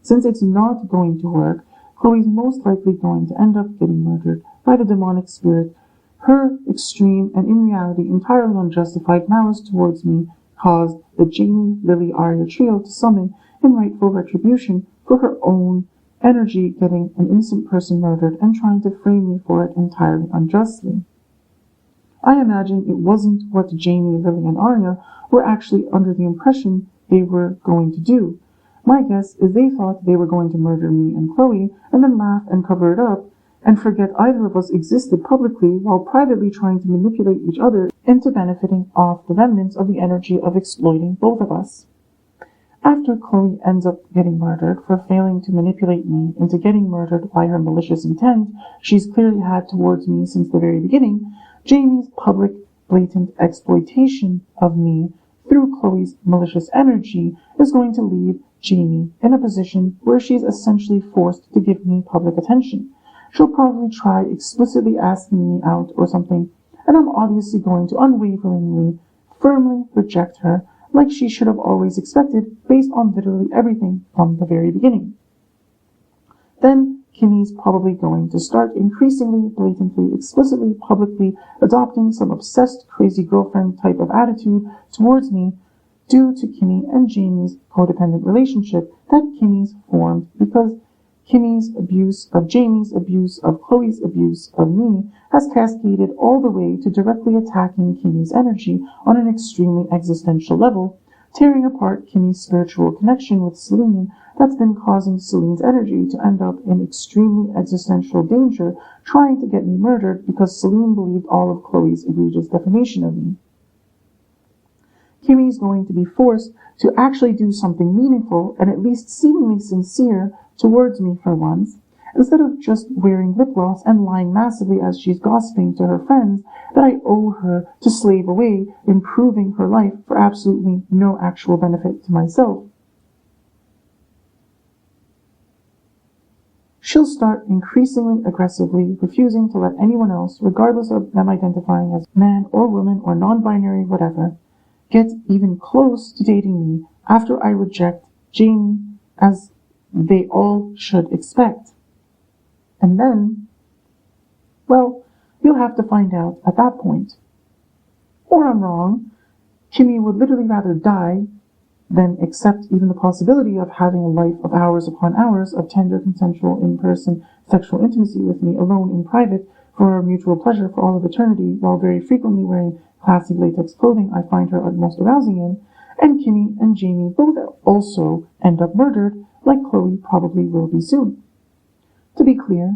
Since it's not going to work, Chloe's most likely going to end up getting murdered by the demonic spirit. Her extreme and in reality entirely unjustified malice towards me caused the Jamie, Lily, Arya trio to summon in rightful retribution for her own energy getting an innocent person murdered and trying to frame me for it entirely unjustly. I imagine it wasn't what Jamie, Lily, and Arya were actually under the impression they were going to do. My guess is they thought they were going to murder me and Chloe and then laugh and cover it up and forget either of us existed publicly while privately trying to manipulate each other into benefiting off the remnants of the energy of exploiting both of us. After Chloe ends up getting murdered for failing to manipulate me into getting murdered by her malicious intent she's clearly had towards me since the very beginning, Jamie's public, blatant exploitation of me through Chloe's malicious energy is going to leave Jamie in a position where she's essentially forced to give me public attention. She'll probably try explicitly asking me out or something, and I'm obviously going to unwaveringly, firmly reject her like she should have always expected based on literally everything from the very beginning. Then Kimmy's probably going to start increasingly, blatantly, explicitly, publicly adopting some obsessed, crazy girlfriend type of attitude towards me due to Kimmy and Jamie's codependent relationship that Kimmy's formed because Kimmy's abuse of Jamie's abuse of Chloe's abuse of me has cascaded all the way to directly attacking Kimmy's energy on an extremely existential level, tearing apart Kimmy's spiritual connection with Celine that's been causing Celine's energy to end up in extremely existential danger, trying to get me murdered because Celine believed all of Chloe's egregious defamation of me. Kimmy's going to be forced to actually do something meaningful and at least seemingly sincere towards me for once, instead of just wearing lip gloss and lying massively as she's gossiping to her friends that I owe her to slave away, improving her life for absolutely no actual benefit to myself. She'll start increasingly aggressively refusing to let anyone else, regardless of them identifying as man or woman or non-binary whatever, get even close to dating me after I reject Jamie, as they all should expect. And then, well, you'll have to find out at that point. Or I'm wrong. Kimmy would literally rather die than accept even the possibility of having a life of hours upon hours of tender, consensual, in-person sexual intimacy with me alone in private for our mutual pleasure for all of eternity, while very frequently wearing classy latex clothing I find her utmost arousing in, and Kimmy and Jamie both also end up murdered, like Chloe probably will be soon. To be clear,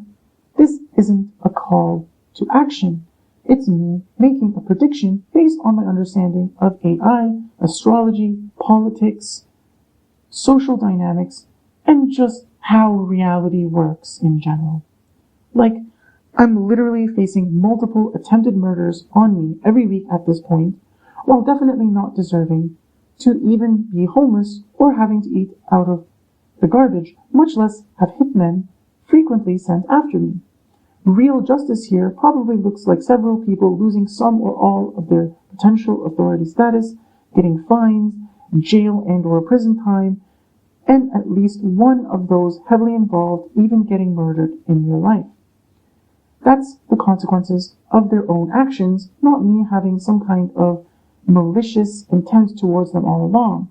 this isn't a call to action. It's me making a prediction based on my understanding of AI, astrology, politics, social dynamics, and just how reality works in general. Like, I'm literally facing multiple attempted murders on me every week at this point, while definitely not deserving to even be homeless or having to eat out of the garbage, much less have hitmen frequently sent after me. Real justice here probably looks like several people losing some or all of their potential authority status, getting fines, jail and or prison time, and at least one of those heavily involved even getting murdered in real life. That's the consequences of their own actions, not me having some kind of malicious intent towards them all along.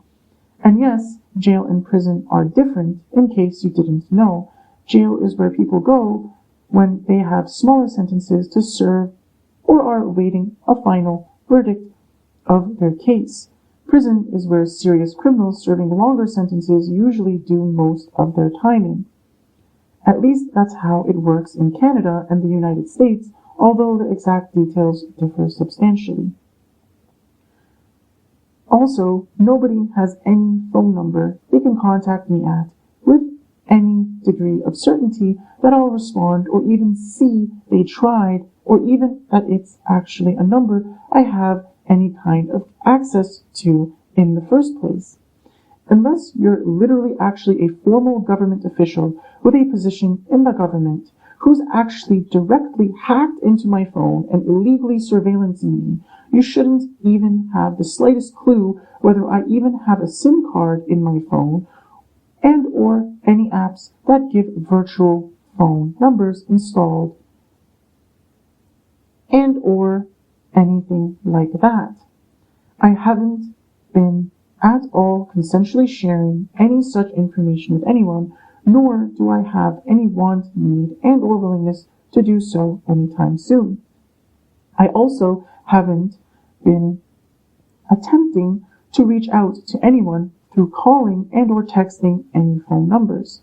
And yes, jail and prison are different, in case you didn't know. Jail is where people go when they have smaller sentences to serve or are awaiting a final verdict of their case. Prison is where serious criminals serving longer sentences usually do most of their time in. At least that's how it works in Canada and the United States, although the exact details differ substantially. Also, nobody has any phone number they can contact me at with any degree of certainty that I'll respond or even see they tried, or even that it's actually a number I have any kind of access to in the first place. Unless you're literally actually a formal government official with a position in the government who's actually directly hacked into my phone and illegally surveillancing me, you shouldn't even have the slightest clue whether I even have a SIM card in my phone and or any apps that give virtual phone numbers installed and or anything like that. I haven't been at all consensually sharing any such information with anyone, nor do I have any want, need, and or willingness to do so anytime soon. I also haven't been attempting to reach out to anyone through calling and or texting any phone numbers.